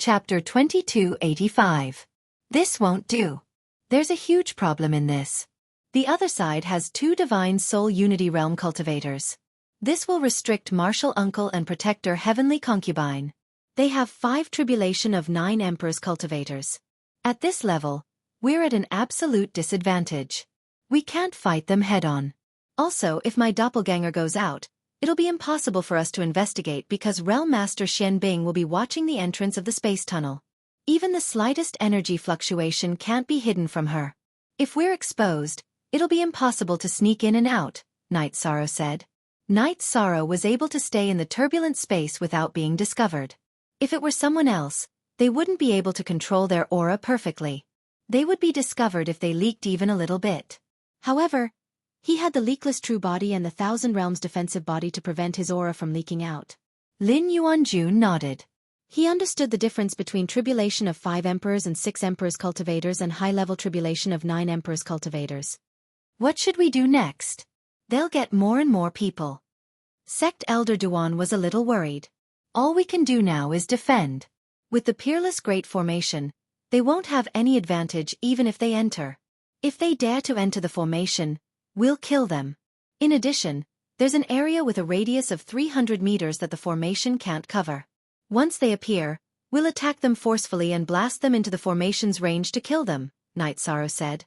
Chapter 2285. This won't do. There's a huge problem in this. The other side has 2 Divine Soul Unity Realm cultivators. This will restrict Martial Uncle and Protector Heavenly Concubine. They have 5 Tribulation of 9 Emperors cultivators. At this level, we're at an absolute disadvantage. We can't fight them head-on. Also, if my doppelganger goes out, it'll be impossible for us to investigate because Realm Master Xian Bing will be watching the entrance of the space tunnel. Even the slightest energy fluctuation can't be hidden from her. If we're exposed, it'll be impossible to sneak in and out, Night Sorrow said. Night Sorrow was able to stay in the turbulent space without being discovered. If it were someone else, they wouldn't be able to control their aura perfectly. They would be discovered if they leaked even a little bit. However, he had the leakless true body and the Thousand Realms defensive body to prevent his aura from leaking out. Lin Yuanjun nodded. He understood the difference between Tribulation of 5 Emperors and 6 Emperors cultivators and high-level Tribulation of 9 Emperors cultivators. What should we do next? They'll get more and more people. Sect Elder Duan was a little worried. All we can do now is defend. With the Peerless Great Formation, they won't have any advantage even if they enter. If they dare to enter the formation, we'll kill them. In addition, there's an area with a radius of 300 meters that the formation can't cover. Once they appear, we'll attack them forcefully and blast them into the formation's range to kill them, Night Sorrow said.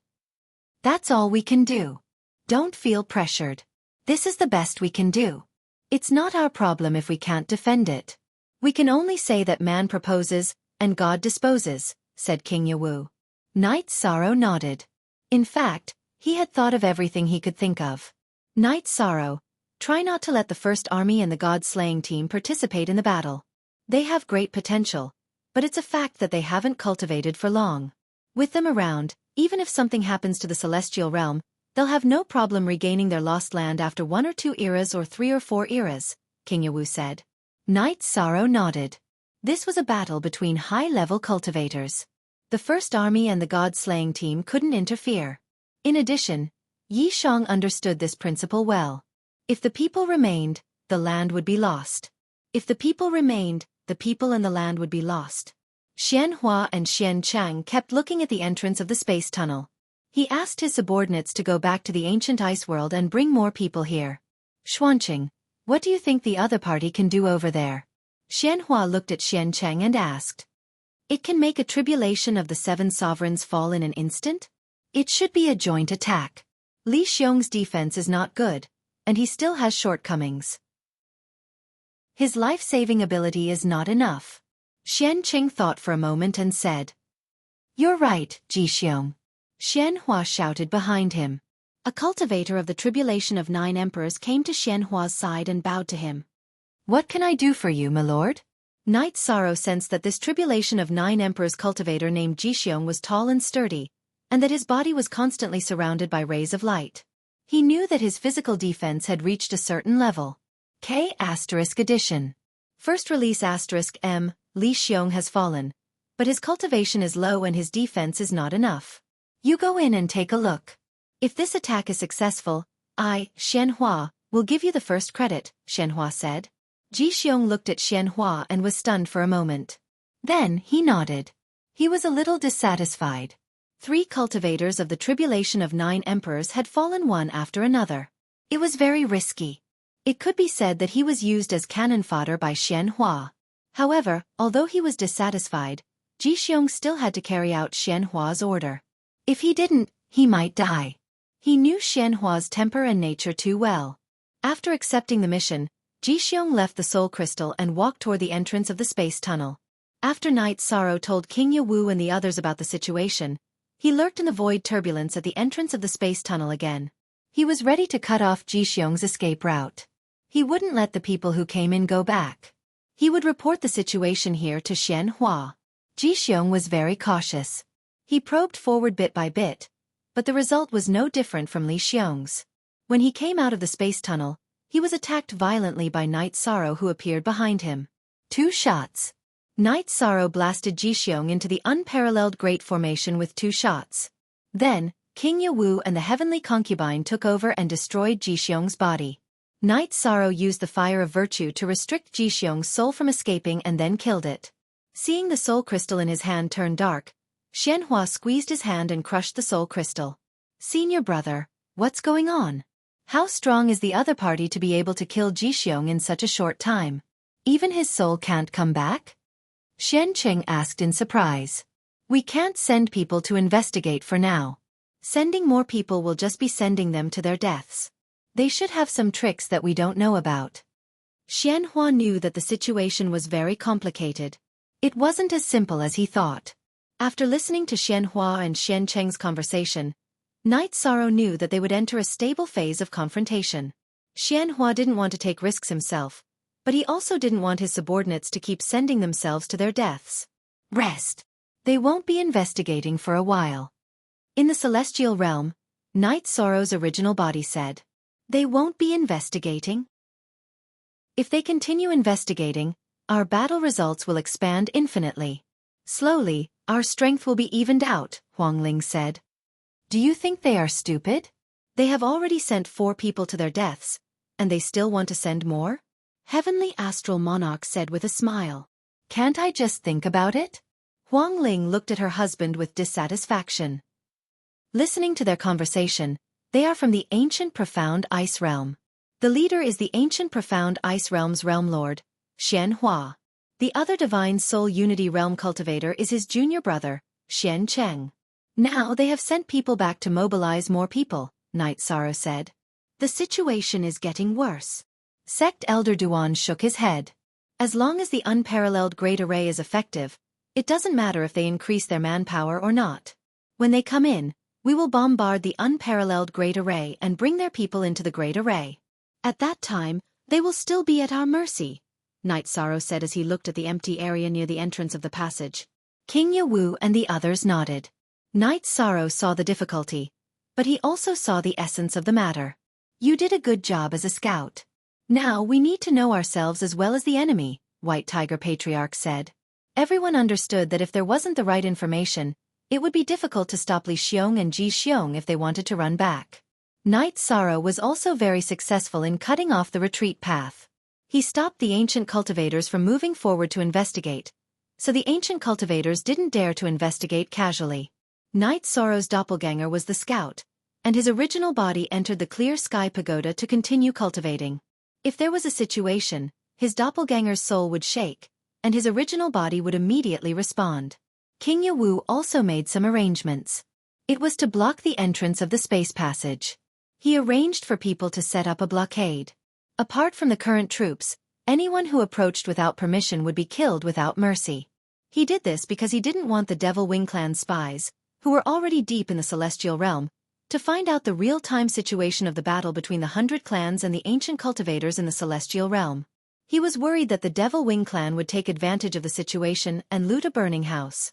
That's all we can do. Don't feel pressured. This is the best we can do. It's not our problem if we can't defend it. We can only say that man proposes, and God disposes, said King Yawu. Night Sorrow nodded. In fact, he had thought of everything he could think of. Night Sorrow, try not to let the First Army and the God-slaying team participate in the battle. They have great potential, but it's a fact that they haven't cultivated for long. With them around, even if something happens to the Celestial Realm, they'll have no problem regaining their lost land after 1 or 2 eras or 3 or 4 eras, King Yawu said. Night Sorrow nodded. This was a battle between high-level cultivators. The First Army and the God-slaying team couldn't interfere. In addition, Yi Shang understood this principle well. If the people remained, the land would be lost. If the people remained, the people and the land would be lost. Xian Hua and Xian Chang kept looking at the entrance of the space tunnel. He asked his subordinates to go back to the ancient ice world and bring more people here. Xuanqing, what do you think the other party can do over there? Xian Hua looked at Xian Chang and asked. It can make a tribulation of the 7 sovereigns fall in an instant? It should be a joint attack. Li Xiong's defense is not good, and he still has shortcomings. His life-saving ability is not enough. Xian Qing thought for a moment and said. You're right, Ji Xiong. Xian Hua shouted behind him. A cultivator of the Tribulation of 9 Emperors came to Xian Hua's side and bowed to him. What can I do for you, my lord? Night Sorrow sensed that this Tribulation of 9 Emperors cultivator named Ji Xiong was tall and sturdy, and that his body was constantly surrounded by rays of light. He knew that his physical defense had reached a certain level. K** addition. First release *M, Li Xiong has fallen, but his cultivation is low and his defense is not enough. You go in and take a look. If this attack is successful, I, Xian Hua, will give you the first credit, Xian Hua said. Ji Xiong looked at Xian Hua and was stunned for a moment. Then he nodded. He was a little dissatisfied. 3 cultivators of the Tribulation of 9 Emperors had fallen one after another. It was very risky. It could be said that he was used as cannon fodder by Xian Hua. However, although he was dissatisfied, Ji Xiong still had to carry out Xian Hua's order. If he didn't, he might die. He knew Xian Hua's temper and nature too well. After accepting the mission, Ji Xiong left the Soul Crystal and walked toward the entrance of the space tunnel. After Night Sorrow told King Yawu and the others about the situation, he lurked in the void turbulence at the entrance of the space tunnel again. He was ready to cut off Ji Xiong's escape route. He wouldn't let the people who came in go back. He would report the situation here to Xian Hua. Ji Xiong was very cautious. He probed forward bit by bit, but the result was no different from Li Xiong's. When he came out of the space tunnel, he was attacked violently by Night Sorrow who appeared behind him. 2 shots. Night Sorrow blasted Ji Xiong into the unparalleled Great Formation with 2 shots. Then, King Yawu and the Heavenly Concubine took over and destroyed Ji Xiong's body. Night Sorrow used the Fire of Virtue to restrict Ji Xiong's soul from escaping and then killed it. Seeing the soul crystal in his hand turn dark, Xianhua squeezed his hand and crushed the soul crystal. Senior brother, what's going on? How strong is the other party to be able to kill Jixiong in such a short time? Even his soul can't come back? Xian Cheng asked in surprise. We can't send people to investigate for now. Sending more people will just be sending them to their deaths. They should have some tricks that we don't know about. Xianhua knew that the situation was very complicated. It wasn't as simple as he thought. After listening to Xianhua and Xian Cheng's conversation, Night Sorrow knew that they would enter a stable phase of confrontation. Xianhua didn't want to take risks himself, but he also didn't want his subordinates to keep sending themselves to their deaths. Rest. They won't be investigating for a while. In the celestial realm, Night Sorrow's original body said, they won't be investigating? If they continue investigating, our battle results will expand infinitely. Slowly, our strength will be evened out, Huangling said. Do you think they are stupid? They have already sent 4 people to their deaths, and they still want to send more? Heavenly Astral Monarch said with a smile. Can't I just think about it? Huangling looked at her husband with dissatisfaction. Listening to their conversation, they are from the ancient profound ice realm. The leader is the ancient profound ice realm's realm lord, Xianhua. The other divine soul unity realm cultivator is his junior brother, Xian Cheng. Now they have sent people back to mobilize more people, Night Sorrow said. The situation is getting worse. Sect Elder Duan shook his head. As long as the unparalleled Great Array is effective, it doesn't matter if they increase their manpower or not. When they come in, we will bombard the unparalleled Great Array and bring their people into the Great Array. At that time, they will still be at our mercy, Night Sorrow said as he looked at the empty area near the entrance of the passage. King Yawu and the others nodded. Night Sorrow saw the difficulty, but he also saw the essence of the matter. You did a good job as a scout. Now we need to know ourselves as well as the enemy, White Tiger Patriarch said. Everyone understood that if there wasn't the right information, it would be difficult to stop Li Xiong and Ji Xiong if they wanted to run back. Night Sorrow was also very successful in cutting off the retreat path. He stopped the ancient cultivators from moving forward to investigate, so the ancient cultivators didn't dare to investigate casually. Night Sorrow's doppelganger was the scout, and his original body entered the clear sky pagoda to continue cultivating. If there was a situation, his doppelganger's soul would shake, and his original body would immediately respond. King Yawu also made some arrangements. It was to block the entrance of the space passage. He arranged for people to set up a blockade. Apart from the current troops, anyone who approached without permission would be killed without mercy. He did this because he didn't want the Devil Wing Clan spies, who were already deep in the celestial realm, to find out the real-time situation of the battle between the 100 clans and the ancient cultivators in the celestial realm. He was worried that the Devil Wing Clan would take advantage of the situation and loot a burning house.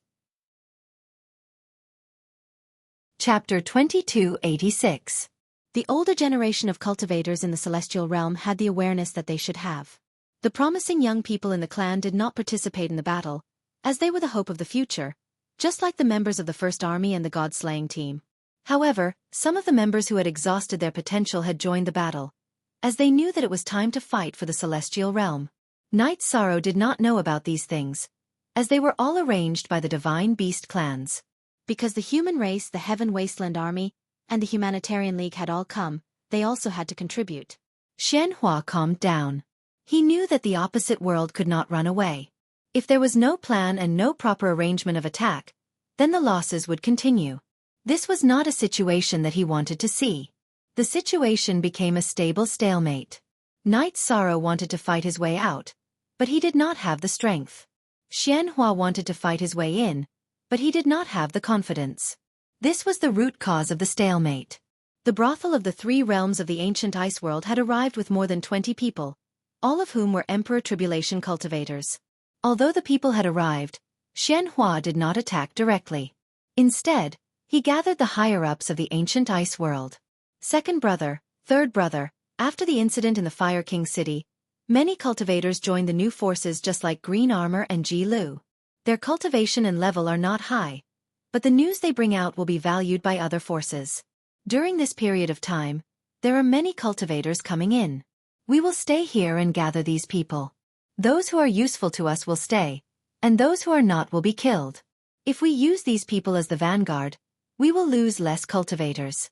Chapter 2286. The older generation of cultivators in the celestial realm had the awareness that they should have. The promising young people in the clan did not participate in the battle, as they were the hope of the future, just like the members of the First Army and the God-slaying team. However, some of the members who had exhausted their potential had joined the battle, as they knew that it was time to fight for the celestial realm. Night Sorrow did not know about these things, as they were all arranged by the Divine Beast clans. Because the human race, the Heaven Wasteland Army, and the Humanitarian League had all come, they also had to contribute. Xianhua calmed down. He knew that the opposite world could not run away. If there was no plan and no proper arrangement of attack, then the losses would continue. This was not a situation that he wanted to see. The situation became a stable stalemate. Night Sorrow wanted to fight his way out, but he did not have the strength. Xianhua wanted to fight his way in, but he did not have the confidence. This was the root cause of the stalemate. The brothel of the 3 realms of the ancient ice world had arrived with more than 20 people, all of whom were Emperor Tribulation cultivators. Although the people had arrived, Xianhua did not attack directly. Instead, he gathered the higher-ups of the ancient ice world. Second brother, third brother, after the incident in the Fire King city, many cultivators joined the new forces just like Green Armor and Ji Lu. Their cultivation and level are not high, but the news they bring out will be valued by other forces. During this period of time, there are many cultivators coming in. We will stay here and gather these people. Those who are useful to us will stay, and those who are not will be killed. If we use these people as the vanguard, we will lose less cultivators.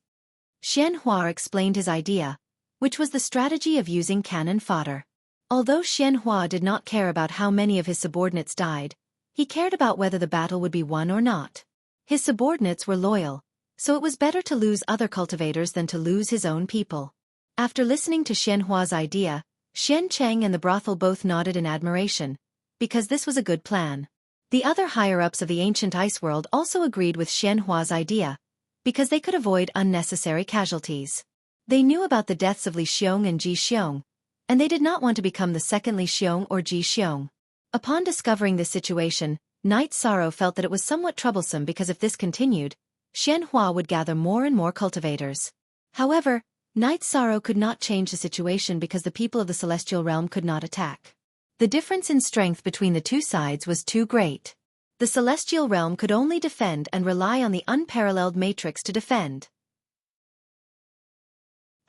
Xianhua explained his idea, which was the strategy of using cannon fodder. Although Xianhua did not care about how many of his subordinates died, he cared about whether the battle would be won or not. His subordinates were loyal, so it was better to lose other cultivators than to lose his own people. After listening to Xianhua's idea, Xian Cheng and the brothel both nodded in admiration, because this was a good plan. The other higher-ups of the ancient ice world also agreed with Xianhua's idea, because they could avoid unnecessary casualties. They knew about the deaths of Li Xiong and Ji Xiong, and they did not want to become the second Li Xiong or Ji Xiong. Upon discovering this situation, Knight Sorrow felt that it was somewhat troublesome because if this continued, Xianhua would gather more and more cultivators. However, Knight Sorrow could not change the situation because the people of the Celestial Realm could not attack. The difference in strength between the two sides was too great. The Celestial Realm could only defend and rely on the unparalleled matrix to defend.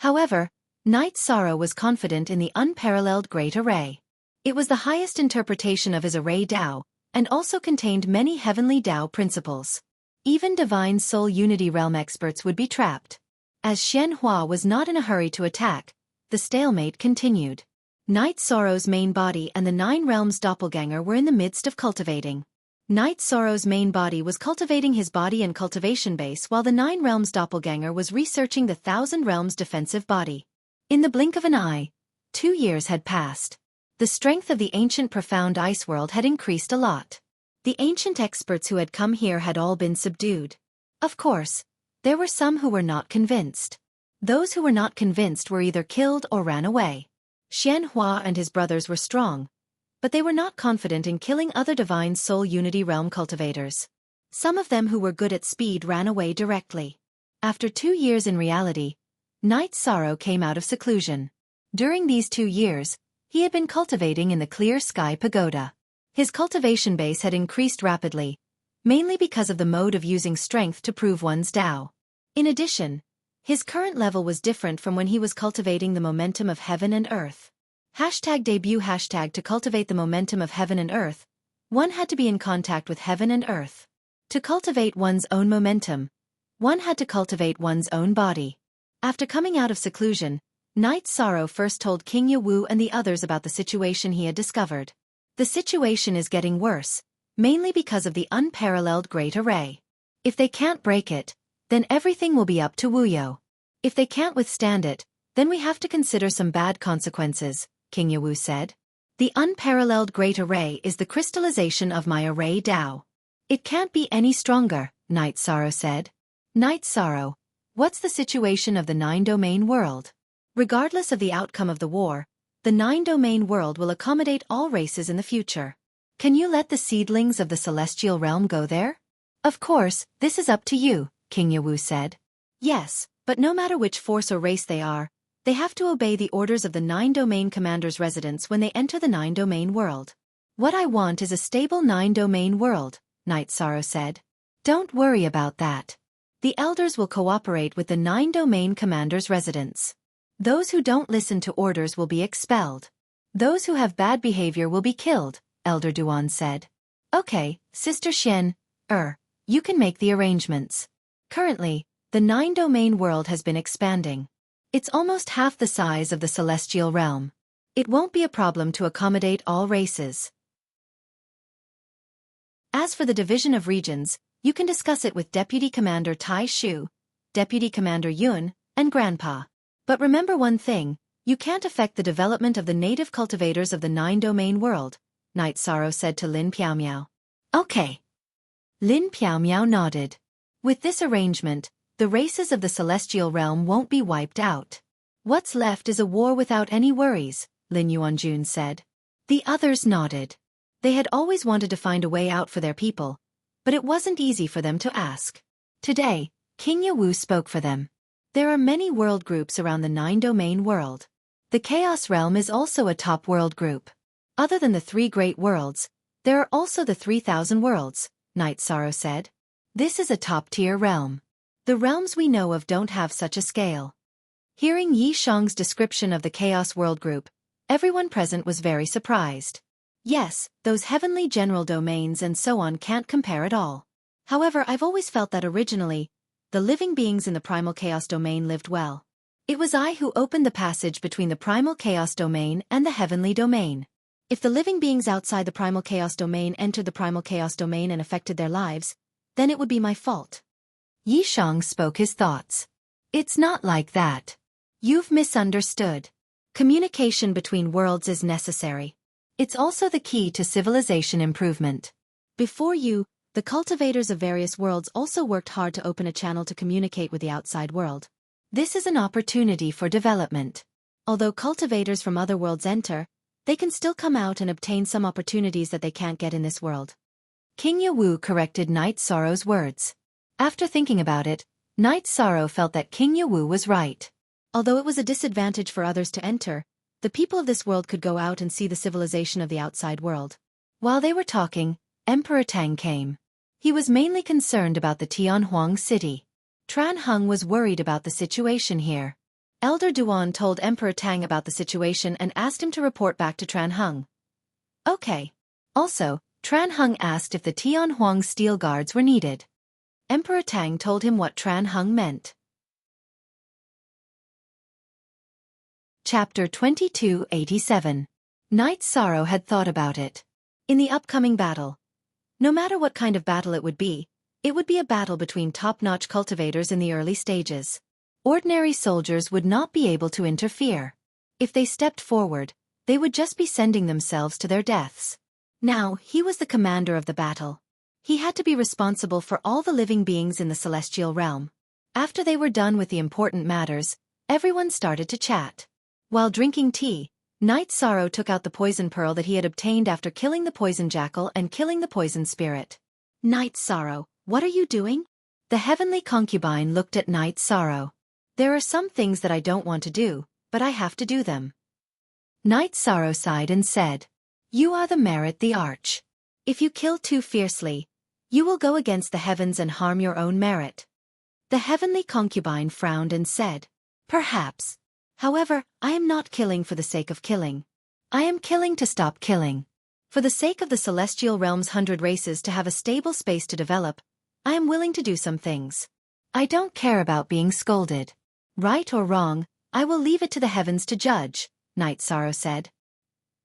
However, Knight Sorrow was confident in the unparalleled Great Array. It was the highest interpretation of his Array Tao, and also contained many heavenly Tao principles. Even Divine Soul Unity Realm experts would be trapped. As Xianhua was not in a hurry to attack, the stalemate continued. Knight Sorrow's main body and the Nine Realms doppelganger were in the midst of cultivating. Knight Sorrow's main body was cultivating his body and cultivation base while the Nine Realms doppelganger was researching the Thousand Realms defensive body. In the blink of an eye, 2 years had passed. The strength of the ancient profound ice world had increased a lot. The ancient experts who had come here had all been subdued. Of course, there were some who were not convinced. Those who were not convinced were either killed or ran away. Xianhua and his brothers were strong, but they were not confident in killing other Divine Soul Unity Realm cultivators. Some of them who were good at speed ran away directly. After 2 years in reality, Knight Sorrow came out of seclusion. During these 2 years, he had been cultivating in the Clear Sky Pagoda. His cultivation base had increased rapidly, mainly because of the mode of using strength to prove one's Tao. In addition, his current level was different from when he was cultivating the momentum of heaven and earth. #debut #to cultivate the momentum of heaven and earth, one had to be in contact with heaven and earth. To cultivate one's own momentum, one had to cultivate one's own body. After coming out of seclusion, Knight Sorrow first told King Yawu and the others about the situation he had discovered. The situation is getting worse, mainly because of the unparalleled Great Array. If they can't break it, then everything will be up to Wuyo. If they can't withstand it, then we have to consider some bad consequences, King Yawu said. The unparalleled Great Array is the crystallization of my Array Tao. It can't be any stronger, Knight Sorrow said. Knight Sorrow, what's the situation of the Nine-Domain world? Regardless of the outcome of the war, the Nine-Domain world will accommodate all races in the future. Can you let the seedlings of the Celestial Realm go there? Of course, this is up to you, King Yawu said. Yes, but no matter which force or race they are, they have to obey the orders of the Nine-Domain Commander's residence when they enter the Nine-Domain world. What I want is a stable Nine-Domain world, Knight Sorrow said. Don't worry about that. The elders will cooperate with the Nine-Domain Commander's residence. Those who don't listen to orders will be expelled. Those who have bad behavior will be killed, Elder Duan said. Okay, Sister Xian, you can make the arrangements. Currently, the Nine-Domain world has been expanding. It's almost half the size of the Celestial Realm. It won't be a problem to accommodate all races. As for the division of regions, you can discuss it with Deputy Commander Tai Shu, Deputy Commander Yun, and Grandpa. But remember one thing, you can't affect the development of the native cultivators of the Nine-Domain world, Knight Sorrow said to Lin Piaomiao. Okay. Lin Piaomiao nodded. With this arrangement, the races of the Celestial Realm won't be wiped out. What's left is a war without any worries, Lin Yuanjun said. The others nodded. They had always wanted to find a way out for their people, but it wasn't easy for them to ask. Today, King Yawu spoke for them. There are many world groups around the Nine-Domain world. The Chaos Realm is also a top world group. Other than the 3 great worlds, there are also the 3,000 worlds, Knight Sorrow said. This is a top-tier realm. The realms we know of don't have such a scale. Hearing Yi Shang's description of the Chaos World Group, everyone present was very surprised. Yes, those heavenly general domains and so on can't compare at all. However, I've always felt that originally, the living beings in the primal chaos domain lived well. It was I who opened the passage between the primal chaos domain and the heavenly domain. If the living beings outside the primal chaos domain entered the primal chaos domain and affected their lives, then it would be my fault. Yishang spoke his thoughts. It's not like that. You've misunderstood. Communication between worlds is necessary. It's also the key to civilization improvement. Before you, the cultivators of various worlds also worked hard to open a channel to communicate with the outside world. This is an opportunity for development. Although cultivators from other worlds enter, they can still come out and obtain some opportunities that they can't get in this world. King Yawu corrected Night Sorrow's words. After thinking about it, Night Sorrow felt that King Yawu was right. Although it was a disadvantage for others to enter, the people of this world could go out and see the civilization of the outside world. While they were talking, Emperor Tang came. He was mainly concerned about the Tianhuang city. Tran Heng was worried about the situation here. Elder Duan told Emperor Tang about the situation and asked him to report back to Tran Heng. Okay. Also, Tran Heng asked if the Tianhuang steel guards were needed. Emperor Tang told him what Tran Heng meant. Chapter 2287. Night Sorrow had thought about it. In the upcoming battle, no matter what kind of battle it would be a battle between top-notch cultivators in the early stages. Ordinary soldiers would not be able to interfere. If they stepped forward, they would just be sending themselves to their deaths. Now, he was the commander of the battle. He had to be responsible for all the living beings in the celestial realm. After they were done with the important matters, everyone started to chat. While drinking tea, Night Sorrow took out the poison pearl that he had obtained after killing the poison jackal and killing the poison spirit. Night Sorrow, what are you doing? The heavenly concubine looked at Night Sorrow. There are some things that I don't want to do, but I have to do them. Night Sorrow sighed and said, You are the merit the arch. If you kill too fiercely, you will go against the heavens and harm your own merit. The heavenly concubine frowned and said, Perhaps. However, I am not killing for the sake of killing. I am killing to stop killing. For the sake of the celestial realm's 100 races to have a stable space to develop, I am willing to do some things. I don't care about being scolded. Right or wrong, I will leave it to the heavens to judge, Night Sorrow said.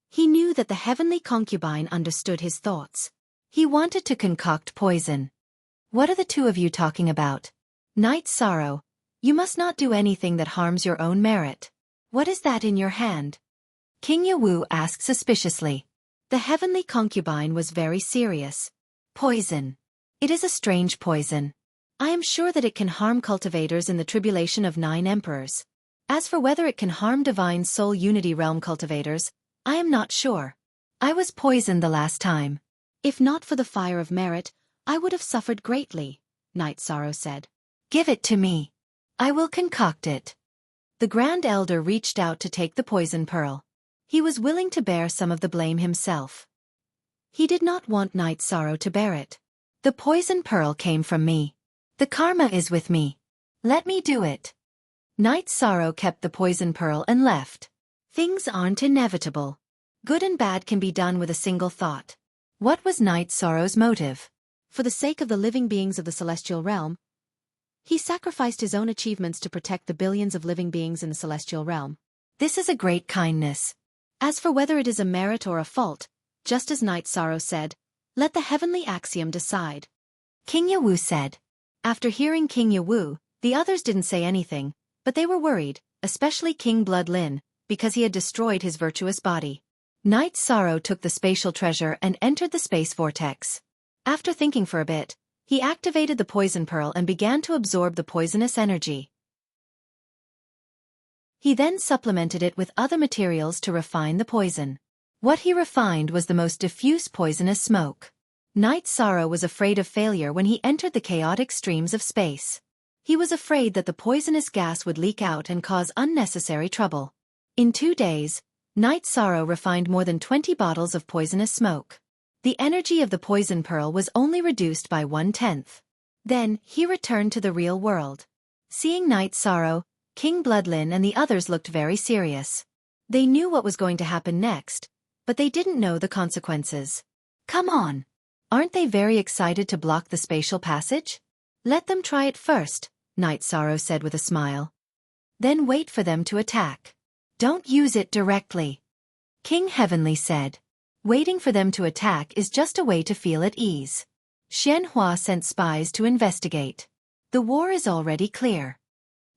He knew that the heavenly concubine understood his thoughts. He wanted to concoct poison. What are the two of you talking about? Night Sorrow, you must not do anything that harms your own merit. What is that in your hand? King Yawu asked suspiciously. The heavenly concubine was very serious. Poison. It is a strange poison. I am sure that it can harm cultivators in the tribulation of 9 emperors. As for whether it can harm divine soul unity realm cultivators, I am not sure. I was poisoned the last time. If not for the fire of merit, I would have suffered greatly, Night Sorrow said. Give it to me. I will concoct it. The Grand Elder reached out to take the poison pearl. He was willing to bear some of the blame himself. He did not want Night Sorrow to bear it. The poison pearl came from me. The karma is with me. Let me do it. Night Sorrow kept the poison pearl and left. Things aren't inevitable. Good and bad can be done with a single thought. What was Night Sorrow's motive? For the sake of the living beings of the celestial realm, he sacrificed his own achievements to protect the billions of living beings in the celestial realm. This is a great kindness. As for whether it is a merit or a fault, just as Night Sorrow said, let the heavenly axiom decide. King Yawu said. After hearing King Yawu, the others didn't say anything, but they were worried, especially King Blood Lin, because he had destroyed his virtuous body. Night Sorrow took the spatial treasure and entered the space vortex. After thinking for a bit, he activated the poison pearl and began to absorb the poisonous energy. He then supplemented it with other materials to refine the poison. What he refined was the most diffuse poisonous smoke. Night Sorrow was afraid of failure when he entered the chaotic streams of space. He was afraid that the poisonous gas would leak out and cause unnecessary trouble. In 2 days, Night Sorrow refined more than 20 bottles of poisonous smoke. The energy of the poison pearl was only reduced by 1/10. Then, he returned to the real world. Seeing Night Sorrow, King Bloodlin and the others looked very serious. They knew what was going to happen next, but they didn't know the consequences. Come on! Aren't they very excited to block the spatial passage? Let them try it first, Night Sorrow said with a smile. Then wait for them to attack. Don't use it directly. King Heavenly said. Waiting for them to attack is just a way to feel at ease. Xianhua sent spies to investigate. The war is already clear.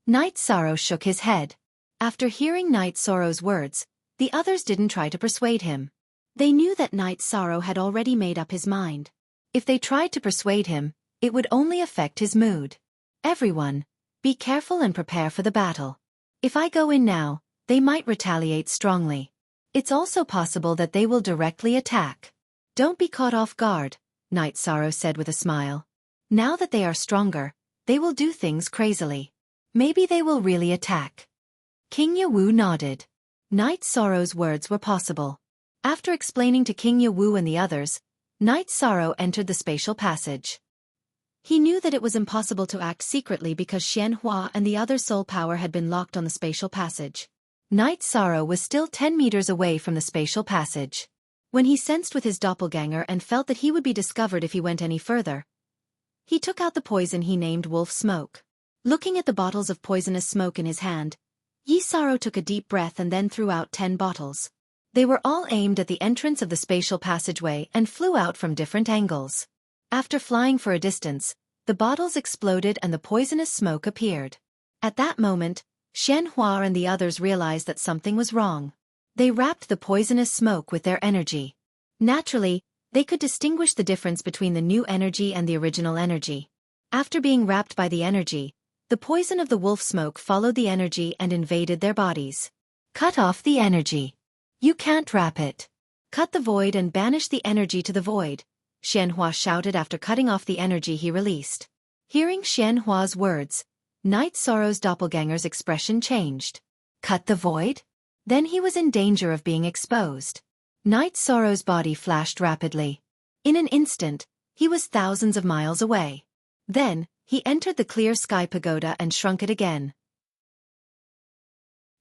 Night Sorrow shook his head. After hearing Night Sorrow's words, the others didn't try to persuade him. They knew that Night Sorrow had already made up his mind. If they tried to persuade him, it would only affect his mood. Everyone, be careful and prepare for the battle. If I go in now, they might retaliate strongly. It's also possible that they will directly attack. Don't be caught off guard, Night Sorrow said with a smile. Now that they are stronger, they will do things crazily. Maybe they will really attack. King Yawu nodded. Night Sorrow's words were possible. After explaining to King Yawu and the others, Night Sorrow entered the spatial passage. He knew that it was impossible to act secretly because Xianhua and the other soul power had been locked on the spatial passage. Night Sorrow was still 10 meters away from the spatial passage. When he sensed with his doppelganger and felt that he would be discovered if he went any further, he took out the poison he named Wolf Smoke. Looking at the bottles of poisonous smoke in his hand, Yi Sorrow took a deep breath and then threw out 10 bottles. They were all aimed at the entrance of the spatial passageway and flew out from different angles. After flying for a distance, the bottles exploded and the poisonous smoke appeared. At that moment, Xianhua and the others realized that something was wrong. They wrapped the poisonous smoke with their energy. Naturally, they could distinguish the difference between the new energy and the original energy. After being wrapped by the energy, the poison of the wolf smoke followed the energy and invaded their bodies. Cut off the energy. You can't wrap it. Cut the void and banish the energy to the void, Xianhua shouted after cutting off the energy he released. Hearing Xianhua's words, Night Sorrow's doppelganger's expression changed. Cut the void? Then he was in danger of being exposed. Night Sorrow's body flashed rapidly. In an instant, he was thousands of miles away. Then, he entered the clear sky pagoda and shrunk it again.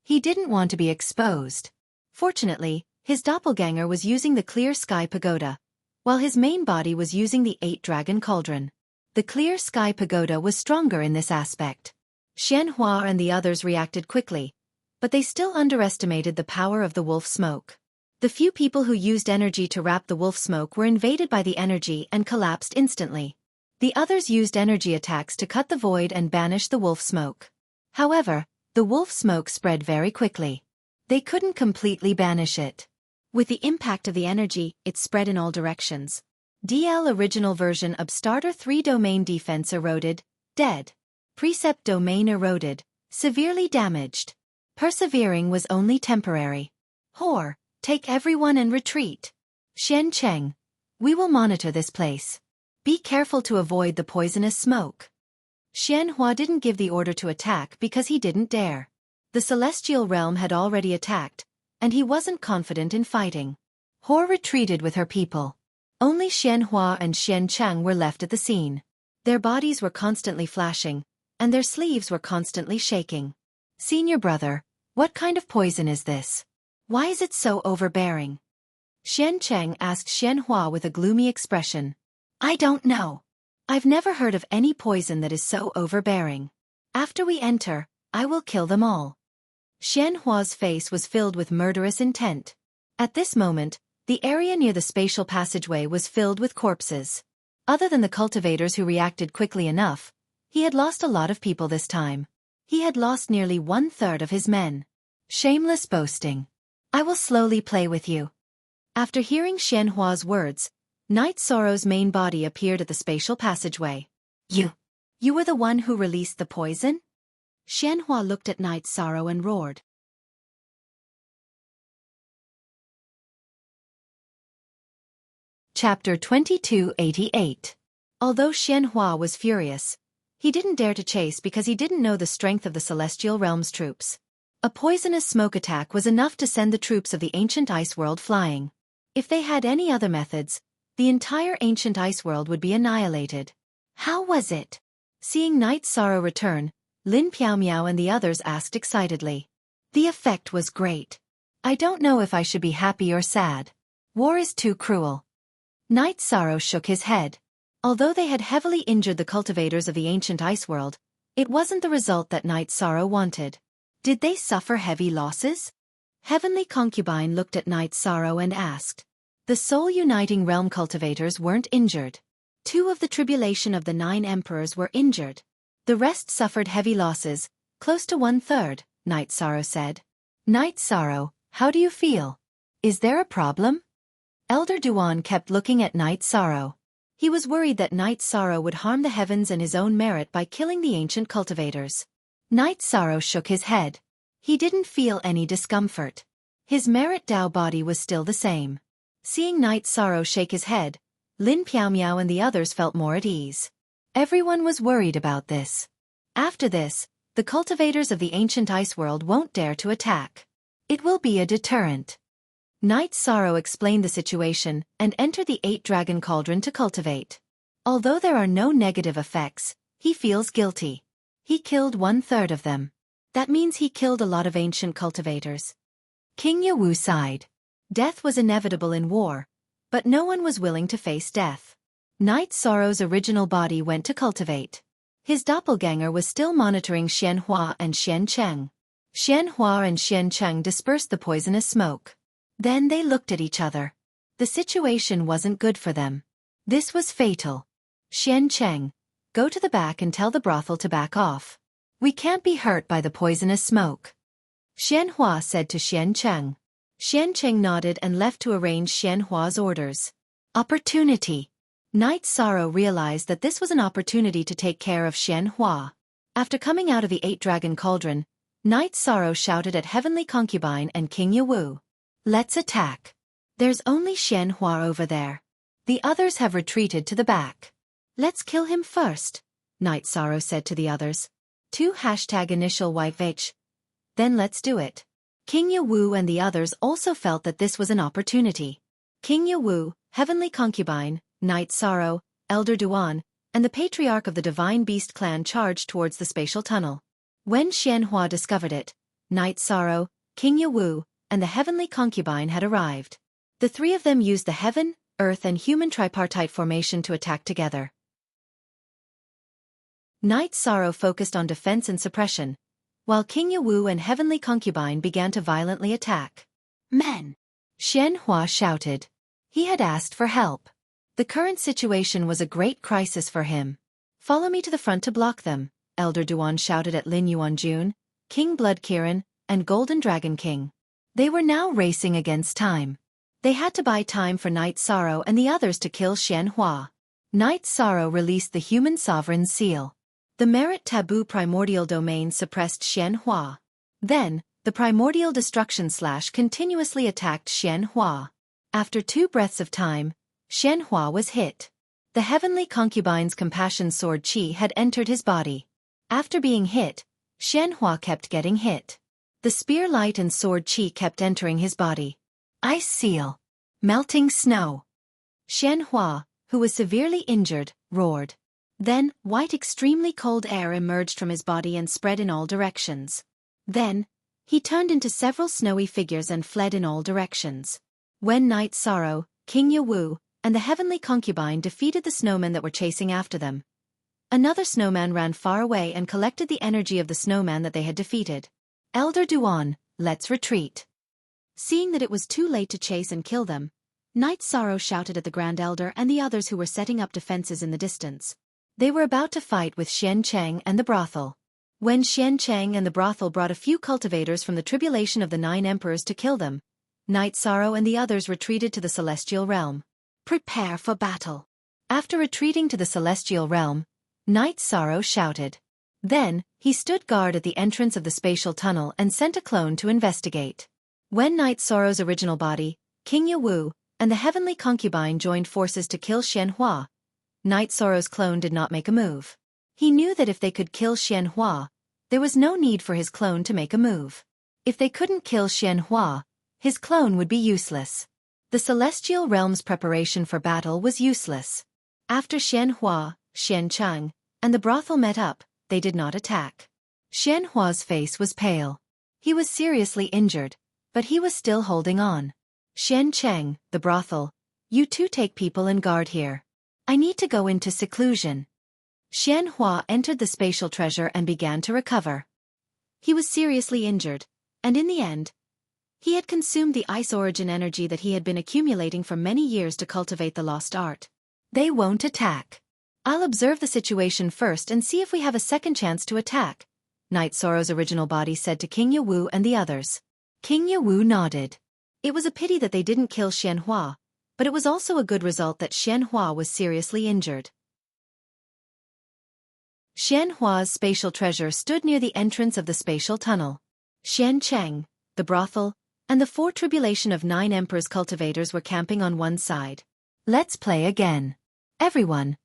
He didn't want to be exposed. Fortunately, his doppelganger was using the clear sky pagoda, while his main body was using the 8-dragon cauldron. The clear sky pagoda was stronger in this aspect. Xianhua and the others reacted quickly, but they still underestimated the power of the wolf smoke. The few people who used energy to wrap the wolf smoke were invaded by the energy and collapsed instantly. The others used energy attacks to cut the void and banish the wolf smoke. However, the wolf smoke spread very quickly. They couldn't completely banish it. With the impact of the energy, it spread in all directions. DL Original Version of Starter 3 Domain Defense eroded, dead. Precept Domain eroded, severely damaged. Persevering was only temporary. Hor, take everyone and retreat. Shen Cheng, we will monitor this place. Be careful to avoid the poisonous smoke. Xianhua didn't give the order to attack because he didn't dare. The celestial realm had already attacked, and he wasn't confident in fighting. Hor retreated with her people. Only Xianhua and Xian Cheng were left at the scene. Their bodies were constantly flashing, and their sleeves were constantly shaking. Senior brother, what kind of poison is this? Why is it so overbearing? Xian Cheng asked Xianhua with a gloomy expression. I don't know. I've never heard of any poison that is so overbearing. After we enter, I will kill them all. Xianhua's face was filled with murderous intent. At this moment, the area near the spatial passageway was filled with corpses. Other than the cultivators who reacted quickly enough, he had lost a lot of people this time. He had lost nearly 1/3 of his men. Shameless boasting. I will slowly play with you. After hearing Xianhua's words, Night Sorrow's main body appeared at the spatial passageway. You were the one who released the poison? Xianhua looked at Night Sorrow and roared. Chapter 2288. Although Xianhua was furious, he didn't dare to chase because he didn't know the strength of the Celestial Realm's troops. A poisonous smoke attack was enough to send the troops of the ancient ice world flying. If they had any other methods, the entire ancient ice world would be annihilated. How was it? Seeing Night Sorrow return, Lin Piaomiao and the others asked excitedly. The effect was great. I don't know if I should be happy or sad. War is too cruel. Knight Sorrow shook his head. Although they had heavily injured the cultivators of the ancient ice world, it wasn't the result that Knight Sorrow wanted. Did they suffer heavy losses? Heavenly Concubine looked at Knight Sorrow and asked. The soul-uniting realm cultivators weren't injured. 2 of the tribulation of the 9 emperors were injured. The rest suffered heavy losses, close to 1/3, Knight Sorrow said. Knight Sorrow, how do you feel? Is there a problem? Elder Duan kept looking at Knight Sorrow. He was worried that Knight Sorrow would harm the heavens and his own merit by killing the ancient cultivators. Knight Sorrow shook his head. He didn't feel any discomfort. His merit Dao body was still the same. Seeing Knight Sorrow shake his head, Lin Piao and the others felt more at ease. Everyone was worried about this. After this, the cultivators of the ancient ice world won't dare to attack. It will be a deterrent. Knight Sorrow explained the situation and entered the 8-dragon cauldron to cultivate. Although there are no negative effects, he feels guilty. He killed 1/3 of them. That means he killed a lot of ancient cultivators. King Yawu sighed. Death was inevitable in war, but no one was willing to face death. Knight Sorrow's original body went to cultivate. His doppelganger was still monitoring Xian Hua and Xian Cheng. Xian Hua and Xian Cheng dispersed the poisonous smoke. Then they looked at each other. The situation wasn't good for them. This was fatal. Xian Cheng, go to the back and tell the brothel to back off. We can't be hurt by the poisonous smoke. Xian Hua said to Xian Cheng. Xian Cheng nodded and left to arrange Xian Hua's orders. Opportunity. Knight Sorrow realized that this was an opportunity to take care of Xian Hua. After coming out of the 8-dragon cauldron, Knight Sorrow shouted at Heavenly Concubine and King Yawu. Let's attack. There's only Xian Hua over there. The others have retreated to the back. Let's kill him first, Knight Sorrow said to the others. 2 #initial YH. Then let's do it. King Yawu and the others also felt that this was an opportunity. King Yawu, Heavenly Concubine, Knight Sorrow, Elder Duan, and the Patriarch of the Divine Beast clan charged towards the spatial tunnel. When Xian Hua discovered it, Knight Sorrow, King Yawu, and the Heavenly Concubine had arrived. The 3 of them used the heaven, earth and human tripartite formation to attack together. Knight Sorrow focused on defense and suppression, while King Yawu and Heavenly Concubine began to violently attack. Men! Xian Hua shouted. He had asked for help. The current situation was a great crisis for him. Follow me to the front to block them, Elder Duan shouted at Lin Yuanjun, King Blood Kirin, and Golden Dragon King. They were now racing against time. They had to buy time for Knight Sorrow and the others to kill Xian Hua. Knight Sorrow released the human sovereign's seal. The merit taboo primordial domain suppressed Xian Hua. Then, the primordial destruction slash continuously attacked Xian Hua. After 2 breaths of time, Xian Hua was hit. The Heavenly Concubine's compassion sword chi had entered his body. After being hit, Xian Hua kept getting hit. The spear light and sword chi kept entering his body. Ice seal. Melting snow. Xian Hua, who was severely injured, roared. Then, white extremely cold air emerged from his body and spread in all directions. Then, he turned into several snowy figures and fled in all directions. When Knight Sorrow, King Yawu, and the Heavenly Concubine defeated the snowmen that were chasing after them, another snowman ran far away and collected the energy of the snowman that they had defeated. Elder Duan, let's retreat. Seeing that it was too late to chase and kill them, Knight Sorrow shouted at the Grand Elder and the others who were setting up defenses in the distance. They were about to fight with Xian Cheng and the brothel. When Xian Cheng and the brothel brought a few cultivators from the tribulation of the 9 emperors to kill them, Knight Sorrow and the others retreated to the celestial realm. Prepare for battle. After retreating to the celestial realm, Knight Sorrow shouted. Then, he stood guard at the entrance of the spatial tunnel and sent a clone to investigate. When Knight Sorrow's original body, King Yawu, and the Heavenly Concubine joined forces to kill Xian Hua, Knight Sorrow's clone did not make a move. He knew that if they could kill Xian Hua, there was no need for his clone to make a move. If they couldn't kill Xian Hua, his clone would be useless. The celestial realm's preparation for battle was useless. After Xian Hua, Xian Cheng, and the brothel met up, they did not attack. Xian Hua's face was pale. He was seriously injured, but he was still holding on. Xiancheng, the brothel. You two take people and guard here. I need to go into seclusion. Xianhua entered the spatial treasure and began to recover. He was seriously injured, and in the end, he had consumed the ice origin energy that he had been accumulating for many years to cultivate the lost art. They won't attack. I'll observe the situation first and see if we have a second chance to attack, Night Sorrow's original body said to King Yewu and the others. King Yewu nodded. It was a pity that they didn't kill Xianhua, but it was also a good result that Xianhua was seriously injured. Xianhua's spatial treasure stood near the entrance of the spatial tunnel. Xiancheng, the brothel, and the 4 tribulation of 9 emperors cultivators were camping on one side. Let's play again. Everyone,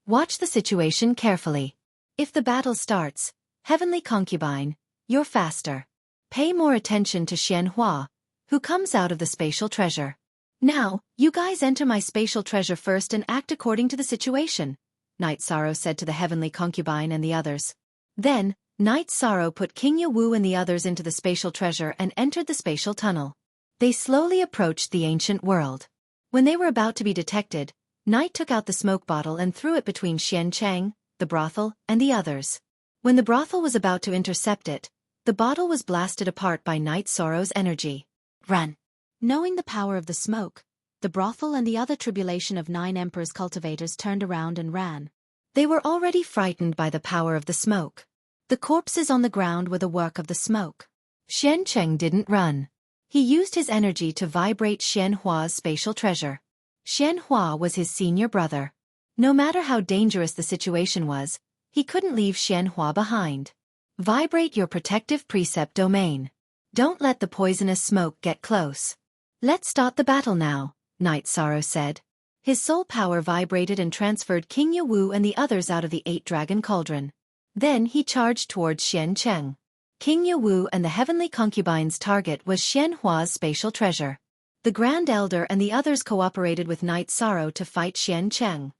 watch the situation carefully. If the battle starts, Heavenly Concubine, you're faster. Pay more attention to Xianhua, who comes out of the spatial treasure. Now, you guys enter my spatial treasure first and act according to the situation, Night Sorrow said to the Heavenly Concubine and the others. Then, Night Sorrow put King Yewu and the others into the spatial treasure and entered the spatial tunnel. They slowly approached the ancient world. When they were about to be detected, Night took out the smoke bottle and threw it between Xiancheng, the brothel, and the others. When the brothel was about to intercept it, the bottle was blasted apart by Night Sorrow's energy. Run! Knowing the power of the smoke, the brothel and the other tribulation of 9 emperors cultivators turned around and ran. They were already frightened by the power of the smoke. The corpses on the ground were the work of the smoke. Xiancheng didn't run. He used his energy to vibrate Xianhua's spatial treasure. Xianhua was his senior brother. No matter how dangerous the situation was, he couldn't leave Xianhua behind. Vibrate your protective precept domain. Don't let the poisonous smoke get close. Let's start the battle now, Night Sorrow said. His soul power vibrated and transferred King Yewu and the others out of the 8-dragon cauldron. Then he charged towards Xiancheng. King Yewu and the Heavenly Concubine's target was Xianhua's spatial treasure. The Grand Elder and the others cooperated with Night Sorrow to fight Xiancheng.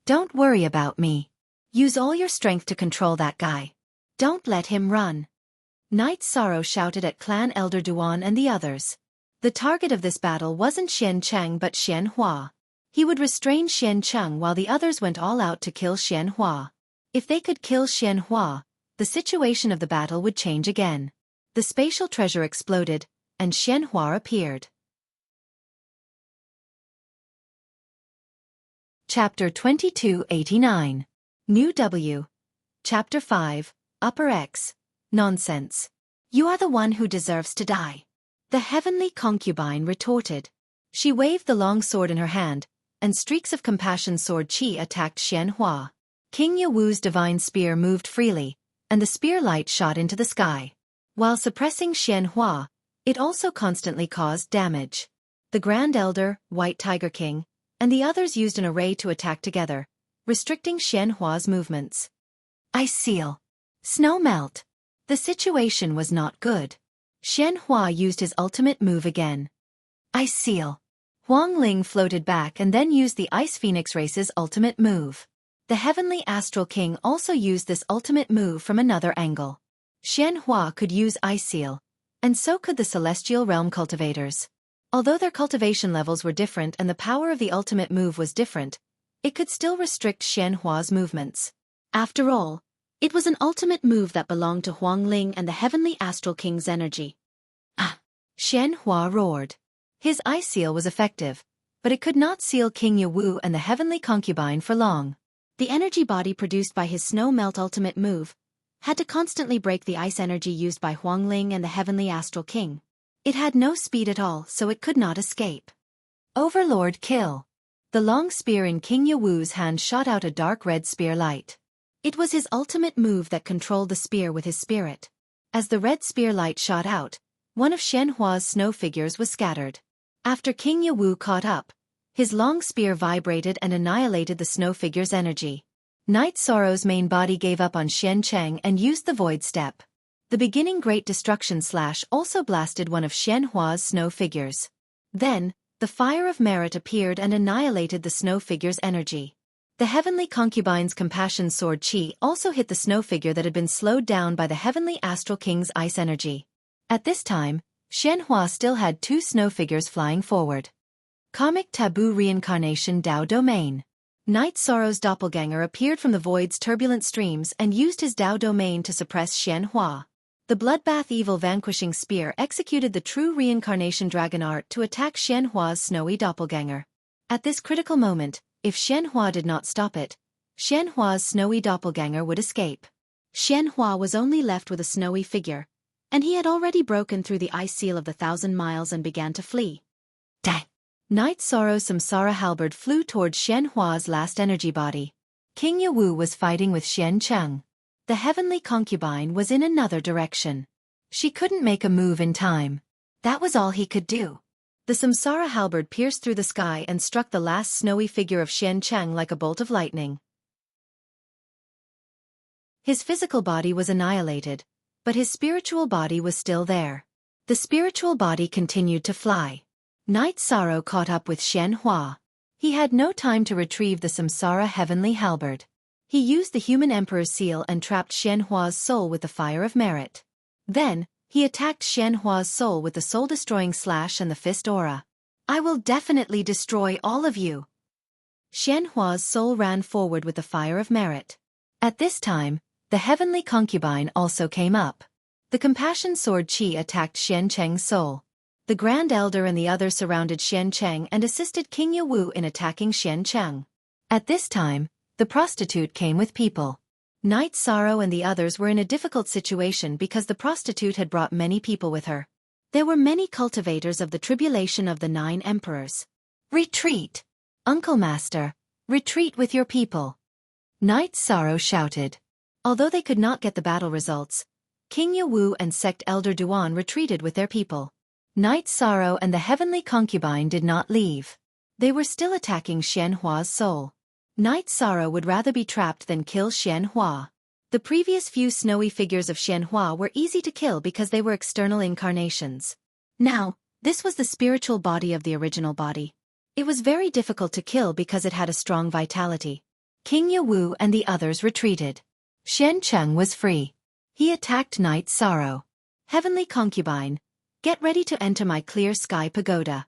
Don't worry about me. Use all your strength to control that guy. Don't let him run. Night Sorrow shouted at Clan Elder Duan and the others. The target of this battle wasn't Xiancheng but Xianhua. He would restrain Xiancheng while the others went all out to kill Xianhua. If they could kill Xianhua, the situation of the battle would change again. The spatial treasure exploded, and Xianhua appeared. Chapter 2289. New W. Chapter 5, Upper X. Nonsense. You are the one who deserves to die. The Heavenly Concubine retorted. She waved the long sword in her hand, and streaks of compassion sword chi attacked Xianhua. King Yewu's divine spear moved freely, and the spear light shot into the sky. While suppressing Xianhua, it also constantly caused damage. The Grand Elder, White Tiger King, and the others used an array to attack together, restricting Xianhua's movements. Ice Seal. Snow Melt. The situation was not good. Xianhua used his ultimate move again. Ice Seal. Huang Ling floated back and then used the Ice Phoenix Race's ultimate move. The Heavenly Astral King also used this ultimate move from another angle. Xianhua could use Ice Seal, and so could the Celestial Realm cultivators. Although their cultivation levels were different and the power of the ultimate move was different, it could still restrict Xianhua's movements. After all, it was an ultimate move that belonged to Huang Ling and the Heavenly Astral King's energy. Ah! Xianhua roared. His Ice Seal was effective, but it could not seal King Yewu and the Heavenly Concubine for long. The energy body produced by his Snow Melt ultimate move had to constantly break the ice energy used by Huang Ling and the Heavenly Astral King. It had no speed at all, so it could not escape. Overlord Kill. The long spear in King Yewu's hand shot out a dark red spear light. It was his ultimate move that controlled the spear with his spirit. As the red spear light shot out, one of Xianhua's snow figures was scattered. After King Yewu caught up, his long spear vibrated and annihilated the snow figure's energy. Night Sorrow's main body gave up on Xiancheng and used the Void Step. The beginning Great Destruction Slash also blasted one of Xianhua's snow figures. Then, the Fire of Merit appeared and annihilated the snow figure's energy. The Heavenly Concubine's Compassion Sword Chi also hit the snow figure that had been slowed down by the Heavenly Astral King's ice energy. At this time, Xianhua still had 2 snow figures flying forward. Comic Taboo Reincarnation Dao Domain. Night Sorrow's doppelganger appeared from the void's turbulent streams and used his Dao domain to suppress Xianhua. The Bloodbath Evil Vanquishing Spear executed the true reincarnation dragon art to attack Xianhua's snowy doppelganger. At this critical moment, if Xianhua did not stop it, Xianhua's snowy doppelganger would escape. Xianhua was only left with a snowy figure, and he had already broken through the ice seal of the 1,000 miles and began to flee. Dang! Night Sorrow's Samsara halberd flew towards Xianhua's last energy body. King Yawu was fighting with Xian Cheng. The heavenly concubine was in another direction. She couldn't make a move in time. That was all he could do. The Samsara halberd pierced through the sky and struck the last snowy figure of Xian Cheng like a bolt of lightning. His physical body was annihilated, but his spiritual body was still there. The spiritual body continued to fly. Night Sorrow caught up with Xianhua. He had no time to retrieve the Samsara heavenly halberd. He used the human emperor's seal and trapped Xianhua's soul with the fire of merit. Then, he attacked Xianhua's soul with the soul-destroying slash and the fist aura. I will definitely destroy all of you. Xianhua's soul ran forward with the fire of merit. At this time, the heavenly concubine also came up. The compassion sword Qi attacked Xian Cheng's soul. The Grand Elder and the others surrounded Xian Cheng and assisted King Yawu in attacking Xian Cheng. At this time, the prostitute came with people. Night Sorrow and the others were in a difficult situation because the prostitute had brought many people with her. There were many cultivators of the tribulation of the 9 emperors. Retreat! Uncle Master, retreat with your people. Night Sorrow shouted. Although they could not get the battle results, King Yawu and Sect Elder Duan retreated with their people. Night Sorrow and the heavenly concubine did not leave. They were still attacking Xianhua's soul. Night Sorrow would rather be trapped than kill Xianhua. The previous few snowy figures of Xianhua were easy to kill because they were external incarnations. Now, this was the spiritual body of the original body. It was very difficult to kill because it had a strong vitality. King Yawu and the others retreated. Xian Cheng was free. He attacked Night Sorrow. Heavenly concubine, get ready to enter my clear sky pagoda.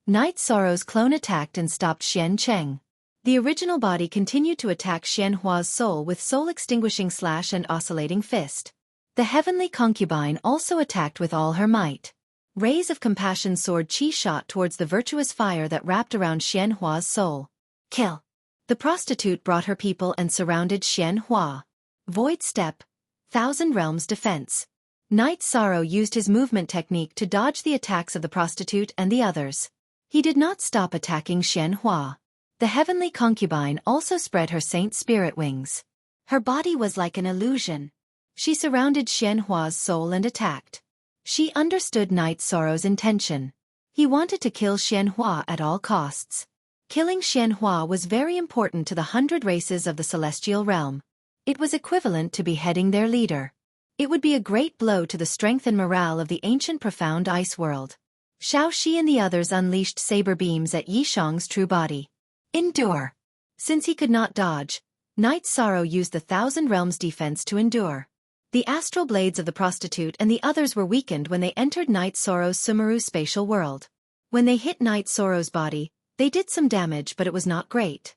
Night Sorrow's clone attacked and stopped Xian Cheng. The original body continued to attack Xianhua's soul with soul-extinguishing slash and oscillating fist. The heavenly concubine also attacked with all her might. Rays of compassion sword Qi shot towards the virtuous fire that wrapped around Xianhua's soul. Kill! The prostitute brought her people and surrounded Xianhua. Void step, 1,000 realms defense. Night Sorrow used his movement technique to dodge the attacks of the prostitute and the others. He did not stop attacking Xianhua. The heavenly concubine also spread her saint spirit wings. Her body was like an illusion. She surrounded Xianhua's soul and attacked. She understood Night Sorrow's intention. He wanted to kill Xianhua at all costs. Killing Xianhua was very important to the 100 races of the celestial realm. It was equivalent to beheading their leader. It would be a great blow to the strength and morale of the ancient profound ice world. Xiaoxi and the others unleashed saber beams at Yishang's true body. Endure. Since he could not dodge, Night Sorrow used the 1,000 realms defense to endure. The astral blades of the prostitute and the others were weakened when they entered Night Sorrow's Sumeru spatial world. When they hit Night Sorrow's body, they did some damage, but it was not great.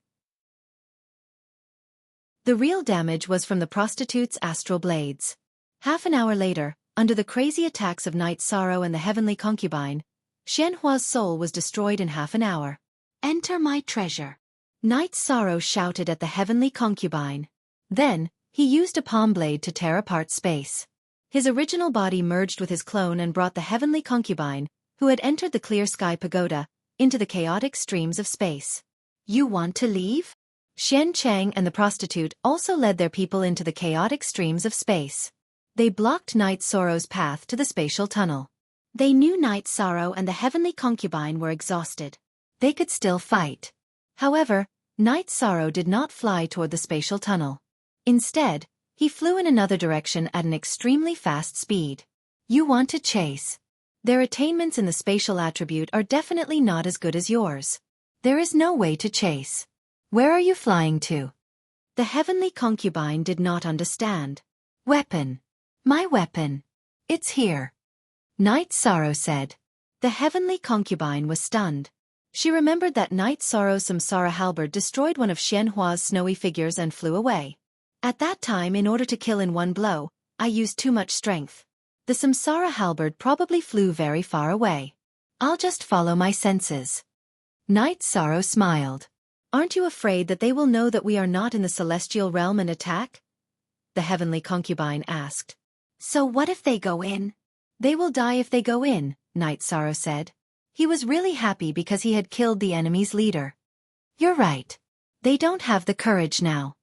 The real damage was from the prostitute's astral blades. Half an hour later, under the crazy attacks of Night Sorrow and the heavenly concubine, Xianhua's soul was destroyed in half an hour. Enter my treasure. Night Sorrow shouted at the heavenly concubine. Then, he used a palm blade to tear apart space. His original body merged with his clone and brought the heavenly concubine, who had entered the clear sky pagoda, into the chaotic streams of space. You want to leave? Xian Cheng and the prostitute also led their people into the chaotic streams of space. They blocked Night Sorrow's path to the spatial tunnel. They knew Night Sorrow and the heavenly concubine were exhausted. They could still fight. However, Night Sorrow did not fly toward the spatial tunnel. Instead, he flew in another direction at an extremely fast speed. You want to chase. Their attainments in the spatial attribute are definitely not as good as yours. There is no way to chase. Where are you flying to? The heavenly concubine did not understand. Weapon. My weapon. It's here. Night Sorrow said. The heavenly concubine was stunned. She remembered that Night Sorrow's samsara halberd destroyed one of Xianhua's snowy figures and flew away. At that time, in order to kill in one blow, I used too much strength. The samsara halberd probably flew very far away. I'll just follow my senses. Night Sorrow smiled. Aren't you afraid that they will know that we are not in the celestial realm and attack? The heavenly concubine asked. So what if they go in? They will die if they go in, Night Sorrow said. He was really happy because he had killed the enemy's leader. You're right. They don't have the courage now.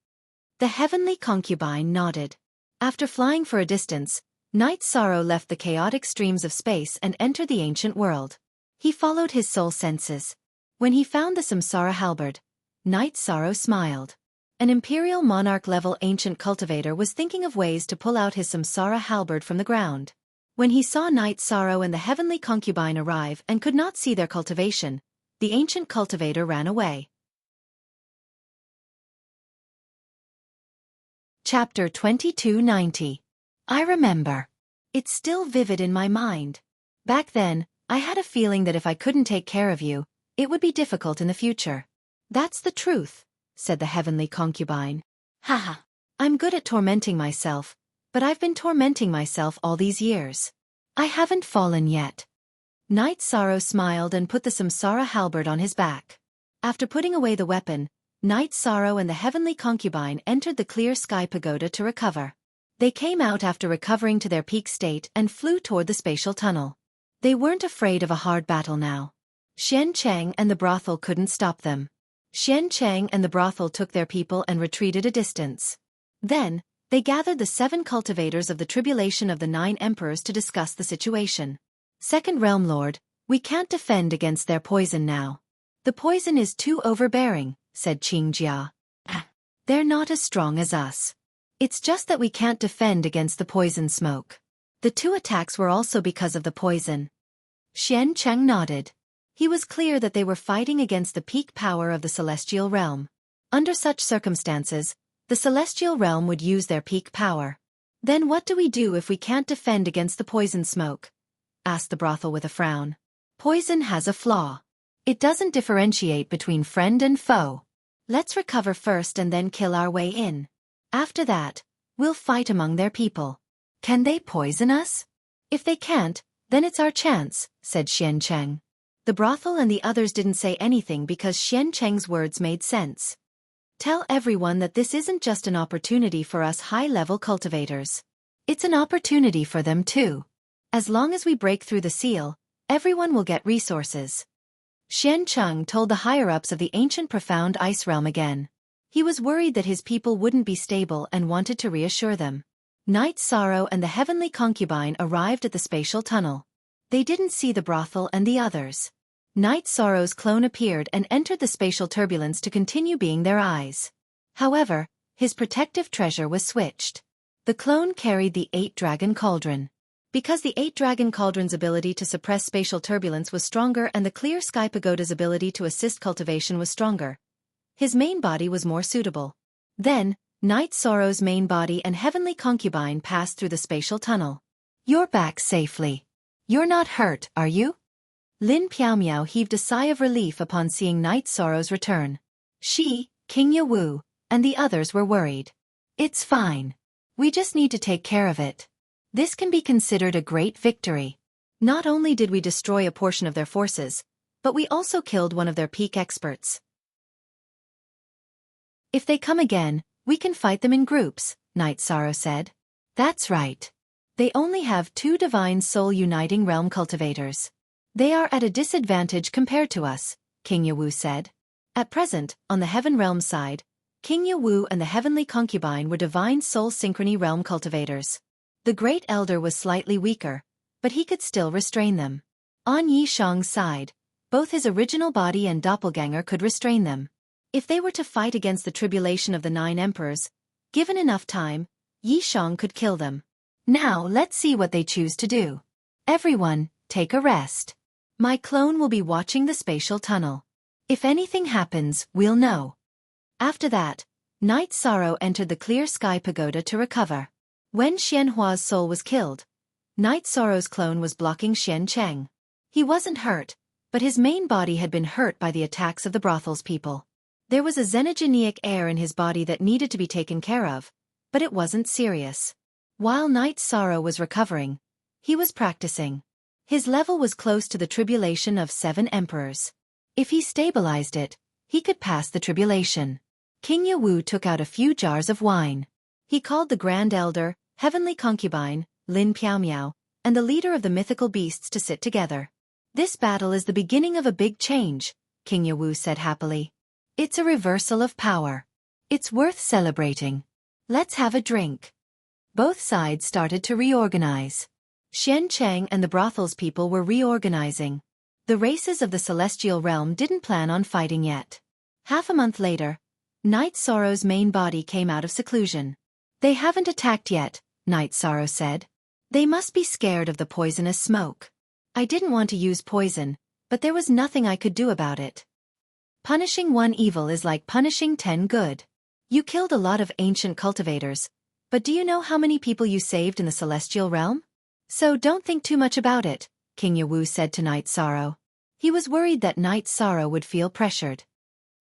The heavenly concubine nodded. After flying for a distance, Night Sorrow left the chaotic streams of space and entered the ancient world. He followed his soul senses. When he found the samsara halberd, Night Sorrow smiled. An imperial monarch-level ancient cultivator was thinking of ways to pull out his samsara halberd from the ground. When he saw Night Sorrow and the heavenly concubine arrive and could not see their cultivation, the ancient cultivator ran away. Chapter 2290. I remember. It's still vivid in my mind. Back then, I had a feeling that if I couldn't take care of you, it would be difficult in the future. That's the truth, said the heavenly concubine. Haha. I'm good at tormenting myself, but I've been tormenting myself all these years. I haven't fallen yet. Night Sorrow smiled and put the samsara halberd on his back. After putting away the weapon, Night Sorrow and the heavenly concubine entered the clear sky pagoda to recover. They came out after recovering to their peak state and flew toward the spatial tunnel. They weren't afraid of a hard battle now. Xian Cheng and the brothel couldn't stop them. Xian Cheng and the brothel took their people and retreated a distance. Then, they gathered the 7 cultivators of the tribulation of the 9 emperors to discuss the situation. Second Realm Lord, we can't defend against their poison now. The poison is too overbearing, said Qingjia. They're not as strong as us. It's just that we can't defend against the poison smoke. The 2 attacks were also because of the poison. Xian Cheng nodded. He was clear that they were fighting against the peak power of the celestial realm. Under such circumstances, the celestial realm would use their peak power. Then what do we do if we can't defend against the poison smoke? Asked the brothel with a frown. Poison has a flaw. It doesn't differentiate between friend and foe. Let's recover first and then kill our way in. After that, we'll fight among their people. Can they poison us? If they can't, then it's our chance, said Xian Cheng. The brothel and the others didn't say anything because Xian Cheng's words made sense. Tell everyone that this isn't just an opportunity for us high-level cultivators. It's an opportunity for them too. As long as we break through the seal, everyone will get resources. Xian Cheng told the higher-ups of the ancient profound ice realm again. He was worried that his people wouldn't be stable and wanted to reassure them. Night Sorrow and the heavenly concubine arrived at the spatial tunnel. They didn't see the brothel and the others. Night Sorrow's clone appeared and entered the spatial turbulence to continue being their eyes. However, his protective treasure was switched. The clone carried the 8-dragon cauldron. Because the 8-dragon cauldron's ability to suppress spatial turbulence was stronger and the clear sky pagoda's ability to assist cultivation was stronger, his main body was more suitable. Then, Night Sorrow's main body and heavenly concubine passed through the spatial tunnel. You're back safely. You're not hurt, are you? Lin Piaomiao heaved a sigh of relief upon seeing Night Sorrow's return. She, King Yawu, and the others were worried. It's fine. We just need to take care of it. This can be considered a great victory. Not only did we destroy a portion of their forces, but we also killed one of their peak experts. If they come again, we can fight them in groups, Night Sorrow said. That's right. They only have 2 divine soul uniting realm cultivators. They are at a disadvantage compared to us, King Yawu said. At present, on the heaven realm side, King Yawu and the heavenly concubine were divine soul synchrony realm cultivators. The great elder was slightly weaker, but he could still restrain them. On Yi Shang's side, both his original body and doppelganger could restrain them. If they were to fight against the tribulation of the 9 emperors, given enough time, Yi Shang could kill them. Now let's see what they choose to do. Everyone, take a rest. My clone will be watching the spatial tunnel. If anything happens, we'll know. After that, Night Sorrow entered the clear sky pagoda to recover. When Xianhua's soul was killed, Night Sorrow's clone was blocking Xian Cheng. He wasn't hurt, but his main body had been hurt by the attacks of the brothel's people. There was a xenogenic air in his body that needed to be taken care of, but it wasn't serious. While Night Sorrow was recovering, he was practicing. His level was close to the tribulation of 7 emperors. If he stabilized it, he could pass the tribulation. King Yawu took out a few jars of wine. He called the Grand Elder, Heavenly Concubine, Lin Piaomiao, and the leader of the mythical beasts to sit together. This battle is the beginning of a big change, King Yawu said happily. It's a reversal of power. It's worth celebrating. Let's have a drink. Both sides started to reorganize. Xian Cheng and the brothel's people were reorganizing. The races of the celestial realm didn't plan on fighting yet. Half a month later, Night Sorrow's main body came out of seclusion. They haven't attacked yet, Night Sorrow said. They must be scared of the poisonous smoke. I didn't want to use poison, but there was nothing I could do about it. Punishing one evil is like punishing 10 good. You killed a lot of ancient cultivators, but do you know how many people you saved in the celestial realm? So don't think too much about it, King Yawu said to Night Sorrow. He was worried that Night Sorrow would feel pressured.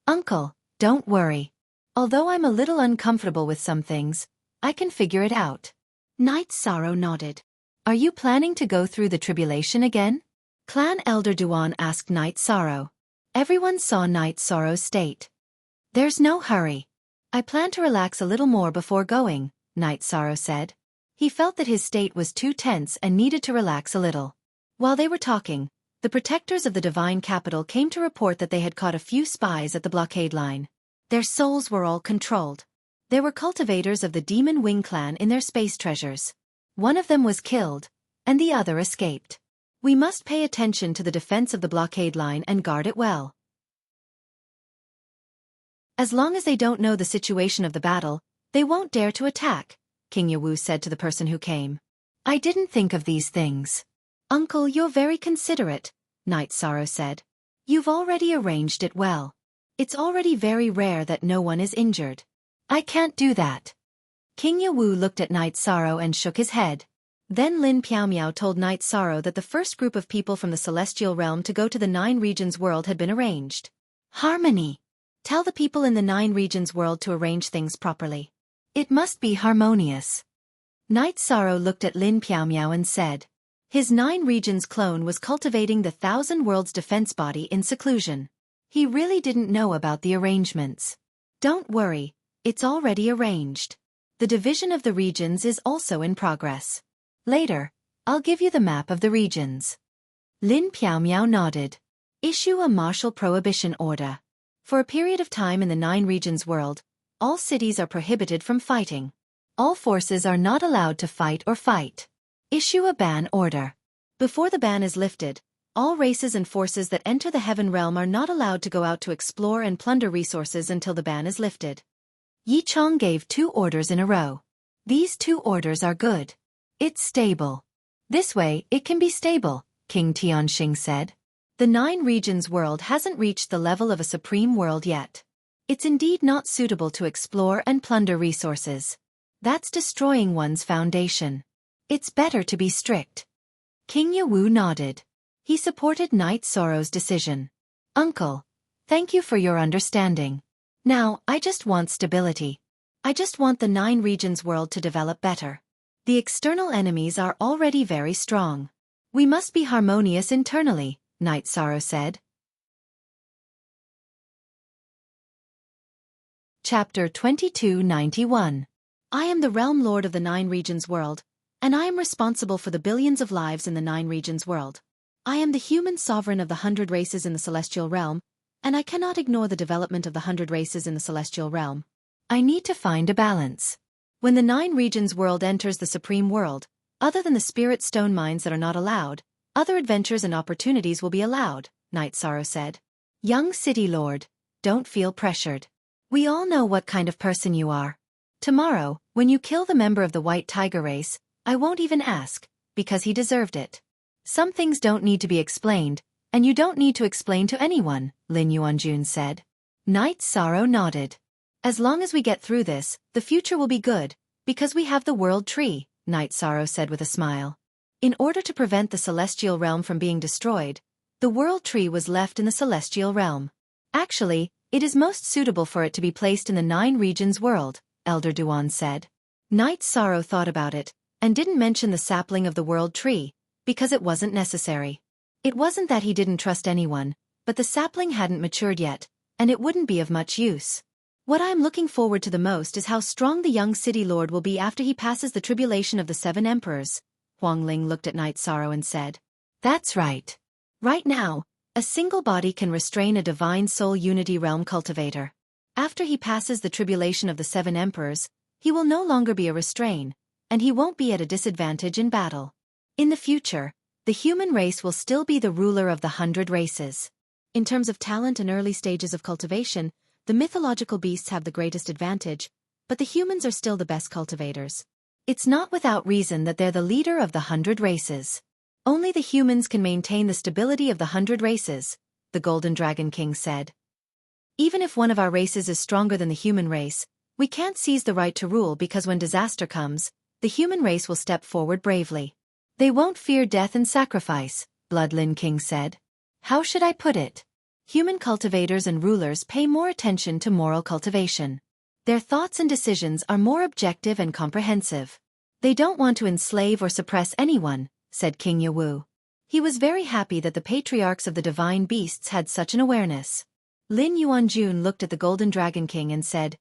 Uncle, don't worry. Although I'm a little uncomfortable with some things, I can figure it out. Night Sorrow nodded. Are you planning to go through the tribulation again? Clan Elder Duan asked Night Sorrow. Everyone saw Night Sorrow's state. There's no hurry. I plan to relax a little more before going, Night Sorrow said. He felt that his state was too tense and needed to relax a little. While they were talking, the protectors of the divine capital came to report that they had caught a few spies at the blockade line. Their souls were all controlled. There were cultivators of the Demon Wing clan in their space treasures. One of them was killed, and the other escaped. We must pay attention to the defense of the blockade line and guard it well. As long as they don't know the situation of the battle, they won't dare to attack, King Yawu said to the person who came. I didn't think of these things. Uncle, you're very considerate, Night Sorrow said. You've already arranged it well. It's already very rare that no one is injured. I can't do that. King Yawu looked at Night Sorrow and shook his head. Then Lin Piaomiao told Night Sorrow that the first group of people from the celestial realm to go to the 9 regions world had been arranged. Harmony. Tell the people in the 9 regions world to arrange things properly. It must be harmonious. Night Sorrow looked at Lin Piaomiao and said. His 9 regions clone was cultivating the 1,000 worlds defense body in seclusion. He really didn't know about the arrangements. Don't worry, it's already arranged. The division of the regions is also in progress. Later, I'll give you the map of the regions. Lin Piaomiao nodded. Issue a martial prohibition order. For a period of time in the 9 regions world, all cities are prohibited from fighting. All forces are not allowed to fight or fight. Issue a ban order. Before the ban is lifted, all races and forces that enter the heaven realm are not allowed to go out to explore and plunder resources until the ban is lifted. Yi Chong gave 2 orders in a row. These 2 orders are good. It's stable. This way, it can be stable, King Tianxing said. The 9 regions world hasn't reached the level of a supreme world yet. It's indeed not suitable to explore and plunder resources. That's destroying one's foundation. It's better to be strict. King Yawu nodded. He supported Night Sorrow's decision. Uncle, thank you for your understanding. Now, I just want stability. I just want the 9 regions world to develop better. The external enemies are already very strong. We must be harmonious internally, Night Sorrow said. Chapter 2291. I am the Realm Lord of the 9 regions world, and I am responsible for the billions of lives in the 9 regions world. I am the human sovereign of the 100 races in the celestial realm, and I cannot ignore the development of the 100 races in the celestial realm. I need to find a balance. When the 9 regions world enters the supreme world, other than the spirit stone mines that are not allowed, other adventures and opportunities will be allowed, Night Sorrow said. Young City Lord, don't feel pressured. We all know what kind of person you are. Tomorrow, when you kill the member of the White Tiger race, I won't even ask, because he deserved it. Some things don't need to be explained, and you don't need to explain to anyone, Lin Yuanjun said. Night Sorrow nodded. As long as we get through this, the future will be good, because we have the World Tree, Night Sorrow said with a smile. In order to prevent the celestial realm from being destroyed, the world tree was left in the celestial realm. Actually, it is most suitable for it to be placed in the 9 regions world, Elder Duan said. Knight Sorrow thought about it, and didn't mention the sapling of the world tree, because it wasn't necessary. It wasn't that he didn't trust anyone, but the sapling hadn't matured yet, and it wouldn't be of much use. What I'm looking forward to the most is how strong the young city lord will be after he passes the tribulation of the 7 emperors. Huang Ling looked at Night Sorrow and said, "That's right. Right now, a single body can restrain a divine soul unity realm cultivator. After he passes the tribulation of the 7 emperors, he will no longer be a restrain, and he won't be at a disadvantage in battle. In the future, the human race will still be the ruler of the 100 races. In terms of talent and early stages of cultivation, the mythological beasts have the greatest advantage, but the humans are still the best cultivators. It's not without reason that they're the leader of the 100 races. Only the humans can maintain the stability of the 100 races," the Golden Dragon King said. "Even if one of our races is stronger than the human race, we can't seize the right to rule because when disaster comes, the human race will step forward bravely. They won't fear death and sacrifice," Bloodlin King said. "How should I put it? Human cultivators and rulers pay more attention to moral cultivation. Their thoughts and decisions are more objective and comprehensive. They don't want to enslave or suppress anyone," said King Yawu. He was very happy that the patriarchs of the divine beasts had such an awareness. Lin Yuanjun looked at the Golden Dragon King and said,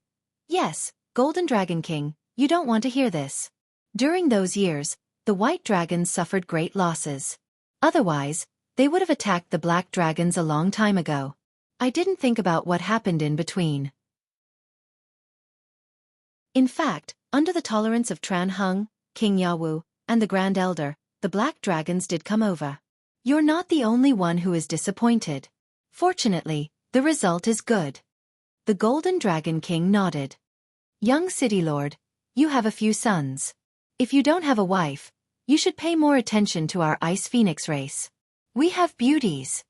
"Yes, Golden Dragon King, you don't want to hear this. During those years, the white dragons suffered great losses. Otherwise, they would have attacked the black dragons a long time ago. I didn't think about what happened in between. In fact, under the tolerance of Tran Hung, King Yawu, and the Grand Elder, the black dragons did come over. You're not the only one who is disappointed. Fortunately, the result is good." The Golden Dragon King nodded. "Young City Lord, you have a few sons. If you don't have a wife, you should pay more attention to our Ice Phoenix race. We have beauties."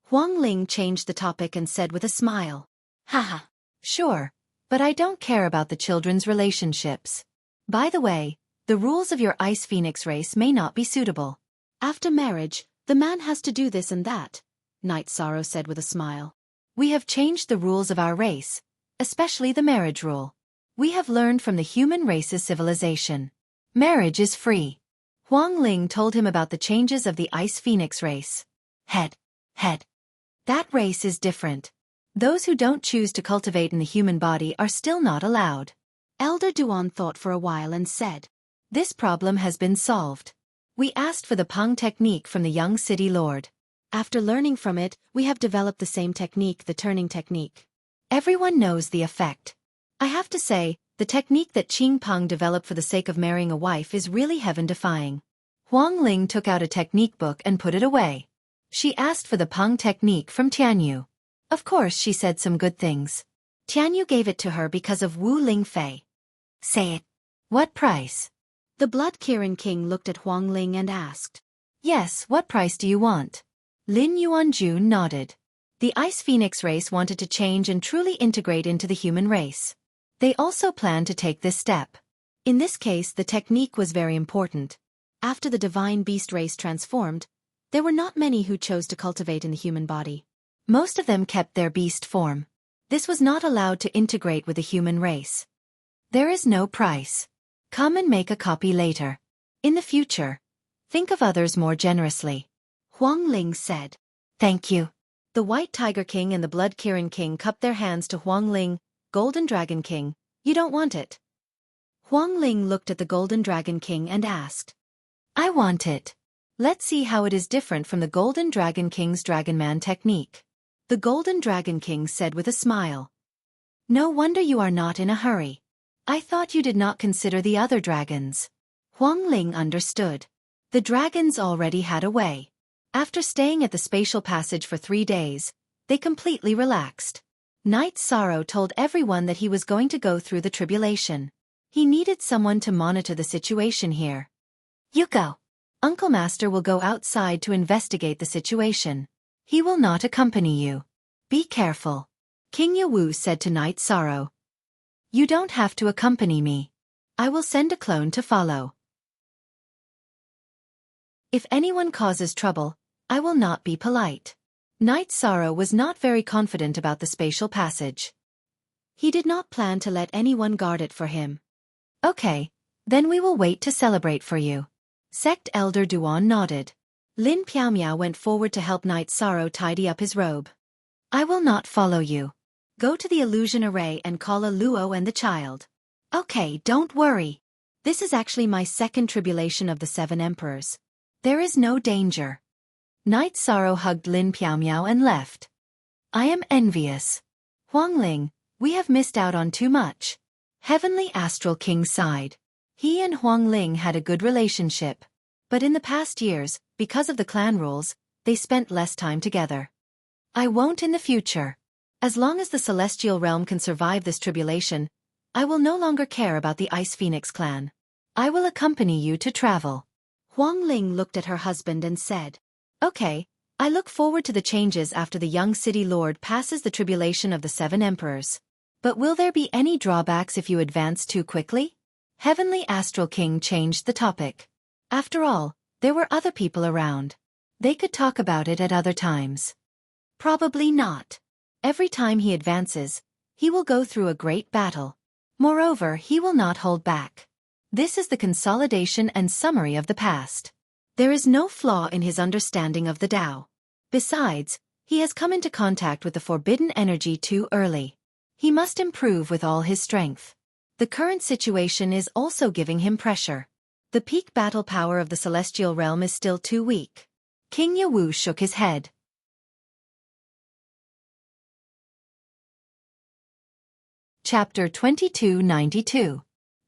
Huang Ling changed the topic and said with a smile, "Haha, sure, but I don't care about the children's relationships. By the way, the rules of your Ice Phoenix race may not be suitable. After marriage, the man has to do this and that," Night Sorrow said with a smile. "We have changed the rules of our race, especially the marriage rule. We have learned from the human race's civilization. Marriage is free." Huang Ling told him about the changes of the Ice Phoenix race. Head. That race is different. Those who don't choose to cultivate in the human body are still not allowed. Elder Duan thought for a while and said, "This problem has been solved. We asked for the Peng technique from the young city lord. After learning from it, we have developed the same technique, the turning technique. Everyone knows the effect. I have to say, the technique that Qing Peng developed for the sake of marrying a wife is really heaven-defying." Huang Ling took out a technique book and put it away. She asked for the Peng technique from Tianyu. Of course she said some good things. Tianyu gave it to her because of Wu Lingfei. "Say it. What price?" The Blood Kirin King looked at Huang Ling and asked. "Yes, what price do you want?" Lin Yuanjun nodded. The Ice Phoenix race wanted to change and truly integrate into the human race. They also planned to take this step. In this case, the technique was very important. After the divine beast race transformed, there were not many who chose to cultivate in the human body. Most of them kept their beast form. This was not allowed to integrate with the human race. "There is no price. Come and make a copy later. In the future, think of others more generously," Huang Ling said. "Thank you." The White Tiger King and the Blood Kirin King cupped their hands to Huang Ling. "Golden Dragon King, you don't want it?" Huang Ling looked at the Golden Dragon King and asked. "I want it. Let's see how it is different from the Golden Dragon King's Dragon Man technique." The Golden Dragon King said with a smile. "No wonder you are not in a hurry. I thought you did not consider the other dragons." Huang Ling understood. The dragons already had a way. After staying at the spatial passage for 3 days, they completely relaxed. Night Sorrow told everyone that he was going to go through the tribulation. He needed someone to monitor the situation here. "You go. Uncle Master will go outside to investigate the situation. He will not accompany you. Be careful." King Yawu said to Night Sorrow. "You don't have to accompany me. I will send a clone to follow." If anyone causes trouble, I will not be polite. Knight Sorrow was not very confident about the spatial passage. He did not plan to let anyone guard it for him. Okay, then we will wait to celebrate for you. Sect Elder Duan nodded. Lin Piaomiao went forward to help Knight Sorrow tidy up his robe. I will not follow you. Go to the illusion array and call a Luo and the child. Okay, don't worry. This is actually my second tribulation of the 7 emperors. There is no danger. Knight Sorrow hugged Lin Piaomiao and left. I am envious. Huangling, we have missed out on too much. Heavenly Astral King sighed. He and Huangling had a good relationship. But in the past years, because of the clan rules, they spent less time together. I won't in the future. As long as the Celestial Realm can survive this tribulation, I will no longer care about the Ice Phoenix clan. I will accompany you to travel. Huangling looked at her husband and said, Okay, I look forward to the changes after the young city lord passes the tribulation of the 7 emperors. But will there be any drawbacks if you advance too quickly? Heavenly Astral King changed the topic. After all, there were other people around. They could talk about it at other times. Probably not. Every time he advances, he will go through a great battle. Moreover, he will not hold back. This is the consolidation and summary of the past. There is no flaw in his understanding of the Tao. Besides, he has come into contact with the forbidden energy too early. He must improve with all his strength. The current situation is also giving him pressure. The peak battle power of the celestial realm is still too weak. King Yawu shook his head. Chapter 2292.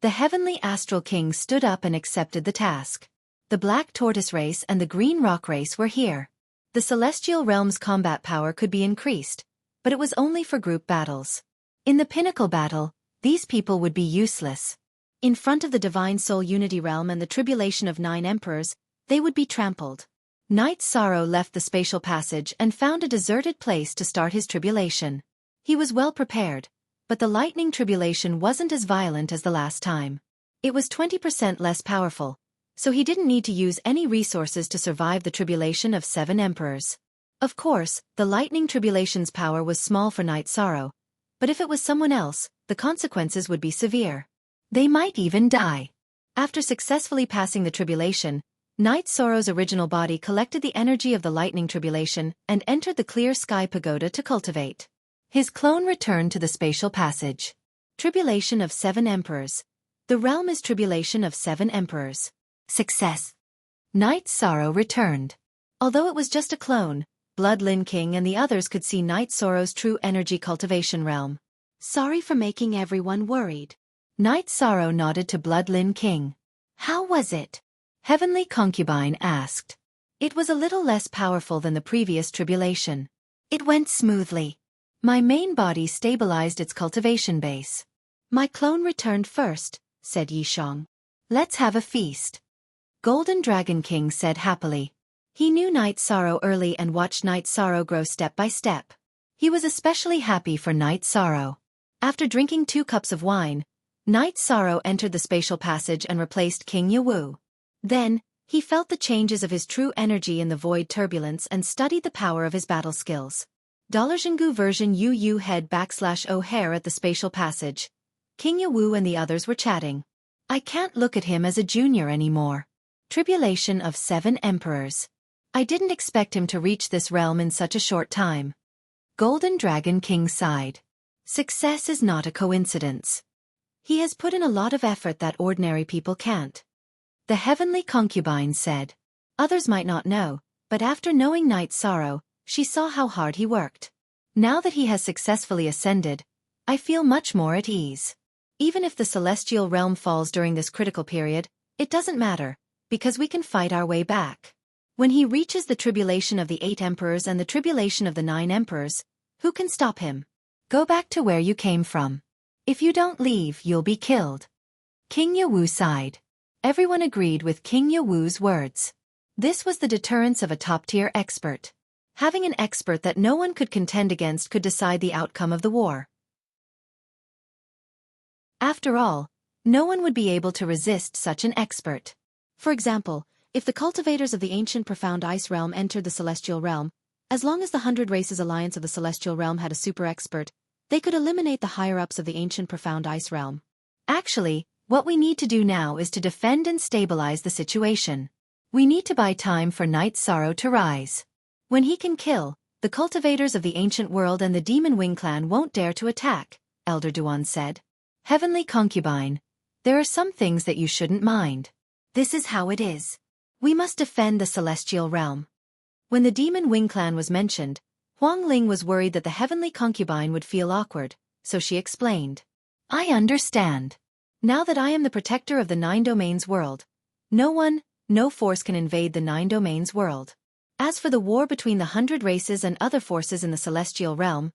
The Heavenly Astral King stood up and accepted the task. The Black Tortoise race and the Green Rock race were here. The celestial realm's combat power could be increased, but it was only for group battles. In the pinnacle battle, these people would be useless. In front of the Divine Soul Unity Realm and the tribulation of 9 emperors, they would be trampled. Knight Sorrow left the spatial passage and found a deserted place to start his tribulation. He was well prepared, but the lightning tribulation wasn't as violent as the last time. It was 20% less powerful, so he didn't need to use any resources to survive the tribulation of 7 emperors. Of course, the lightning tribulation's power was small for Knight Sorrow, but if it was someone else, the consequences would be severe. They might even die. After successfully passing the tribulation, Knight Sorrow's original body collected the energy of the lightning tribulation and entered the clear sky pagoda to cultivate. His clone returned to the spatial passage. Tribulation of 7 emperors. The realm is tribulation of 7 emperors. Success. Knight Sorrow returned. Although it was just a clone, Blood Lin King and the others could see Knight Sorrow's true energy cultivation realm. Sorry for making everyone worried. Knight Sorrow nodded to Blood Lin King. How was it? Heavenly Concubine asked. It was a little less powerful than the previous tribulation. It went smoothly. My main body stabilized its cultivation base. My clone returned first, said Yishong. Let's have a feast. Golden Dragon King said happily. He knew Knight Sorrow early and watched Knight Sorrow grow step by step. He was especially happy for Knight Sorrow. After drinking 2 cups of wine, Knight Sorrow entered the spatial passage and replaced King Yawu. Then, he felt the changes of his true energy in the void turbulence and studied the power of his battle skills. $Jingu version UU head / O'Hare at the spatial passage. King Yawu and the others were chatting. I can't look at him as a junior anymore. Tribulation of 7 emperors. I didn't expect him to reach this realm in such a short time. Golden Dragon King sighed. Success is not a coincidence. He has put in a lot of effort that ordinary people can't. The Heavenly Concubine said. Others might not know, but after knowing Knight Sorrow, she saw how hard he worked. Now that he has successfully ascended, I feel much more at ease. Even if the celestial realm falls during this critical period, it doesn't matter, because we can fight our way back. When he reaches the tribulation of the 8 emperors and the tribulation of the 9 emperors, who can stop him? Go back to where you came from. If you don't leave, you'll be killed. King Yawu sighed. Everyone agreed with King Yawu's words. This was the deterrence of a top-tier expert. Having an expert that no one could contend against could decide the outcome of the war. After all, no one would be able to resist such an expert. For example, If the cultivators of the ancient profound ice realm entered the celestial realm, as long as the 100 Races Alliance of the celestial realm had a super expert, they could eliminate the higher-ups of the ancient profound ice realm. Actually, what we need to do now is to defend and stabilize the situation. We need to buy time for Night Sorrow to rise. When he can kill, the cultivators of the ancient world and the Demon Wing clan won't dare to attack, Elder Duan said. Heavenly Concubine, there are some things that you shouldn't mind. This is how it is. We must defend the celestial realm. When the Demon Wing clan was mentioned, Huang Ling was worried that the Heavenly Concubine would feel awkward, so she explained. I understand. Now that I am the protector of the Nine Domains world, no force can invade the Nine Domains world. As for the war between the 100 races and other forces in the celestial realm,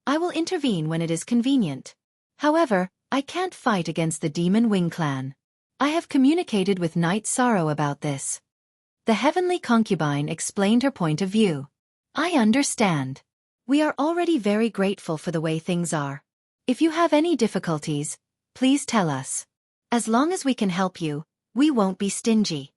I will intervene when it is convenient. However, I can't fight against the Demon Wing clan. I have communicated with Night Sorrow about this. The Heavenly Concubine explained her point of view. I understand. We are already very grateful for the way things are. If you have any difficulties, please tell us. As long as we can help you, we won't be stingy.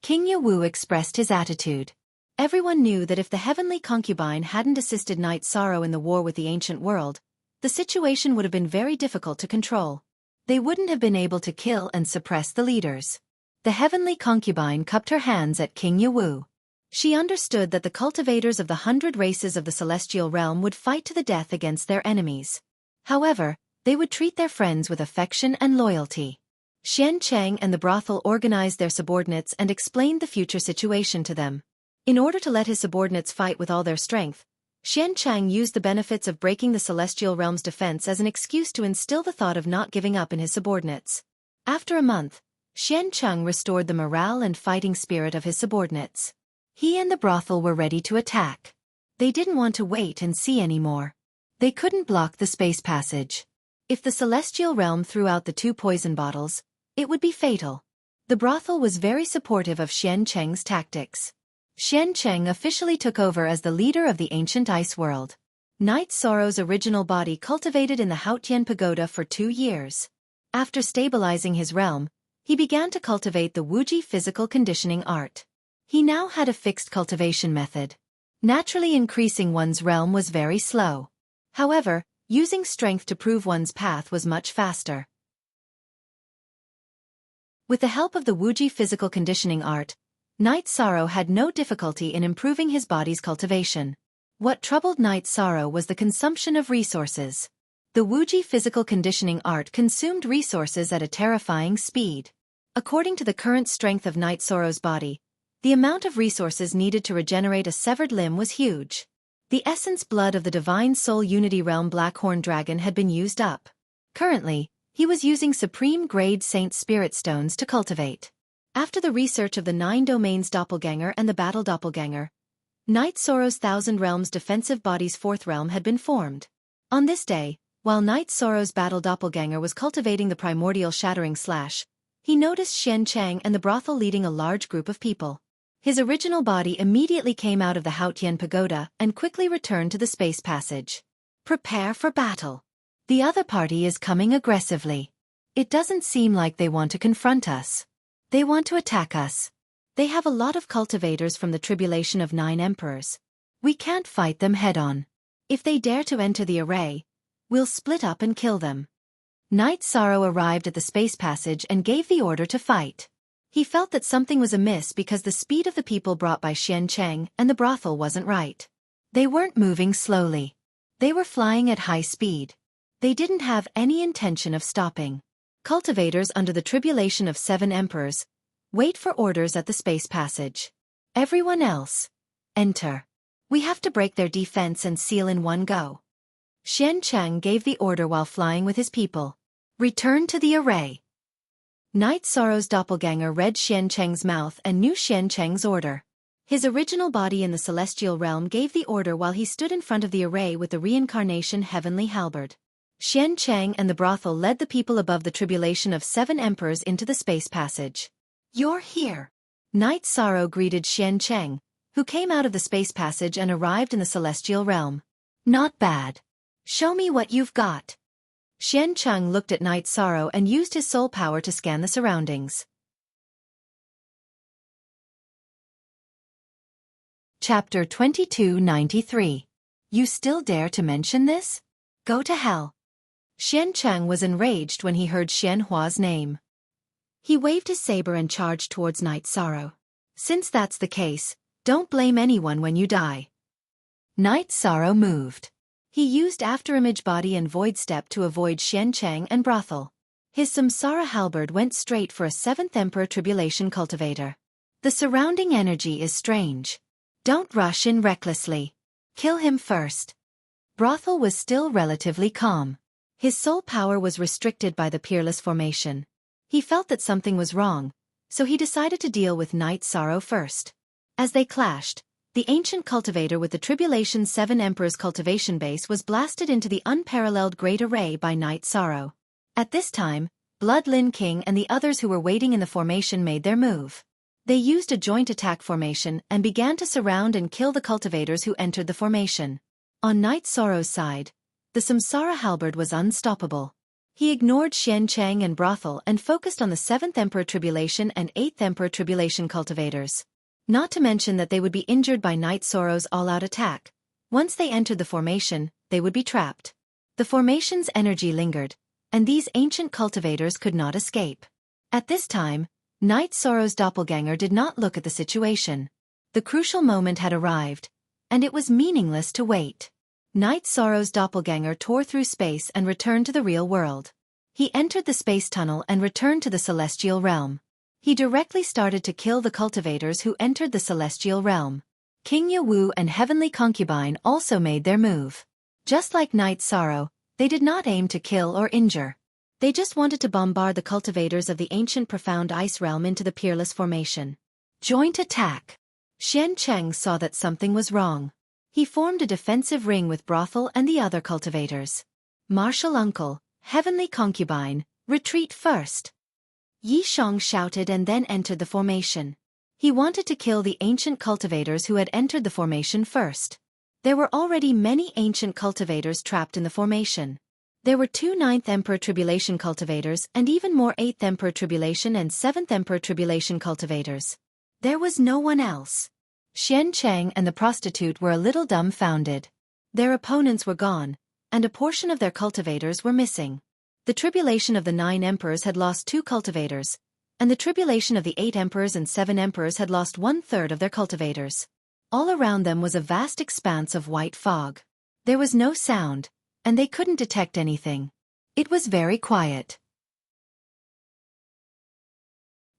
King Yawu expressed his attitude. Everyone knew that if the Heavenly Concubine hadn't assisted Night Sorrow in the war with the ancient world, the situation would have been very difficult to control. They wouldn't have been able to kill and suppress the leaders. The Heavenly Concubine cupped her hands at King Yawu. She understood that the cultivators of the 100 races of the celestial realm would fight to the death against their enemies. However, they would treat their friends with affection and loyalty. Xian Cheng and the brothel organized their subordinates and explained the future situation to them. In order to let his subordinates fight with all their strength, Xian Cheng used the benefits of breaking the celestial realm's defense as an excuse to instill the thought of not giving up in his subordinates. After a month, Xian Cheng restored the morale and fighting spirit of his subordinates. He and the brothel were ready to attack. They didn't want to wait and see anymore. They couldn't block the space passage. If the celestial realm threw out the 2 poison bottles, it would be fatal. The brothel was very supportive of Xian Cheng's tactics. Xian Cheng officially took over as the leader of the ancient ice world. Night Sorrow's original body cultivated in the Haotian Pagoda for 2 years. After stabilizing his realm, he began to cultivate the Wuxia physical conditioning art. He now had a fixed cultivation method. Naturally increasing one's realm was very slow. However, using strength to prove one's path was much faster. With the help of the Wuxia physical conditioning art, Night Sorrow had no difficulty in improving his body's cultivation. What troubled Night Sorrow was the consumption of resources. The Wuxia physical conditioning art consumed resources at a terrifying speed. According to the current strength of Night Sorrow's body, the amount of resources needed to regenerate a severed limb was huge. The essence blood of the Divine Soul Unity Realm Blackhorn Dragon had been used up. Currently, he was using Supreme Grade Saint Spirit Stones to cultivate. After the research of the 9 Domains Doppelganger and the Battle Doppelganger, Night Sorrow's Thousand Realms defensive body's 4th realm had been formed. On this day, while Night Sorrow's Battle Doppelganger was cultivating the primordial shattering slash, he noticed Xian Cheng and the brothel leading a large group of people. His original body immediately came out of the Haotian Pagoda and quickly returned to the space passage. Prepare for battle. The other party is coming aggressively. It doesn't seem like they want to confront us. They want to attack us. They have a lot of cultivators from the tribulation of 9 emperors. We can't fight them head-on. If they dare to enter the array, we'll split up and kill them. Night Sorrow arrived at the space passage and gave the order to fight. He felt that something was amiss because the speed of the people brought by Xian Cheng and the brothel wasn't right. They weren't moving slowly. They were flying at high speed. They didn't have any intention of stopping. Cultivators under the tribulation of 7 emperors, wait for orders at the space passage. Everyone else, enter. We have to break their defense and seal in one go. Xian Cheng gave the order while flying with his people. Return to the array. Night Sorrow's doppelganger read Xian Cheng's mouth and knew Xian Cheng's order. His original body in the celestial realm gave the order while he stood in front of the array with the reincarnation heavenly halberd. Xian Cheng and the brothel led the people above the tribulation of 7 emperors into the space passage. You're here. Night Sorrow greeted Xian Cheng, who came out of the space passage and arrived in the celestial realm. Not bad. Show me what you've got. Xian Cheng looked at Night Sorrow and used his soul power to scan the surroundings. Chapter 2293. You still dare to mention this? Go to hell. Xian Cheng was enraged when he heard Xian Hua's name. He waved his saber and charged towards Night Sorrow. Since that's the case, don't blame anyone when you die. Night Sorrow moved. He used Afterimage Body and Void Step to avoid Xian Cheng and Brothel. His Samsara halberd went straight for a 7th Emperor Tribulation Cultivator. The surrounding energy is strange. Don't rush in recklessly. Kill him first. Brothel was still relatively calm. His soul power was restricted by the Peerless formation. He felt that something was wrong, so he decided to deal with Night Sorrow first. As they clashed, the ancient cultivator with the Tribulation 7 Emperor's cultivation base was blasted into the unparalleled Great Array by Night Sorrow. At this time, Blood Lin King and the others who were waiting in the formation made their move. They used a joint attack formation and began to surround and kill the cultivators who entered the formation. On Night Sorrow's side, the Samsara halberd was unstoppable. He ignored Xian Cheng and Brothel and focused on the 7th Emperor Tribulation and 8th Emperor Tribulation cultivators. Not to mention that they would be injured by Night Sorrow's all-out attack. Once they entered the formation, they would be trapped. The formation's energy lingered, and these ancient cultivators could not escape. At this time, Night Sorrow's doppelganger did not look at the situation. The crucial moment had arrived, and it was meaningless to wait. Night Sorrow's doppelganger tore through space and returned to the real world. He entered the space tunnel and returned to the celestial realm. He directly started to kill the cultivators who entered the celestial realm. King Yawu and Heavenly Concubine also made their move. Just like Night Sorrow, they did not aim to kill or injure. They just wanted to bombard the cultivators of the ancient profound ice realm into the Peerless formation. Joint attack. Xian Cheng saw that something was wrong. He formed a defensive ring with Brothel and the other cultivators. Martial Uncle, Heavenly Concubine, retreat first. Yi Shang shouted and then entered the formation. He wanted to kill the ancient cultivators who had entered the formation first. There were already many ancient cultivators trapped in the formation. There were 2 9th Emperor Tribulation cultivators and even more 8th Emperor Tribulation and 7th Emperor Tribulation cultivators. There was no one else. Xian Cheng and the prostitute were a little dumbfounded. Their opponents were gone, and a portion of their cultivators were missing. The Tribulation of the 9 Emperors had lost 2 cultivators, and the Tribulation of the 8 Emperors and 7 Emperors had lost 1/3 of their cultivators. All around them was a vast expanse of white fog. There was no sound, and they couldn't detect anything. It was very quiet.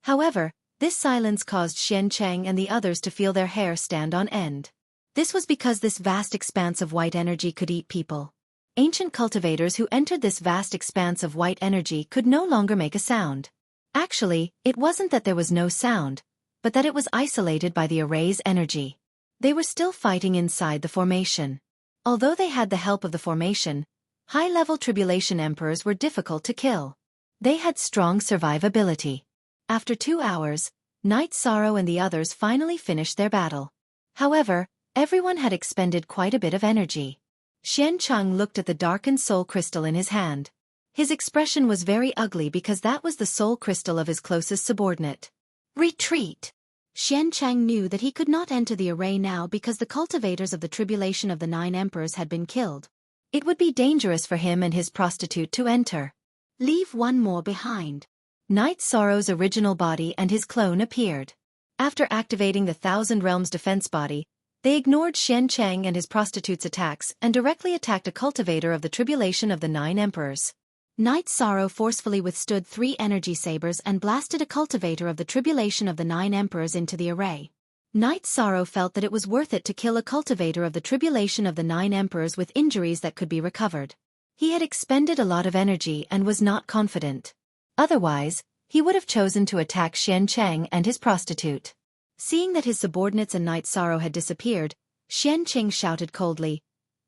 However, this silence caused Xian Cheng and the others to feel their hair stand on end. This was because this vast expanse of white energy could eat people. Ancient cultivators who entered this vast expanse of white energy could no longer make a sound. Actually, it wasn't that there was no sound, but that it was isolated by the array's energy. They were still fighting inside the formation. Although they had the help of the formation, high-level Tribulation Emperors were difficult to kill. They had strong survivability. After 2 hours, Night Sorrow and the others finally finished their battle. However, everyone had expended quite a bit of energy. Xian Cheng looked at the darkened soul crystal in his hand. His expression was very ugly because that was the soul crystal of his closest subordinate. Retreat! Xian Cheng knew that he could not enter the array now because the cultivators of the Tribulation of the 9 Emperors had been killed. It would be dangerous for him and his prostitute to enter. Leave one more behind. Night Sorrow's original body and his clone appeared. After activating the Thousand Realms defense body, they ignored Xian Cheng and his prostitute's attacks and directly attacked a cultivator of the Tribulation of the 9 Emperors. Night Sorrow forcefully withstood 3 energy sabers and blasted a cultivator of the Tribulation of the 9 Emperors into the array. Night Sorrow felt that it was worth it to kill a cultivator of the Tribulation of the 9 Emperors with injuries that could be recovered. He had expended a lot of energy and was not confident. Otherwise, he would have chosen to attack Xian Cheng and his prostitute. Seeing that his subordinates and Night Sorrow had disappeared, Xian Cheng shouted coldly,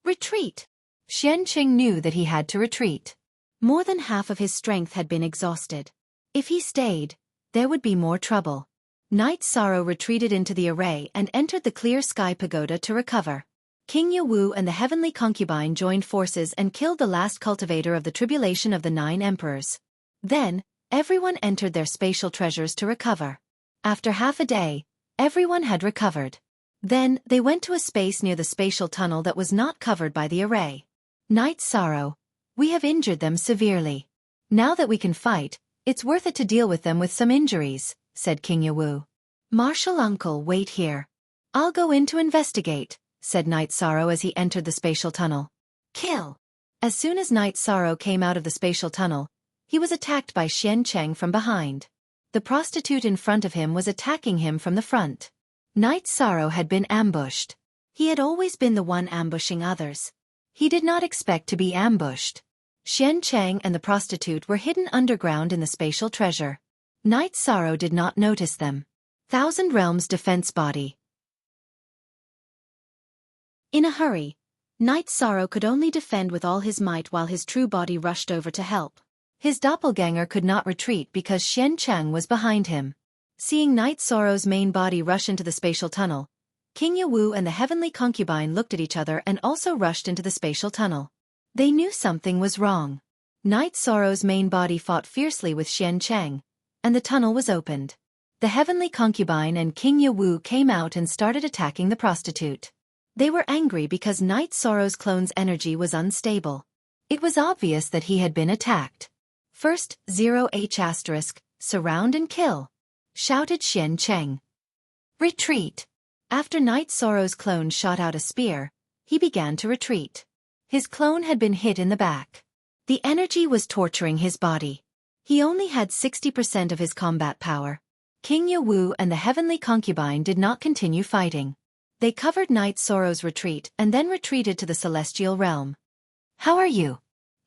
"Retreat!" Xian Cheng knew that he had to retreat. More than half of his strength had been exhausted. If he stayed, there would be more trouble. Night Sorrow retreated into the array and entered the clear sky pagoda to recover. King Yawu and the Heavenly Concubine joined forces and killed the last cultivator of the Tribulation of the 9 Emperors. Then, everyone entered their spatial treasures to recover. After half a day, everyone had recovered. Then, they went to a space near the spatial tunnel that was not covered by the array. Night Sorrow, we have injured them severely. Now that we can fight, it's worth it to deal with them with some injuries, said King Yawu. Martial Uncle, wait here. I'll go in to investigate, said Night Sorrow as he entered the spatial tunnel. Kill! As soon as Night Sorrow came out of the spatial tunnel, he was attacked by Xian Cheng from behind. The prostitute in front of him was attacking him from the front. Night Sorrow had been ambushed. He had always been the one ambushing others. He did not expect to be ambushed. Xian Cheng and the prostitute were hidden underground in the spatial treasure. Night Sorrow did not notice them. Thousand Realms Defense Body. In a hurry, Night Sorrow could only defend with all his might while his true body rushed over to help. His doppelganger could not retreat because Xian Cheng was behind him. Seeing Night Sorrow's main body rush into the spatial tunnel, King Yawu and the heavenly concubine looked at each other and also rushed into the spatial tunnel. They knew something was wrong. Night Sorrow's main body fought fiercely with Xian Cheng, and the tunnel was opened. The heavenly concubine and King Yawu came out and started attacking the prostitute. They were angry because Night Sorrow's clone's energy was unstable. It was obvious that he had been attacked. First, 0H*, surround and kill, shouted Xian Cheng. Retreat. After Night Sorrow's clone shot out a spear, he began to retreat. His clone had been hit in the back. The energy was torturing his body. He only had 60% of his combat power. King Yawu and the heavenly concubine did not continue fighting. They covered Night Sorrow's retreat and then retreated to the celestial realm. How are you?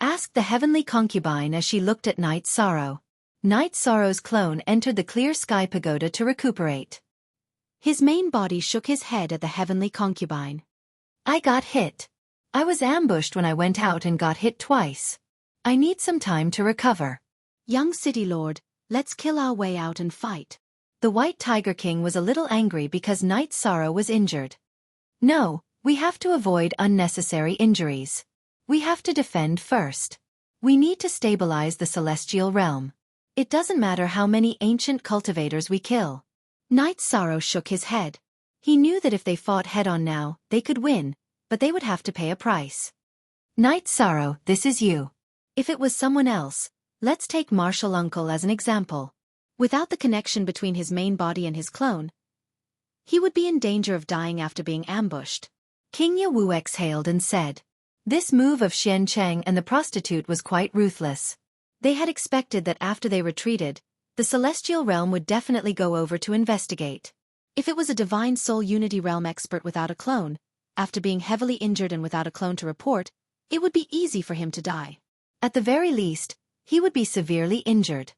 Asked the heavenly concubine as she looked at Night Sorrow. Night Sorrow's clone entered the clear sky pagoda to recuperate. His main body shook his head at the heavenly concubine. I got hit. I was ambushed when I went out and got hit twice. I need some time to recover. Young City Lord, let's kill our way out and fight. The White Tiger King was a little angry because Night Sorrow was injured. No, we have to avoid unnecessary injuries. We have to defend first. We need to stabilize the celestial realm. It doesn't matter how many ancient cultivators we kill. Night Sorrow shook his head. He knew that if they fought head-on now, they could win, but they would have to pay a price. Night Sorrow, this is you. If it was someone else, let's take Martial Uncle as an example. Without the connection between his main body and his clone, he would be in danger of dying after being ambushed. King Yawu exhaled and said. This move of Xian Cheng and the prostitute was quite ruthless. They had expected that after they retreated, the celestial realm would definitely go over to investigate. If it was a divine soul unity realm expert without a clone, after being heavily injured and without a clone to report, it would be easy for him to die. At the very least, he would be severely injured.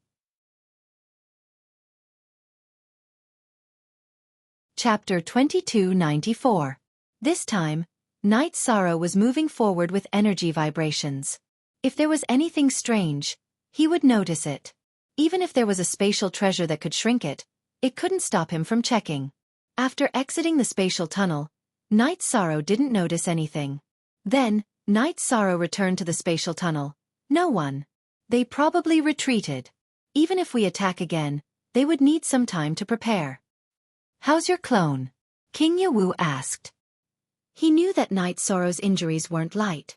Chapter 2294. This time, Night Sorrow was moving forward with energy vibrations. If there was anything strange, he would notice it. Even if there was a spatial treasure that could shrink it, it couldn't stop him from checking. After exiting the spatial tunnel, Night Sorrow didn't notice anything. Then, Night Sorrow returned to the spatial tunnel. No one. They probably retreated. Even if we attack again, they would need some time to prepare. How's your clone? King Yawu asked. He knew that Night Sorrow's injuries weren't light.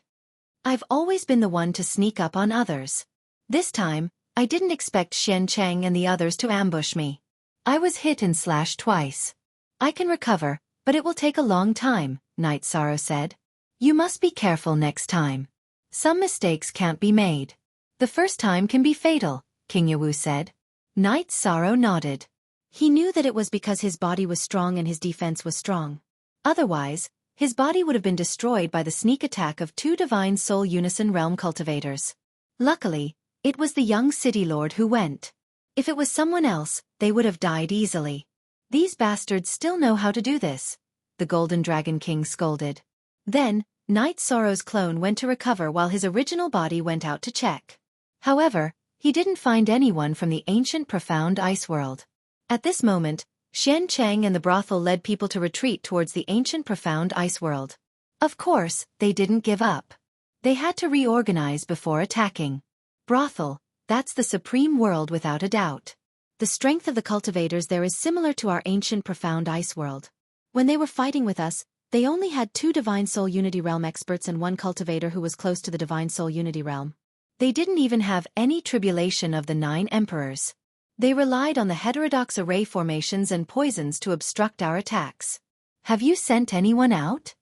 I've always been the one to sneak up on others. This time, I didn't expect Xian Cheng and the others to ambush me. I was hit and slashed twice. I can recover, but it will take a long time, Night Sorrow said. You must be careful next time. Some mistakes can't be made. The first time can be fatal, King Yawu said. Night Sorrow nodded. He knew that it was because his body was strong and his defense was strong. Otherwise, his body would have been destroyed by the sneak attack of two Divine Soul Unison Realm cultivators. Luckily, it was the young city lord who went. If it was someone else, they would have died easily. These bastards still know how to do this, the Golden Dragon King scolded. Then, Night Sorrow's clone went to recover while his original body went out to check. However, he didn't find anyone from the ancient profound ice world. At this moment, Xian Cheng and the brothel led people to retreat towards the ancient profound ice world. Of course, they didn't give up. They had to reorganize before attacking. Brothel, that's the supreme world without a doubt. The strength of the cultivators there is similar to our ancient profound ice world. When they were fighting with us, they only had 2 Divine Soul Unity Realm experts and 1 cultivator who was close to the Divine Soul Unity Realm. They didn't even have any tribulation of the 9 emperors. They relied on the heterodox array formations and poisons to obstruct our attacks. Have you sent anyone out?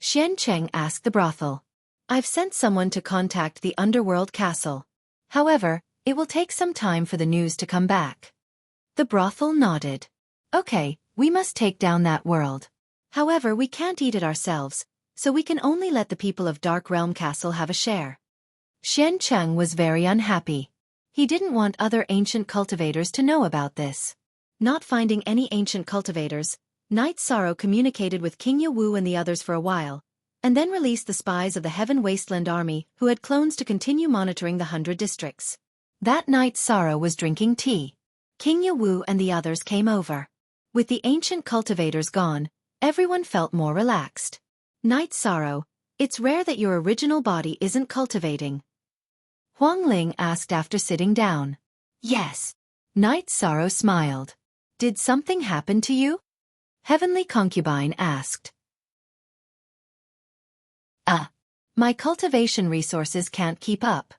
Xian Cheng asked the brothel. I've sent someone to contact the underworld castle. However, it will take some time for the news to come back. The brothel nodded. Okay, we must take down that world. However, we can't eat it ourselves, so we can only let the people of Dark Realm Castle have a share. Xian Cheng was very unhappy. He didn't want other ancient cultivators to know about this. Not finding any ancient cultivators, Night Sorrow communicated with King Yawu and the others for a while, and then released the spies of the Heaven Wasteland Army who had clones to continue monitoring the 100 districts. That night Sorrow was drinking tea. King Yawu and the others came over. With the ancient cultivators gone, everyone felt more relaxed. Night Sorrow, it's rare that your original body isn't cultivating. Huang Ling asked after sitting down. Yes. Night Sorrow smiled. Did something happen to you? Heavenly Concubine asked. My cultivation resources can't keep up.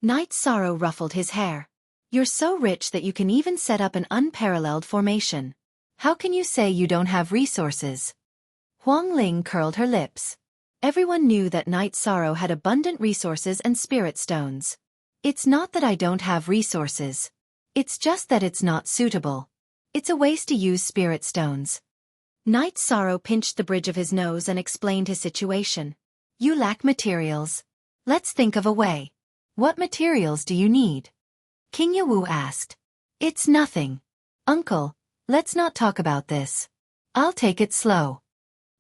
Night Sorrow ruffled his hair. You're so rich that you can even set up an unparalleled formation. How can you say you don't have resources? Huang Ling curled her lips. Everyone knew that Night Sorrow had abundant resources and spirit stones. It's not that I don't have resources. It's just that it's not suitable. It's a waste to use spirit stones. Night Sorrow pinched the bridge of his nose and explained his situation. You lack materials. Let's think of a way. What materials do you need? King Yawu asked. It's nothing. Uncle, let's not talk about this. I'll take it slow.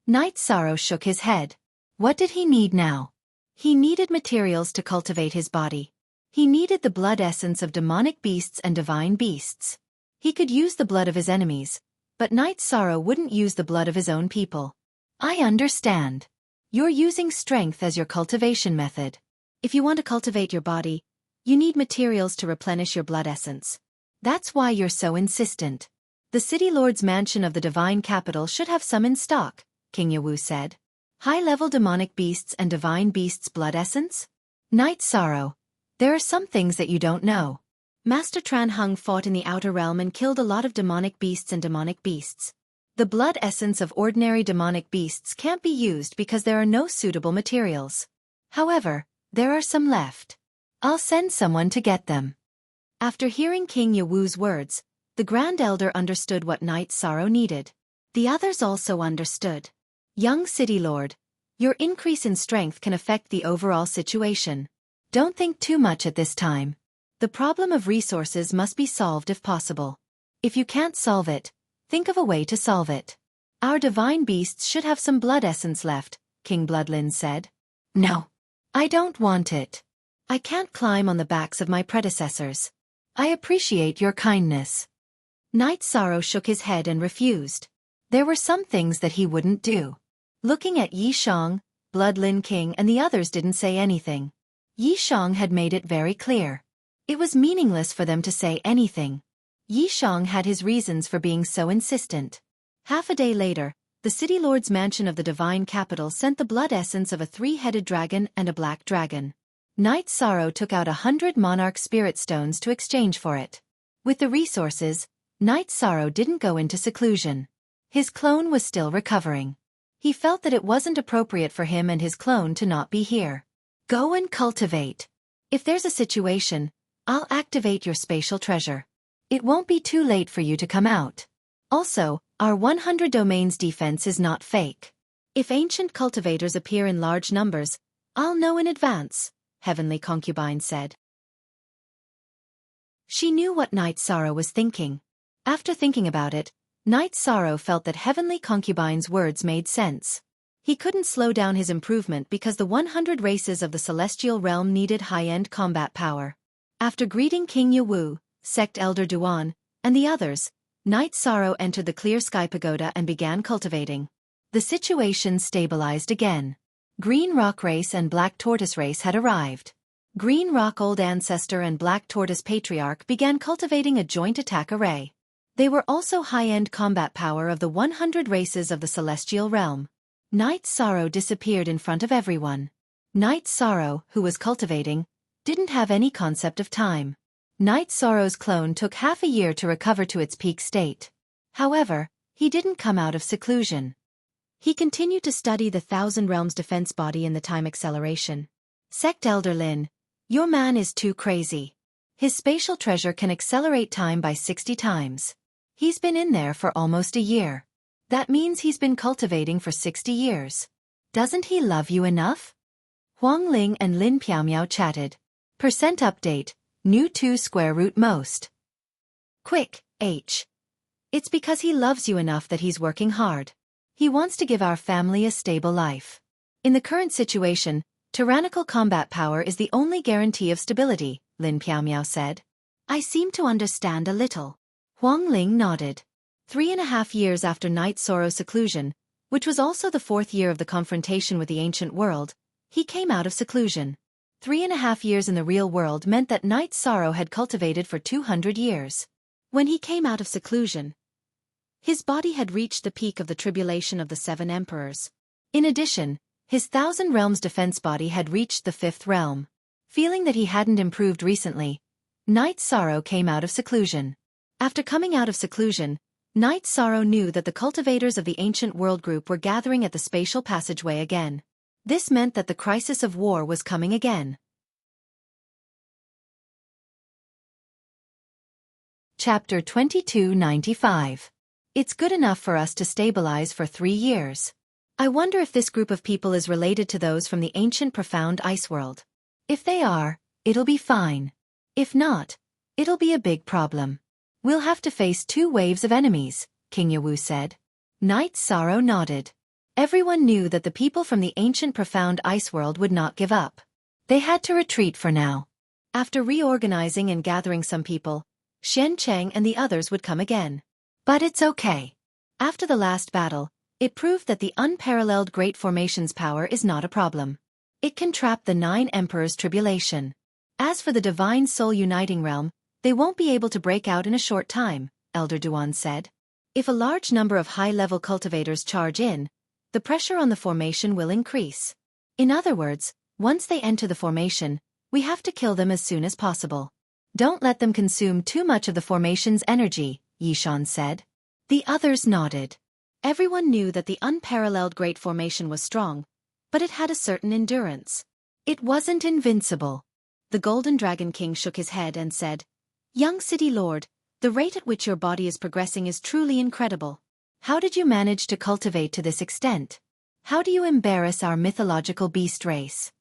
Night Sorrow shook his head. What did he need now? He needed materials to cultivate his body. He needed the blood essence of demonic beasts and divine beasts. He could use the blood of his enemies, but Night Sorrow wouldn't use the blood of his own people. I understand. You're using strength as your cultivation method. If you want to cultivate your body, you need materials to replenish your blood essence. That's why you're so insistent. The City Lord's mansion of the Divine Capital should have some in stock, King Yawu said. High-level demonic beasts and divine beasts' blood essence? Night Sorrow, there are some things that you don't know. Master Tran Hung fought in the outer realm and killed a lot of demonic beasts and demonic beasts. The blood essence of ordinary demonic beasts can't be used because there are no suitable materials. However, there are some left. I'll send someone to get them. After hearing King Yawu's words, the Grand Elder understood what Night Sorrow needed. The others also understood. Young City Lord, your increase in strength can affect the overall situation. Don't think too much at this time. The problem of resources must be solved if possible. If you can't solve it, think of a way to solve it. Our divine beasts should have some blood essence left, King Bloodlin said. No. I don't want it. I can't climb on the backs of my predecessors. I appreciate your kindness. Night Sorrow shook his head and refused. There were some things that he wouldn't do. Looking at Yi Shang, Bloodlin King and the others didn't say anything. Yi Shang had made it very clear. It was meaningless for them to say anything. Yi Shang had his reasons for being so insistent. Half a day later, the City Lord's mansion of the Divine Capital sent the blood essence of a 3-headed dragon and a black dragon. Night Sorrow took out 100 monarch spirit stones to exchange for it. With the resources, Night Sorrow didn't go into seclusion. His clone was still recovering. He felt that it wasn't appropriate for him and his clone to not be here. Go and cultivate. If there's a situation, I'll activate your spatial treasure. It won't be too late for you to come out. Also, our 100 domains defense is not fake. If ancient cultivators appear in large numbers, I'll know in advance, Heavenly Concubine said. She knew what Night Sorrow was thinking. After thinking about it, Night Sorrow felt that Heavenly Concubine's words made sense. He couldn't slow down his improvement because the 100 races of the celestial realm needed high-end combat power. After greeting King Yawu, Sect Elder Duan, and the others, Night Sorrow entered the Clear Sky Pagoda and began cultivating. The situation stabilized again. Green Rock Race and Black Tortoise Race had arrived. Green Rock Old Ancestor and Black Tortoise Patriarch began cultivating a joint attack array. They were also high-end combat power of the 100 races of the celestial realm. Night Sorrow disappeared in front of everyone. Night Sorrow, who was cultivating, didn't have any concept of time. Night Sorrow's clone took half a year to recover to its peak state. However, he didn't come out of seclusion. He continued to study the Thousand Realms defense body in the time acceleration. Sect Elder Lin, your man is too crazy. His spatial treasure can accelerate time by 60 times. He's been in there for almost a year. That means he's been cultivating for 60 years. Doesn't he love you enough? Huang Ling and Lin Piaomiao chatted. Percent update, new 2 square root most. Quick, H. It's because he loves you enough that he's working hard. He wants to give our family a stable life. In the current situation, tyrannical combat power is the only guarantee of stability, Lin Piaomiao said. I seem to understand a little. Huang Ling nodded. 3.5 years after Night Sorrow's seclusion, which was also the 4th year of the confrontation with the ancient world, he came out of seclusion. 3.5 years in the real world meant that Night Sorrow had cultivated for 200 years. When he came out of seclusion, his body had reached the peak of the tribulation of the 7 emperors. In addition, his Thousand Realms defense body had reached the 5th realm. Feeling that he hadn't improved recently, Night Sorrow came out of seclusion. After coming out of seclusion, Night Sorrow knew that the cultivators of the ancient world group were gathering at the spatial passageway again. This meant that the crisis of war was coming again. Chapter 2295. It's good enough for us to stabilize for 3 years. I wonder if this group of people is related to those from the ancient profound ice world. If they are, it'll be fine. If not, it'll be a big problem. We'll have to face 2 waves of enemies, King Yawu said. Night Sorrow nodded. Everyone knew that the people from the ancient profound ice world would not give up. They had to retreat for now. After reorganizing and gathering some people, Xian Cheng and the others would come again. But it's okay. After the last battle, it proved that the unparalleled Great Formation's power is not a problem. It can trap the 9 Emperors' tribulation. As for the Divine Soul Uniting Realm, they won't be able to break out in a short time, Elder Duan said. If a large number of high-level cultivators charge in, the pressure on the formation will increase. In other words, once they enter the formation, we have to kill them as soon as possible. Don't let them consume too much of the formation's energy, Yishan said. The others nodded. Everyone knew that the unparalleled Great Formation was strong, but it had a certain endurance. It wasn't invincible. The Golden Dragon King shook his head and said, Young City Lord, the rate at which your body is progressing is truly incredible. How did you manage to cultivate to this extent? How do you embarrass our mythological beast race?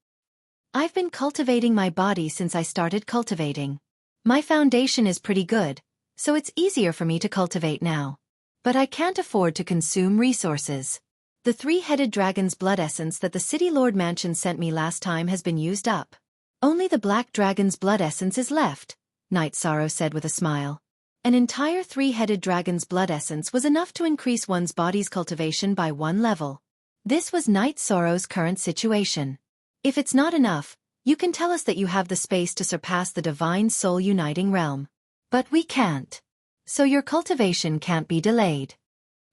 I've been cultivating my body since I started cultivating. My foundation is pretty good, so it's easier for me to cultivate now. But I can't afford to consume resources. The 3-headed dragon's blood essence that the City Lord Mansion sent me last time has been used up. Only the black dragon's blood essence is left, Night Sorrow said with a smile. An entire 3-headed dragon's blood essence was enough to increase one's body's cultivation by 1 level. This was Night Sorrow's current situation. If it's not enough, you can tell us that you have the space to surpass the Divine Soul Uniting Realm. But we can't. So your cultivation can't be delayed.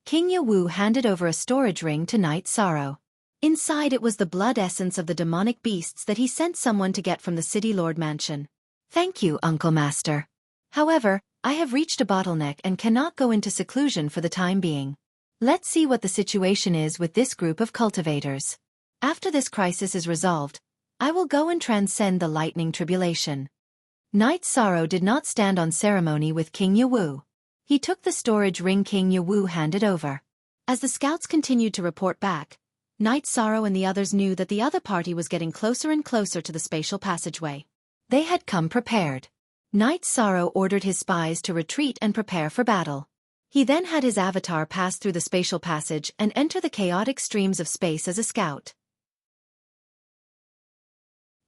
King Yawu handed over a storage ring to Night Sorrow. Inside it was the blood essence of the demonic beasts that he sent someone to get from the City Lord Mansion. Thank you, Uncle Master. However, I have reached a bottleneck and cannot go into seclusion for the time being. Let's see what the situation is with this group of cultivators. After this crisis is resolved, I will go and transcend the lightning tribulation. Night Sorrow did not stand on ceremony with King Yawu. He took the storage ring King Yawu handed over. As the scouts continued to report back, Night Sorrow and the others knew that the other party was getting closer and closer to the spatial passageway. They had come prepared. Night Sorrow ordered his spies to retreat and prepare for battle. He then had his avatar pass through the spatial passage and enter the chaotic streams of space as a scout.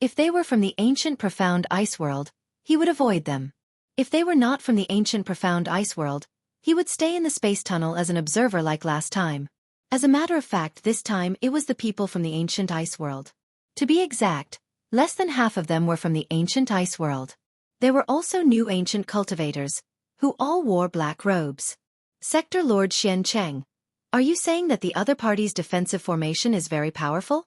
If they were from the ancient profound ice world, he would avoid them. If they were not from the ancient profound ice world, he would stay in the space tunnel as an observer like last time. As a matter of fact, this time it was the people from the ancient ice world. To be exact, less than half of them were from the ancient ice world. There were also new ancient cultivators, who all wore black robes. Sector Lord Xian Cheng, are you saying that the other party's defensive formation is very powerful?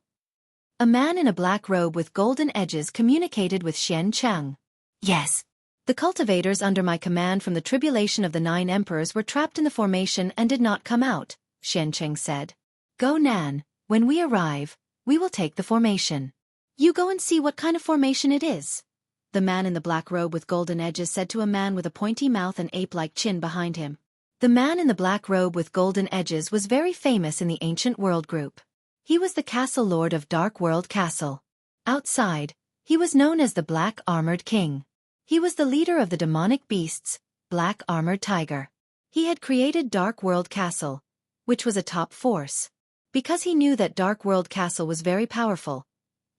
A man in a black robe with golden edges communicated with Xian Cheng. Yes. The cultivators under my command from the tribulation of the 9 emperors were trapped in the formation and did not come out, Xian Cheng said. Go Nan, when we arrive, we will take the formation. You go and see what kind of formation it is. The man in the black robe with golden edges said to a man with a pointy mouth and ape-like chin behind him. The man in the black robe with golden edges was very famous in the ancient world group. He was the castle lord of Dark World Castle. Outside, he was known as the Black Armored King. He was the leader of the demonic beasts, Black Armored Tiger. He had created Dark World Castle, which was a top force. Because he knew that Dark World Castle was very powerful,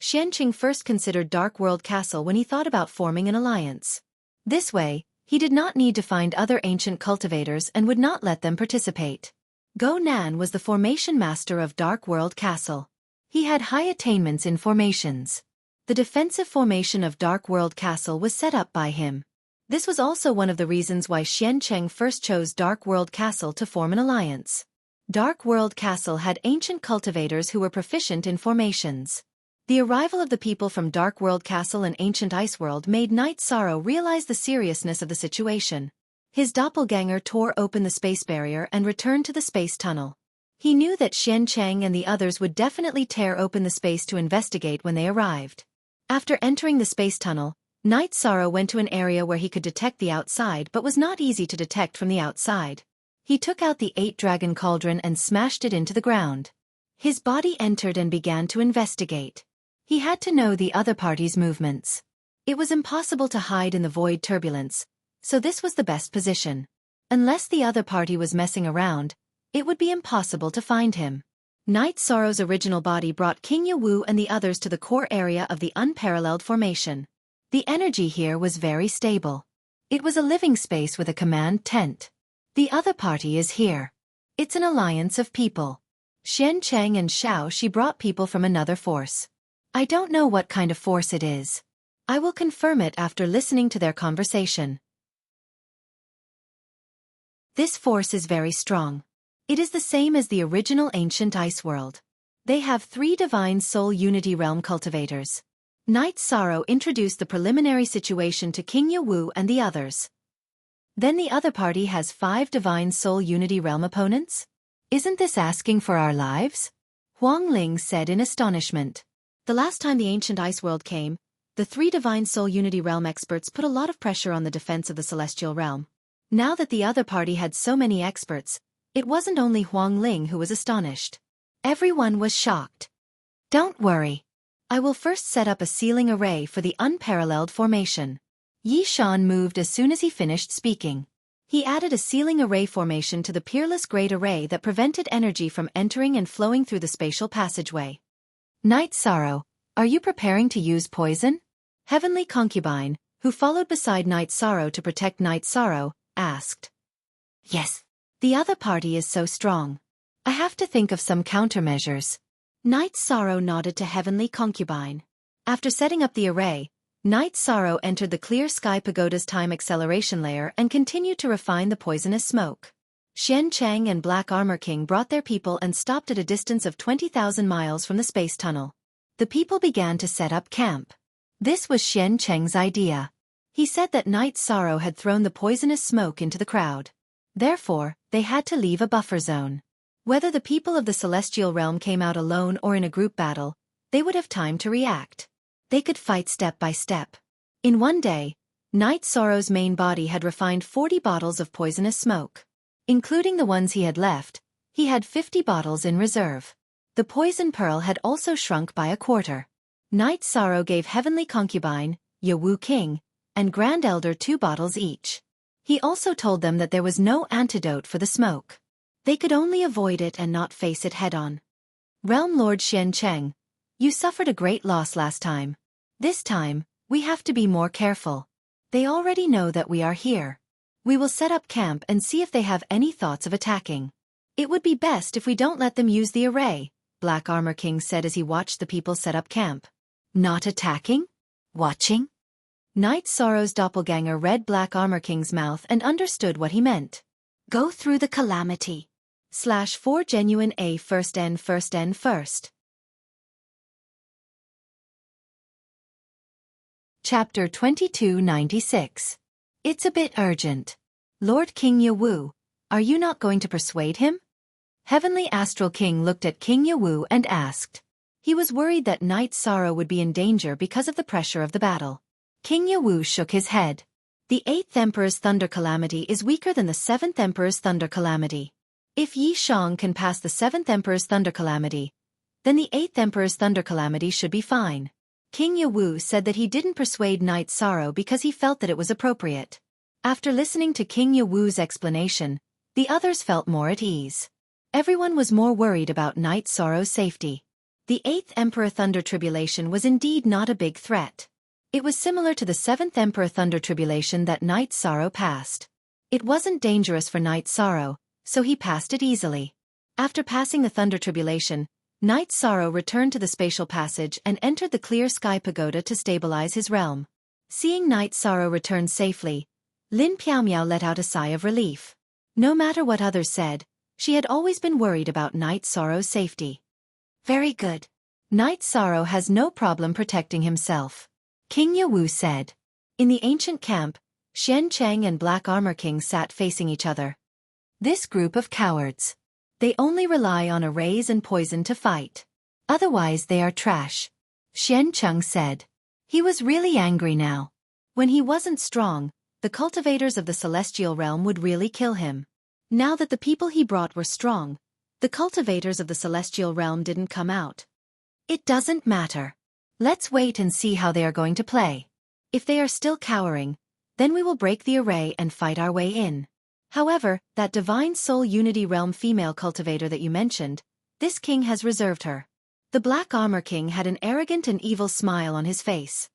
Xianqing first considered Dark World Castle when he thought about forming an alliance. This way, he did not need to find other ancient cultivators and would not let them participate. Go Nan was the formation master of Dark World Castle. He had high attainments in formations. The defensive formation of Dark World Castle was set up by him. This was also one of the reasons why Xiancheng first chose Dark World Castle to form an alliance. Dark World Castle had ancient cultivators who were proficient in formations. The arrival of the people from Dark World Castle and Ancient Ice World made Knight Sorrow realize the seriousness of the situation. His doppelganger tore open the space barrier and returned to the space tunnel. He knew that Xiancheng and the others would definitely tear open the space to investigate when they arrived. After entering the space tunnel, Knight Sorrow went to an area where he could detect the outside but was not easy to detect from the outside. He took out the 8-dragon cauldron and smashed it into the ground. His body entered and began to investigate. He had to know the other party's movements. It was impossible to hide in the void turbulence, so this was the best position. Unless the other party was messing around, it would be impossible to find him. Knight Sorrow's original body brought King Yawu and the others to the core area of the unparalleled formation. The energy here was very stable. It was a living space with a command tent. The other party is here. It's an alliance of people. Xian Cheng and Xiao Shi brought people from another force. I don't know what kind of force it is. I will confirm it after listening to their conversation. This force is very strong. It is the same as the original ancient ice world. They have 3 divine soul unity realm cultivators. Knight Sorrow introduced the preliminary situation to King Yawu and the others. Then the other party has 5 divine soul unity realm opponents? Isn't this asking for our lives? Huang Ling said in astonishment. The last time the ancient ice world came, the 3 divine soul unity realm experts put a lot of pressure on the defense of the celestial realm. Now that the other party had so many experts, it wasn't only Huang Ling who was astonished. Everyone was shocked. Don't worry. I will first set up a sealing array for the unparalleled formation. Yi Shan moved as soon as he finished speaking. He added a sealing array formation to the peerless great array that prevented energy from entering and flowing through the spatial passageway. Knight Sorrow, are you preparing to use poison? Heavenly Concubine, who followed beside Knight Sorrow to protect Knight Sorrow, asked. Yes. The other party is so strong. I have to think of some countermeasures. Knight Sorrow nodded to Heavenly Concubine. After setting up the array, Knight Sorrow entered the Clear Sky Pagoda's time acceleration layer and continued to refine the poisonous smoke. Xian Cheng and Black Armor King brought their people and stopped at a distance of 20,000 miles from the space tunnel. The people began to set up camp. This was Xian Cheng's idea. He said that Knight Sorrow had thrown the poisonous smoke into the crowd. Therefore, they had to leave a buffer zone. Whether the people of the celestial realm came out alone or in a group battle, they would have time to react. They could fight step by step. In one day, Knight Sorrow's main body had refined 40 bottles of poisonous smoke. Including the ones he had left, he had 50 bottles in reserve. The poison pearl had also shrunk by a quarter. Knight Sorrow gave Heavenly Concubine, Yawu King, and Grand Elder 2 bottles each. He also told them that there was no antidote for the smoke. They could only avoid it and not face it head-on. Realm Lord Xian Cheng, you suffered a great loss last time. This time, we have to be more careful. They already know that we are here. We will set up camp and see if they have any thoughts of attacking. It would be best if we don't let them use the array, Black Armor King said as he watched the people set up camp. Not attacking? Watching? Night Sorrow's doppelganger read Black Armor King's mouth and understood what he meant. Go through the calamity. /4 genuine A first N first N first. Chapter 2296. It's a bit urgent. Lord King Yawu, are you not going to persuade him? Heavenly Astral King looked at King Yawu and asked. He was worried that Night Sorrow would be in danger because of the pressure of the battle. King Yawu shook his head. The 8th Emperor's Thunder Calamity is weaker than the 7th Emperor's Thunder Calamity. If Yi Shang can pass the 7th Emperor's Thunder Calamity, then the 8th Emperor's Thunder Calamity should be fine. King Yawu said that he didn't persuade Night Sorrow because he felt that it was appropriate. After listening to King Yawu's explanation, the others felt more at ease. Everyone was more worried about Night Sorrow's safety. The 8th Emperor Thunder Tribulation was indeed not a big threat. It was similar to the 7th Emperor Thunder Tribulation that Night Sorrow passed. It wasn't dangerous for Night Sorrow, so he passed it easily. After passing the Thunder Tribulation, Night Sorrow returned to the spatial passage and entered the Clear Sky Pagoda to stabilize his realm. Seeing Night Sorrow return safely, Lin Piaomiao let out a sigh of relief. No matter what others said, she had always been worried about Night Sorrow's safety. Very good. Night Sorrow has no problem protecting himself. King Yawu said. In the ancient camp, Xian Cheng and Black Armor King sat facing each other. This group of cowards. They only rely on arrays and poison to fight. Otherwise they are trash. Xian Cheng said. He was really angry now. When he wasn't strong, the cultivators of the celestial realm would really kill him. Now that the people he brought were strong, the cultivators of the celestial realm didn't come out. It doesn't matter. Let's wait and see how they are going to play. If they are still cowering, then we will break the array and fight our way in. However, that Divine Soul Unity Realm female cultivator that you mentioned, this king has reserved her. The Black Armor King had an arrogant and evil smile on his face.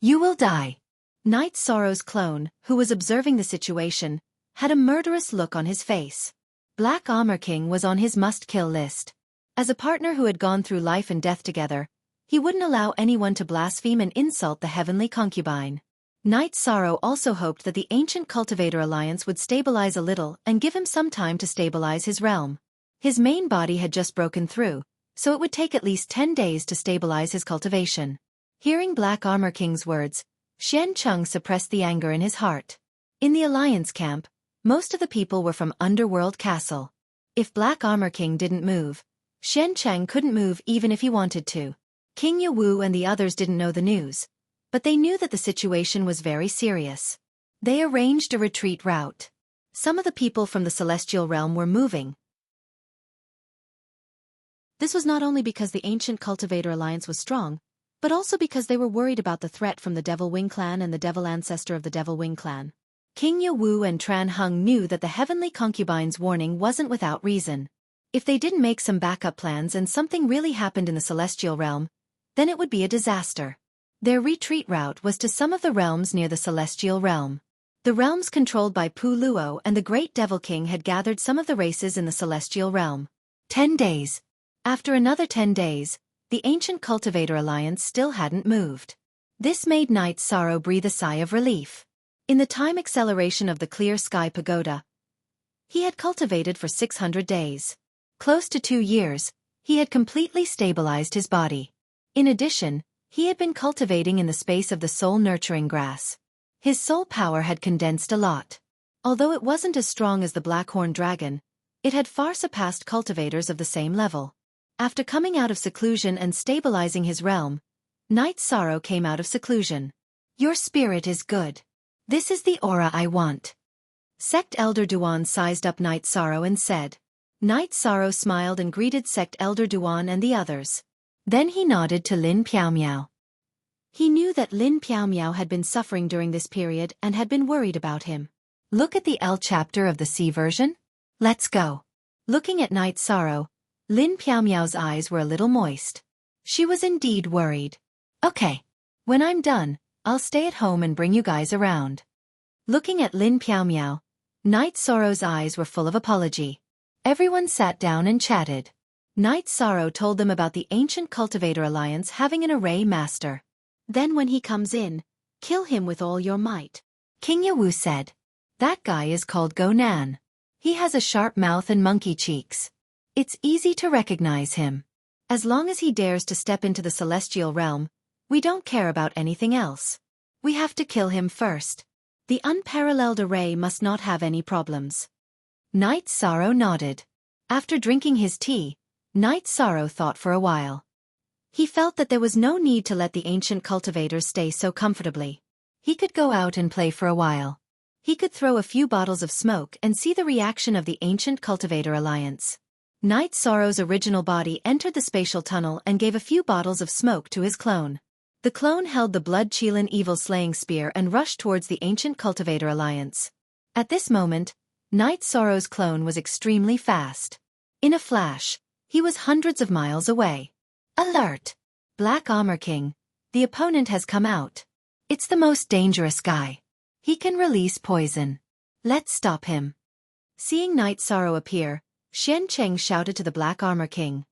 You will die. Night Sorrow's clone, who was observing the situation, had a murderous look on his face. Black Armor King was on his must-kill list. As a partner who had gone through life and death together, he wouldn't allow anyone to blaspheme and insult the heavenly concubine. Night Sorrow also hoped that the Ancient Cultivator Alliance would stabilize a little and give him some time to stabilize his realm. His main body had just broken through, so it would take at least 10 days to stabilize his cultivation. Hearing Black Armor King's words, Xian Cheng suppressed the anger in his heart. In the Alliance camp, most of the people were from Underworld Castle. If Black Armor King didn't move, Xian Cheng couldn't move even if he wanted to. King Yawu and the others didn't know the news, but they knew that the situation was very serious. They arranged a retreat route. Some of the people from the Celestial Realm were moving. This was not only because the Ancient Cultivator Alliance was strong, but also because they were worried about the threat from the Devil Wing Clan and the Devil Ancestor of the Devil Wing Clan. King Yawu and Tran Hung knew that the Heavenly Concubine's warning wasn't without reason. If they didn't make some backup plans and something really happened in the Celestial Realm, then it would be a disaster. Their retreat route was to some of the realms near the Celestial Realm. The realms controlled by Pu Luo and the Great Devil King had gathered some of the races in the Celestial Realm. 10 days. After another 10 days, the Ancient Cultivator Alliance still hadn't moved. This made Night Sorrow breathe a sigh of relief. In the time acceleration of the Clear Sky Pagoda, he had cultivated for 600 days. Close to 2 years, he had completely stabilized his body. In addition, he had been cultivating in the space of the soul-nurturing grass. His soul power had condensed a lot. Although it wasn't as strong as the Blackhorn Dragon, it had far surpassed cultivators of the same level. After coming out of seclusion and stabilizing his realm, Night Sorrow came out of seclusion. Your spirit is good. This is the aura I want. Sect Elder Duan sized up Night Sorrow and said. Night Sorrow smiled and greeted Sect Elder Duan and the others. Then he nodded to Lin Piaomiao. He knew that Lin Piaomiao had been suffering during this period and had been worried about him. Look at the L chapter of the C version. Let's go. Looking at Night Sorrow, Lin Piaomiao's eyes were a little moist. She was indeed worried. Okay. When I'm done, I'll stay at home and bring you guys around. Looking at Lin Piaomiao, Night Sorrow's eyes were full of apology. Everyone sat down and chatted. Night Sorrow told them about the Ancient Cultivator Alliance having an array master. Then when he comes in, Kill him with all your might. King Yawu said. That guy is called Gonan. He has a sharp mouth and monkey cheeks. It's easy to recognize him. As long as he dares to step into the celestial realm, we don't care about anything else. We have to kill him first. The unparalleled array must not have any problems. Knight Sorrow nodded. After drinking his tea, Knight Sorrow thought for a while. He felt that there was no need to let the ancient cultivators stay so comfortably. He could go out and play for a while. He could throw a few bottles of smoke and see the reaction of the ancient cultivator alliance. Knight Sorrow's original body entered the spatial tunnel and gave a few bottles of smoke to his clone. The clone held the blood-Qilin evil slaying spear and rushed towards the ancient cultivator alliance. At this moment, Knight Sorrow's clone was extremely fast. In a flash, he was hundreds of miles away. Alert! Black Armor King, the opponent has come out. It's the most dangerous guy. He can release poison. Let's stop him. Seeing Knight Sorrow appear, Xian Cheng shouted to the Black Armor King.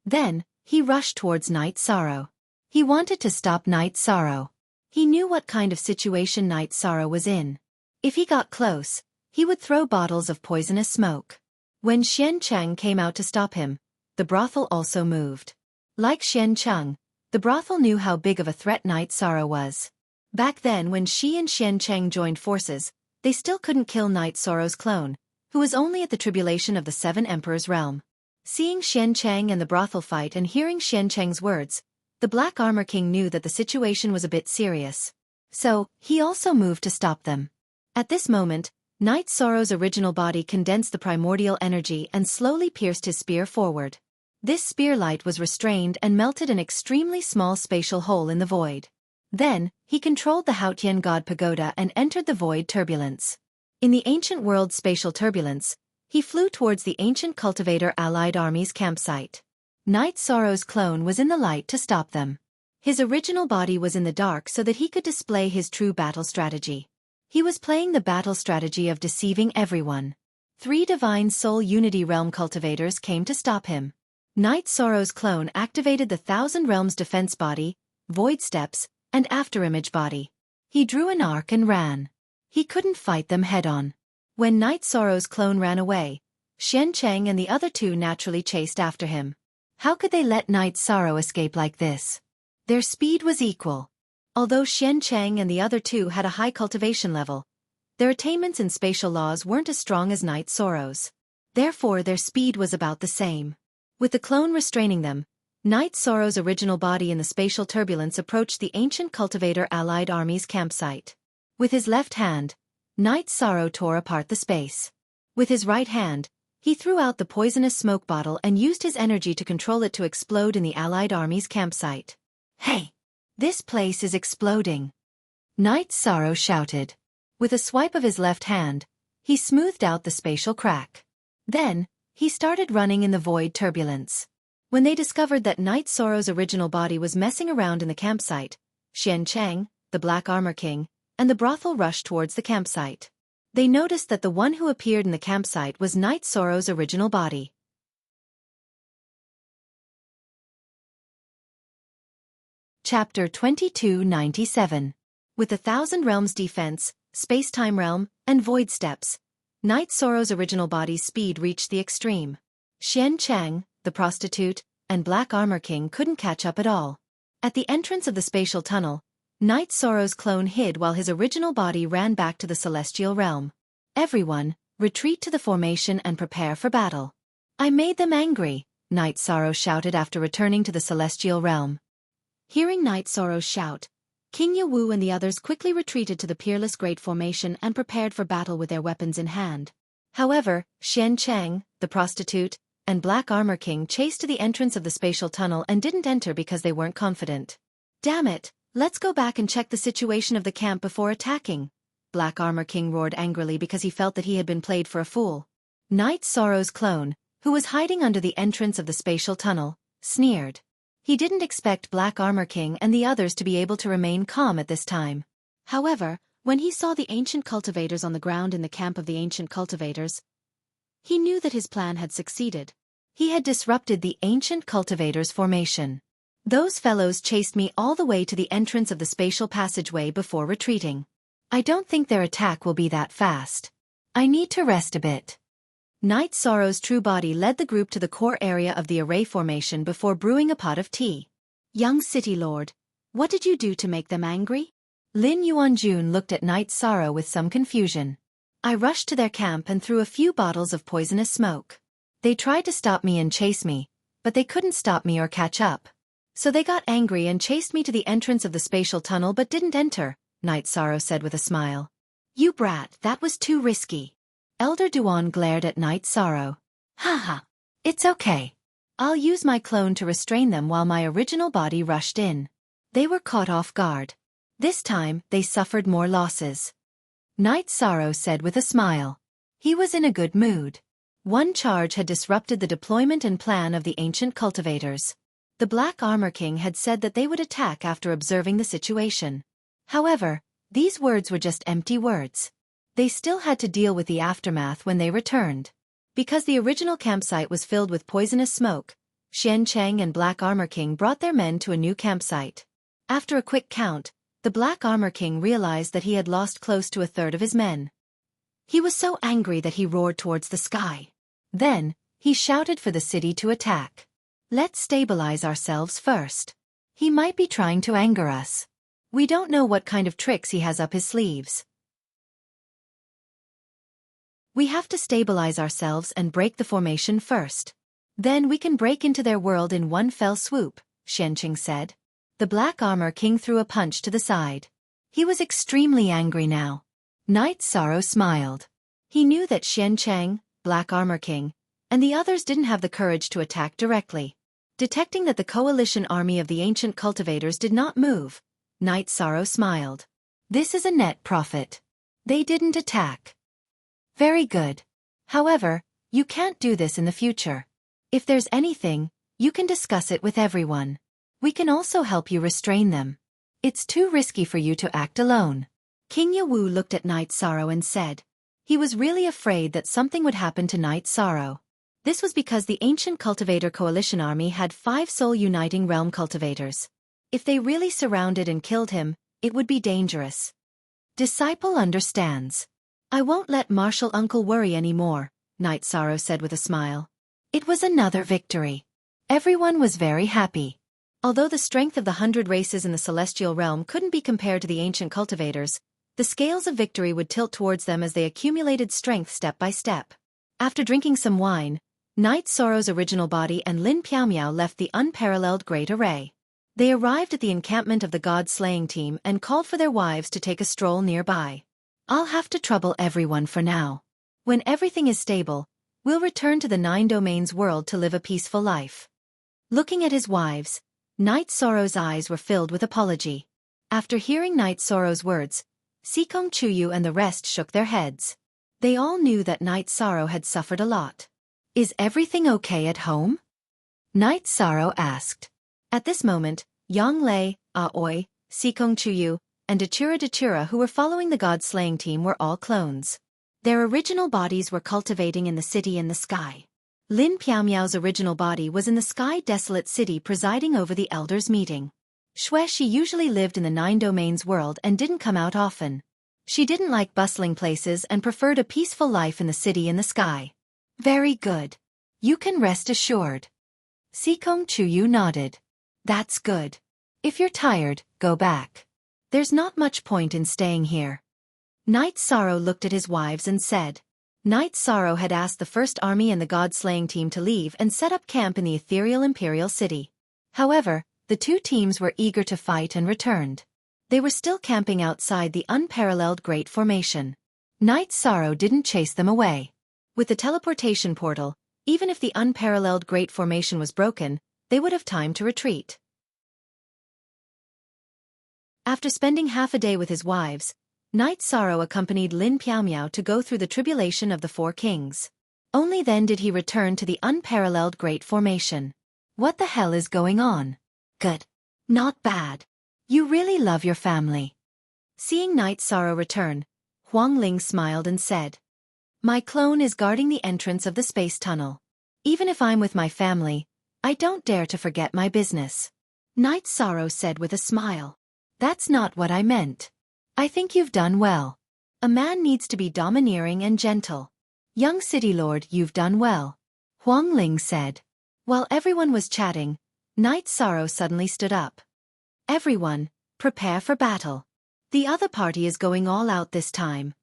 Then, he rushed towards Knight Sorrow. He wanted to stop Knight Sorrow. He knew what kind of situation Knight Sorrow was in. If he got close, he would throw bottles of poisonous smoke. When Xian Cheng came out to stop him, the brothel also moved. Like Xian Cheng, the brothel knew how big of a threat Knight Sorrow was. Back then when Xi and Xian Cheng joined forces, they still couldn't kill Knight Sorrow's clone, who was only at the tribulation of the Seven Emperors' realm. Seeing Xian Cheng and the brothel fight and hearing Xian Cheng's words, the Black Armor King knew that the situation was a bit serious. So, he also moved to stop them. At this moment, Knight Sorrow's original body condensed the primordial energy and slowly pierced his spear forward. This spear light was restrained and melted an extremely small spatial hole in the void. Then, he controlled the Haotian God Pagoda and entered the void turbulence. In the ancient world's spatial turbulence, he flew towards the ancient cultivator allied army's campsite. Knight Sorrow's clone was in the light to stop them. His original body was in the dark so that he could display his true battle strategy. He was playing the battle strategy of deceiving everyone. 3 divine soul unity realm cultivators came to stop him. Knight Sorrow's clone activated the Thousand Realms defense body, void steps, and afterimage body. He drew an arc and ran. He couldn't fight them head-on. When Knight Sorrow's clone ran away, Xian Cheng and the other 2 naturally chased after him. How could they let Knight Sorrow escape like this? Their speed was equal. Although Xian Cheng and the other 2 had a high cultivation level, their attainments in spatial laws weren't as strong as Knight Sorrow's. Therefore their speed was about the same. With the clone restraining them, Knight Sorrow's original body in the spatial turbulence approached the ancient cultivator allied army's campsite. With his left hand, Knight Sorrow tore apart the space. With his right hand, he threw out the poisonous smoke bottle and used his energy to control it to explode in the allied army's campsite. Hey! This place is exploding! Knight Sorrow shouted. With a swipe of his left hand, he smoothed out the spatial crack. Then, he started running in the void turbulence. When they discovered that Knight Sorrow's original body was messing around in the campsite, Xian Cheng, the Black Armor King, and the brothel rushed towards the campsite. They noticed that the one who appeared in the campsite was Knight Sorrow's original body. Chapter 2297. With the Thousand Realms defense, space-time realm, and void steps, Knight Sorrow's original body's speed reached the extreme. Xian Cheng, the prostitute, and Black Armor King couldn't catch up at all. At the entrance of the spatial tunnel, Knight Sorrow's clone hid while his original body ran back to the celestial realm. Everyone, retreat to the formation and prepare for battle. I made them angry, Knight Sorrow shouted after returning to the celestial realm. Hearing Knight Sorrow's shout, King Yawu and the others quickly retreated to the peerless great formation and prepared for battle with their weapons in hand. However, Xian Cheng, the prostitute, and Black Armor King chased to the entrance of the spatial tunnel and didn't enter because they weren't confident. Damn it! Let's go back and check the situation of the camp before attacking, Black Armor King roared angrily because he felt that he had been played for a fool. Knight Sorrow's clone, who was hiding under the entrance of the spatial tunnel, sneered. He didn't expect Black Armor King and the others to be able to remain calm at this time. However, when he saw the ancient cultivators on the ground in the camp of the ancient cultivators, he knew that his plan had succeeded. He had disrupted the ancient cultivators' formation. Those fellows chased me all the way to the entrance of the spatial passageway before retreating. I don't think their attack will be that fast. I need to rest a bit. Night Sorrow's true body led the group to the core area of the array formation before brewing a pot of tea. Young City Lord, what did you do to make them angry? Lin Yuanjun looked at Night Sorrow with some confusion. I rushed to their camp and threw a few bottles of poisonous smoke. They tried to stop me and chase me, but they couldn't stop me or catch up. So they got angry and chased me to the entrance of the spatial tunnel but didn't enter, Night Sorrow said with a smile. You brat, that was too risky. Elder Duan glared at Night Sorrow. Haha. It's okay. I'll use my clone to restrain them while my original body rushed in. They were caught off guard. This time, they suffered more losses. Night Sorrow said with a smile. He was in a good mood. One charge had disrupted the deployment and plan of the ancient cultivators. The Black Armor King had said that they would attack after observing the situation. However, these words were just empty words. They still had to deal with the aftermath when they returned. Because the original campsite was filled with poisonous smoke, Xian Cheng and Black Armor King brought their men to a new campsite. After a quick count, the Black Armor King realized that he had lost close to a third of his men. He was so angry that he roared towards the sky. Then, he shouted for the city to attack. Let's stabilize ourselves first. He might be trying to anger us. We don't know what kind of tricks he has up his sleeves. We have to stabilize ourselves and break the formation first. Then we can break into their world in one fell swoop, Xianqing said. The Black Armor King threw a punch to the side. He was extremely angry now. Night Sorrow smiled. He knew that Xiancheng, Black Armor King, and the others didn't have the courage to attack directly. Detecting that the coalition army of the ancient cultivators did not move, Night Sorrow smiled. This is a net profit. They didn't attack. Very good. However, you can't do this in the future. If there's anything, you can discuss it with everyone. We can also help you restrain them. It's too risky for you to act alone. King Yawu looked at Night Sorrow and said. He was really afraid that something would happen to Night Sorrow. This was because the ancient cultivator coalition army had 5 soul-uniting realm cultivators. If they really surrounded and killed him, it would be dangerous. Disciple understands. I won't let Martial Uncle worry anymore, Night Sorrow said with a smile. It was another victory. Everyone was very happy. Although the strength of the 100 races in the celestial realm couldn't be compared to the ancient cultivators, the scales of victory would tilt towards them as they accumulated strength step by step. After drinking some wine, Night Sorrow's original body and Lin Piaomiao left the unparalleled Great Array. They arrived at the encampment of the god-slaying team and called for their wives to take a stroll nearby. I'll have to trouble everyone for now. When everything is stable, we'll return to the 9 domains world to live a peaceful life. Looking at his wives, Night Sorrow's eyes were filled with apology. After hearing Night Sorrow's words, Sikong Chuyu and the rest shook their heads. They all knew that Night Sorrow had suffered a lot. Is everything okay at home? Night Sorrow asked. At this moment, Yang Lei, Aoi, Sikong Chuyu, and Dachura, who were following the god-slaying team, were all clones. Their original bodies were cultivating in the city in the sky. Lin Piaomiao's original body was in the sky desolate city presiding over the elders' meeting. She usually lived in the 9 domains world and didn't come out often. She didn't like bustling places and preferred a peaceful life in the city in the sky. Very good. You can rest assured. Sikong Chuyu nodded. That's good. If you're tired, go back. There's not much point in staying here. Night Sorrow looked at his wives and said. Night Sorrow had asked the first army and the god-slaying team to leave and set up camp in the ethereal imperial city. However, the 2 teams were eager to fight and returned. They were still camping outside the unparalleled Great Formation. Night Sorrow didn't chase them away. With the teleportation portal, even if the unparalleled Great Formation was broken, they would have time to retreat. After spending half a day with his wives, Night Sorrow accompanied Lin Piaomiao to go through the tribulation of the 4 kings. Only then did he return to the unparalleled Great Formation. What the hell is going on? Good. Not bad. You really love your family. Seeing Night Sorrow return, Huang Ling smiled and said. My clone is guarding the entrance of the space tunnel. Even if I'm with my family, I don't dare to forget my business. Night Sorrow said with a smile. That's not what I meant. I think you've done well. A man needs to be domineering and gentle. Young City Lord, you've done well. Huang Ling said. While everyone was chatting, Night Sorrow suddenly stood up. Everyone, prepare for battle. The other party is going all out this time.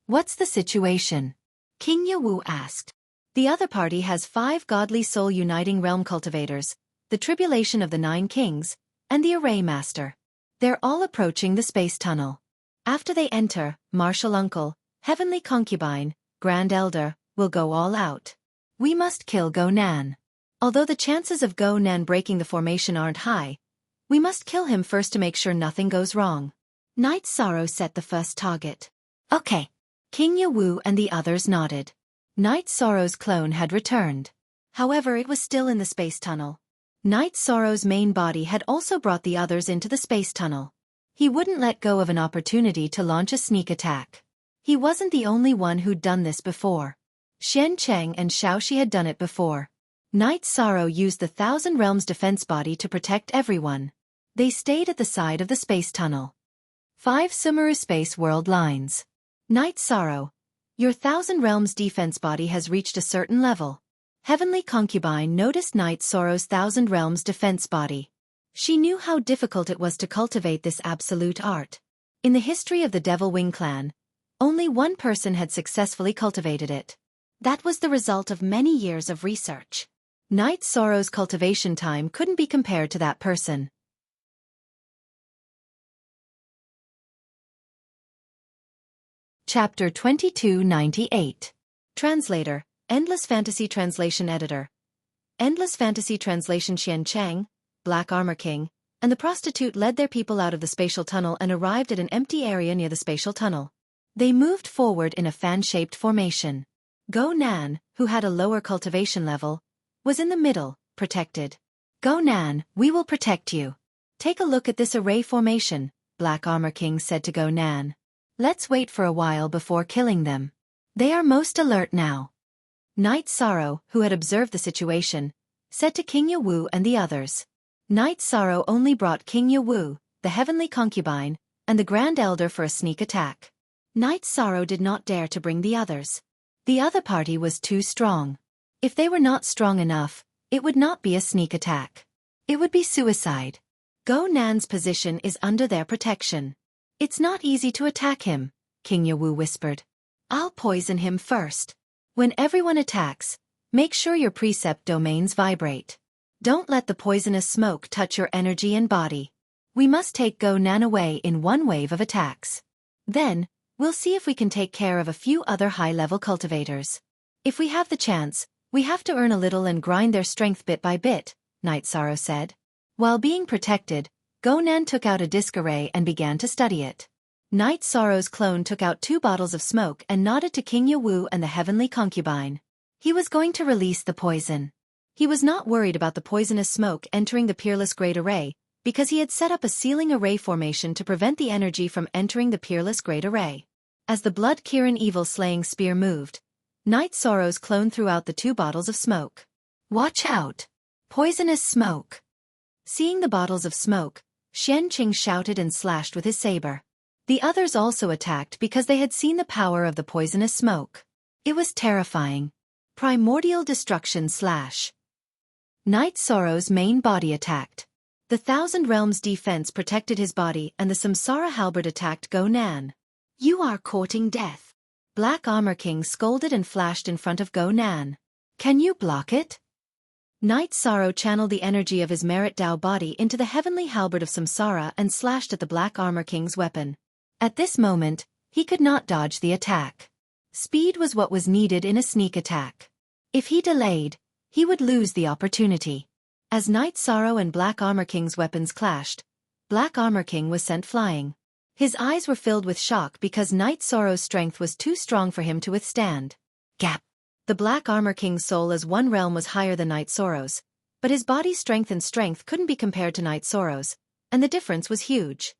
What's the situation? King Yawu asked. The other party has 5 godly soul uniting realm cultivators, the tribulation of the 9 kings, and the array master. They're all approaching the space tunnel. After they enter, Martial Uncle, Heavenly Concubine, Grand Elder, will go all out. We must kill Go Nan. Although the chances of Go Nan breaking the formation aren't high, we must kill him first to make sure nothing goes wrong. Night Sorrow set the first target. Okay. King Yawu and the others nodded. Night Sorrow's clone had returned. However, it was still in the space tunnel. Night Sorrow's main body had also brought the others into the space tunnel. He wouldn't let go of an opportunity to launch a sneak attack. He wasn't the only one who'd done this before. Xian Cheng and Xiaoxi had done it before. Night Sorrow used the Thousand Realms defense body to protect everyone. They stayed at the side of the space tunnel. 5 Sumeru Space World Lines. Night Sorrow, your Thousand Realms defense body has reached a certain level. Heavenly Concubine noticed Night Sorrow's Thousand Realms defense body. She knew how difficult it was to cultivate this absolute art. In the history of the Devil Wing clan, only one person had successfully cultivated it. That was the result of many years of research. Night Sorrow's cultivation time couldn't be compared to that person. Chapter 2298. Translator, Endless Fantasy Translation Editor. Endless Fantasy Translation. Xian Cheng, Black Armor King, and the prostitute led their people out of the spatial tunnel and arrived at an empty area near the spatial tunnel. They moved forward in a fan-shaped formation. Go Nan, who had a lower cultivation level, was in the middle, protected. Go Nan, we will protect you. Take a look at this array formation, Black Armor King said to Go Nan. Let's wait for a while before killing them. They are most alert now. Night Sorrow, who had observed the situation, said to King Yawu and the others. Night Sorrow only brought King Yawu, the Heavenly Concubine, and the Grand Elder for a sneak attack. Night Sorrow did not dare to bring the others. The other party was too strong. If they were not strong enough, it would not be a sneak attack. It would be suicide. Go Nan's position is under their protection. It's not easy to attack him, King Yawu whispered. I'll poison him first. When everyone attacks, make sure your precept domains vibrate. Don't let the poisonous smoke touch your energy and body. We must take Go Nan away in one wave of attacks. Then, we'll see if we can take care of a few other high-level cultivators. If we have the chance, we have to earn a little and grind their strength bit by bit, Night Sorrow said. While being protected, Go Nan took out a disc array and began to study it. Night Sorrow's clone took out 2 bottles of smoke and nodded to King Yawu and the Heavenly Concubine. He was going to release the poison. He was not worried about the poisonous smoke entering the Peerless Great Array, because he had set up a sealing array formation to prevent the energy from entering the Peerless Great Array. As the Blood Kirin Evil Slaying Spear moved, Night Sorrow's clone threw out the 2 bottles of smoke. Watch out! Poisonous smoke! Seeing the bottles of smoke, Xian Qing shouted and slashed with his saber. The others also attacked because they had seen the power of the poisonous smoke. It was terrifying. Primordial Destruction slash. Night Sorrow's main body attacked. The Thousand Realms defense protected his body and the Samsara halberd attacked Go Nan. You are courting death. Black Armor King scolded and flashed in front of Go Nan. Can you block it? Night Sorrow channeled the energy of his Merit Dao body into the heavenly halberd of Samsara and slashed at the Black Armor King's weapon. At this moment, he could not dodge the attack. Speed was what was needed in a sneak attack. If he delayed, he would lose the opportunity. As Night Sorrow and Black Armor King's weapons clashed, Black Armor King was sent flying. His eyes were filled with shock because Night Sorrow's strength was too strong for him to withstand. Gap! The Black Armor King's soul as one realm was higher than Night Sorrow's, but his body's strength couldn't be compared to Night Sorrow's, and the difference was huge.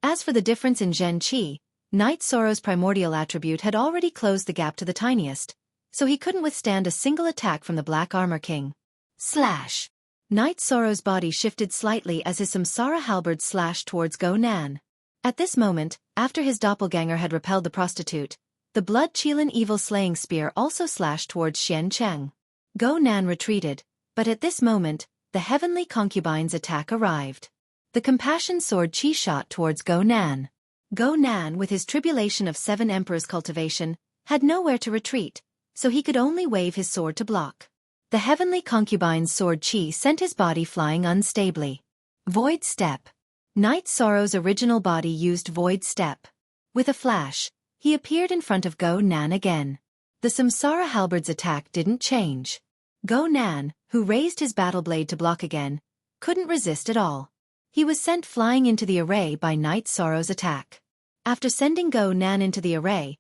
As for the difference in Zhen Qi, Night Sorrow's primordial attribute had already closed the gap to the tiniest, so he couldn't withstand a single attack from the Black Armor King. Slash. Night Sorrow's body shifted slightly as his samsara halberd slashed towards Go Nan. At this moment, after his doppelganger had repelled the prostitute, the blood-Qilin evil slaying spear also slashed towards Xian Cheng. Go Nan retreated, but at this moment, the heavenly concubine's attack arrived. The compassion sword Qi shot towards Go Nan. Go Nan, with his tribulation of 7 emperors cultivation, had nowhere to retreat, so he could only wave his sword to block. The heavenly concubine's sword Qi sent his body flying unstably. Void Step. Night Sorrow's original body used Void Step. With a flash, he appeared in front of Go Nan again. The Samsara halberd's attack didn't change. Go Nan, who raised his battle blade to block again, couldn't resist at all. He was sent flying into the array by Night Sorrow's attack. After sending Go Nan into the array,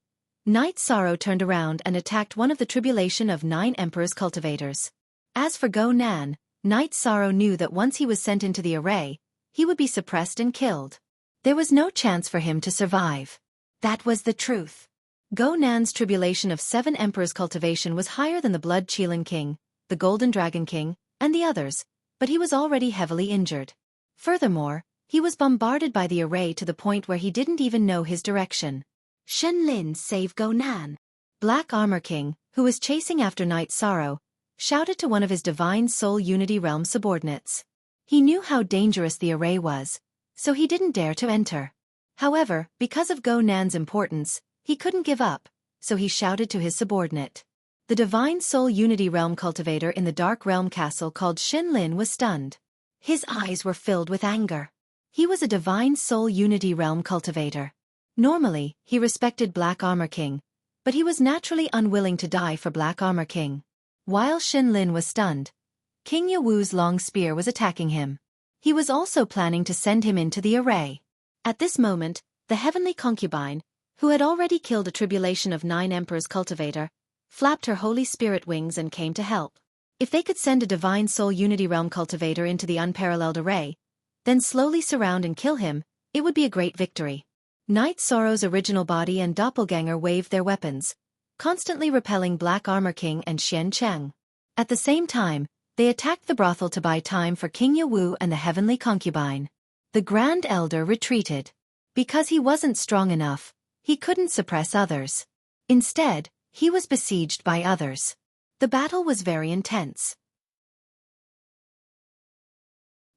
Night Sorrow turned around and attacked one of the tribulation of 9 emperors cultivators. As for Go Nan, Night Sorrow knew that once he was sent into the array, he would be suppressed and killed. There was no chance for him to survive. That was the truth. Go Nan's tribulation of 7 emperors cultivation was higher than the Blood Qilin King, the Golden Dragon King, and the others, but he was already heavily injured. Furthermore, he was bombarded by the array to the point where he didn't even know his direction. Shen Lin, save Go Nan. Black Armor King, who was chasing after Night Sorrow, shouted to one of his Divine Soul Unity Realm subordinates. He knew how dangerous the array was, so he didn't dare to enter. However, because of Go Nan's importance, he couldn't give up, so he shouted to his subordinate. The Divine Soul Unity Realm cultivator in the Dark Realm Castle called Shen Lin was stunned. His eyes were filled with anger. He was a Divine Soul Unity Realm cultivator. Normally, he respected Black Armor King, but he was naturally unwilling to die for Black Armor King. While Shen Lin was stunned, King Yawu's long spear was attacking him. He was also planning to send him into the array. At this moment, the heavenly concubine, who had already killed a tribulation of 9 emperors cultivator, flapped her Holy Spirit wings and came to help. If they could send a Divine Soul Unity Realm cultivator into the unparalleled array, then slowly surround and kill him, it would be a great victory. Night Sorrow's original body and doppelganger waved their weapons, constantly repelling Black Armor King and Xian Cheng. At the same time, they attacked the brothel to buy time for King Yawu and the heavenly concubine. The Grand Elder retreated. Because he wasn't strong enough, he couldn't suppress others. Instead, he was besieged by others. The battle was very intense.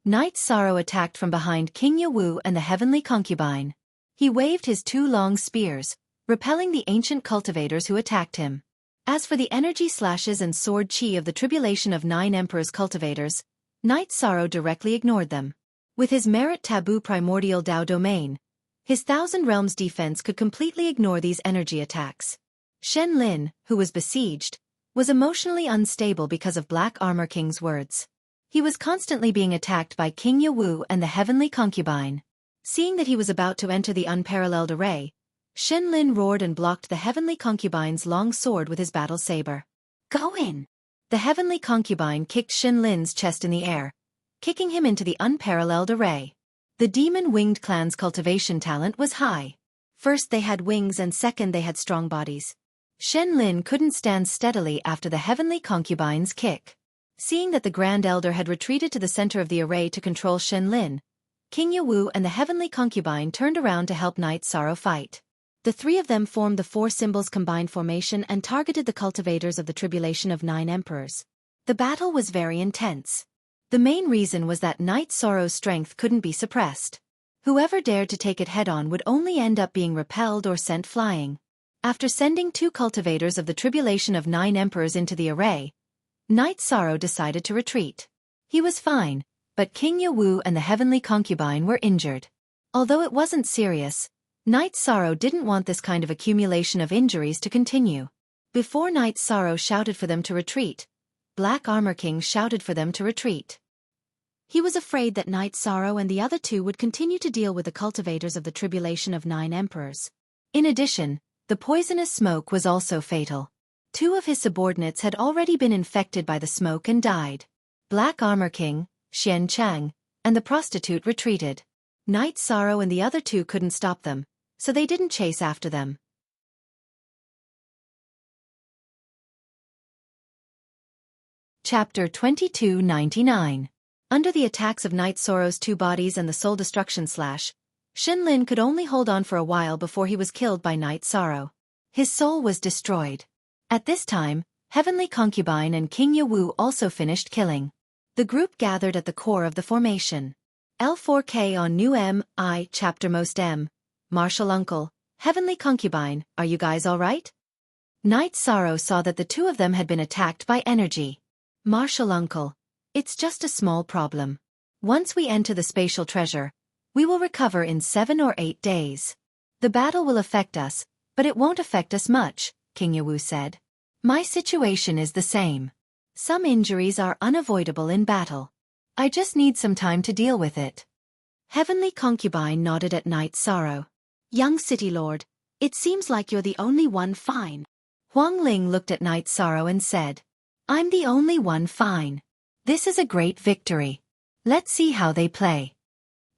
Night Sorrow attacked from behind King Yawu and the heavenly concubine. He waved his 2 long spears, repelling the ancient cultivators who attacked him. As for the energy slashes and sword chi of the tribulation of 9 emperors cultivators, Night Sorrow directly ignored them. With his merit taboo primordial Dao domain, his 1,000 realms defense could completely ignore these energy attacks. Shen Lin, who was besieged, was emotionally unstable because of Black Armor King's words. He was constantly being attacked by King Yawu and the heavenly concubine. Seeing that he was about to enter the unparalleled array, Shen Lin roared and blocked the heavenly concubine's long sword with his battle saber. Go in! The heavenly concubine kicked Shen Lin's chest in the air, kicking him into the unparalleled array. The demon-winged clan's cultivation talent was high. First they had wings and second they had strong bodies. Shen Lin couldn't stand steadily after the heavenly concubine's kick. Seeing that the Grand Elder had retreated to the center of the array to control Shen Lin, King Yawu and the heavenly concubine turned around to help Night Sorrow fight. The 3 of them formed the 4 symbols combined formation and targeted the cultivators of the tribulation of 9 emperors. The battle was very intense. The main reason was that Night Sorrow's strength couldn't be suppressed. Whoever dared to take it head-on would only end up being repelled or sent flying. After sending 2 cultivators of the tribulation of 9 emperors into the array, Night Sorrow decided to retreat. He was fine, but King Yawu and the heavenly concubine were injured. Although it wasn't serious, Night Sorrow didn't want this kind of accumulation of injuries to continue. Before Night Sorrow shouted for them to retreat, Black Armor King shouted for them to retreat. He was afraid that Night Sorrow and the other 2 would continue to deal with the cultivators of the tribulation of 9 emperors. In addition, the poisonous smoke was also fatal. 2 of his subordinates had already been infected by the smoke and died. Black Armor King, Xian Chang, and the prostitute retreated. Night Sorrow and the other 2 couldn't stop them, so they didn't chase after them. Chapter 2299. Under the attacks of Night Sorrow's two bodies and the soul destruction slash, Shinlin could only hold on for a while before he was killed by Night Sorrow. His soul was destroyed. At this time, Heavenly Concubine and King Yawu also finished killing. The group gathered at the core of the formation. L4K on New M.I. Chapter Most M. Martial Uncle, Heavenly Concubine, are you guys alright? Night Sorrow saw that the two of them had been attacked by energy. Martial Uncle, it's just a small problem. Once we enter the spatial treasure, we will recover in 7 or 8 days. The battle will affect us, but it won't affect us much, King Yawu said. My situation is the same. Some injuries are unavoidable in battle. I just need some time to deal with it. Heavenly Concubine nodded at Night Sorrow. Young City Lord, it seems like you're the only one fine. Huang Ling looked at Night Sorrow and said, I'm the only one fine. This is a great victory. Let's see how they play.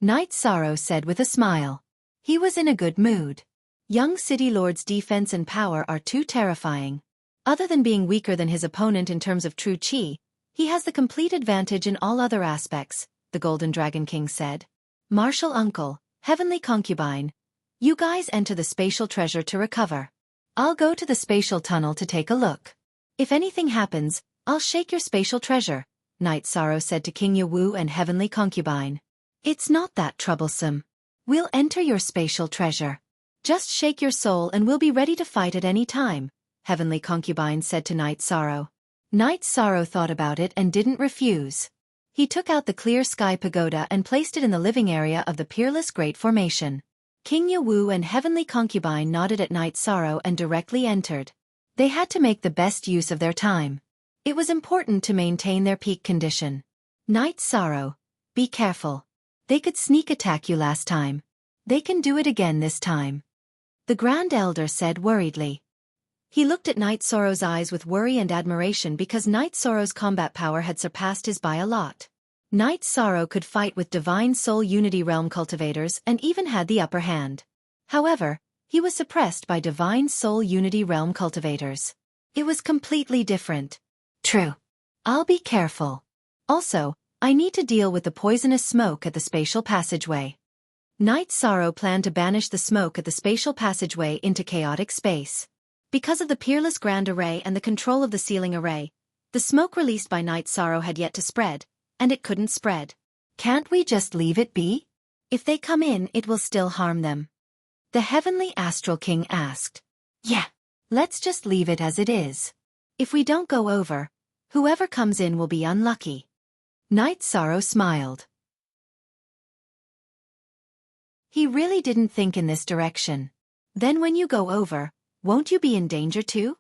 Night Sorrow said with a smile. He was in a good mood. Young City Lord's defense and power are too terrifying. Other than being weaker than his opponent in terms of true chi, he has the complete advantage in all other aspects, the Golden Dragon King said. Martial Uncle, Heavenly Concubine, you guys enter the spatial treasure to recover. I'll go to the spatial tunnel to take a look. If anything happens, I'll shake your spatial treasure, Night Sorrow said to King Yawu and Heavenly Concubine. It's not that troublesome. We'll enter your spatial treasure. Just shake your soul and we'll be ready to fight at any time, Heavenly Concubine said to Night Sorrow. Night Sorrow thought about it and didn't refuse. He took out the clear sky pagoda and placed it in the living area of the Peerless Great Formation. King Yawu and Heavenly Concubine nodded at Night Sorrow and directly entered. They had to make the best use of their time. It was important to maintain their peak condition. Night Sorrow, be careful. They could sneak attack you last time. They can do it again this time. The Grand Elder said worriedly. He looked at Night Sorrow's eyes with worry and admiration because Night Sorrow's combat power had surpassed his by a lot. Night Sorrow could fight with Divine Soul Unity Realm cultivators and even had the upper hand. However, he was suppressed by Divine Soul Unity Realm cultivators. It was completely different. True. I'll be careful. Also, I need to deal with the poisonous smoke at the spatial passageway. Night Sorrow planned to banish the smoke at the spatial passageway into chaotic space. Because of the Peerless Grand Array and the control of the Sealing Array, the smoke released by Night Sorrow had yet to spread, and it couldn't spread. Can't we just leave it be? If they come in, it will still harm them. The Heavenly Astral King asked. Yeah, let's just leave it as it is. If we don't go over, whoever comes in will be unlucky. Night Sorrow smiled. He really didn't think in this direction. Then when you go over, won't you be in danger too?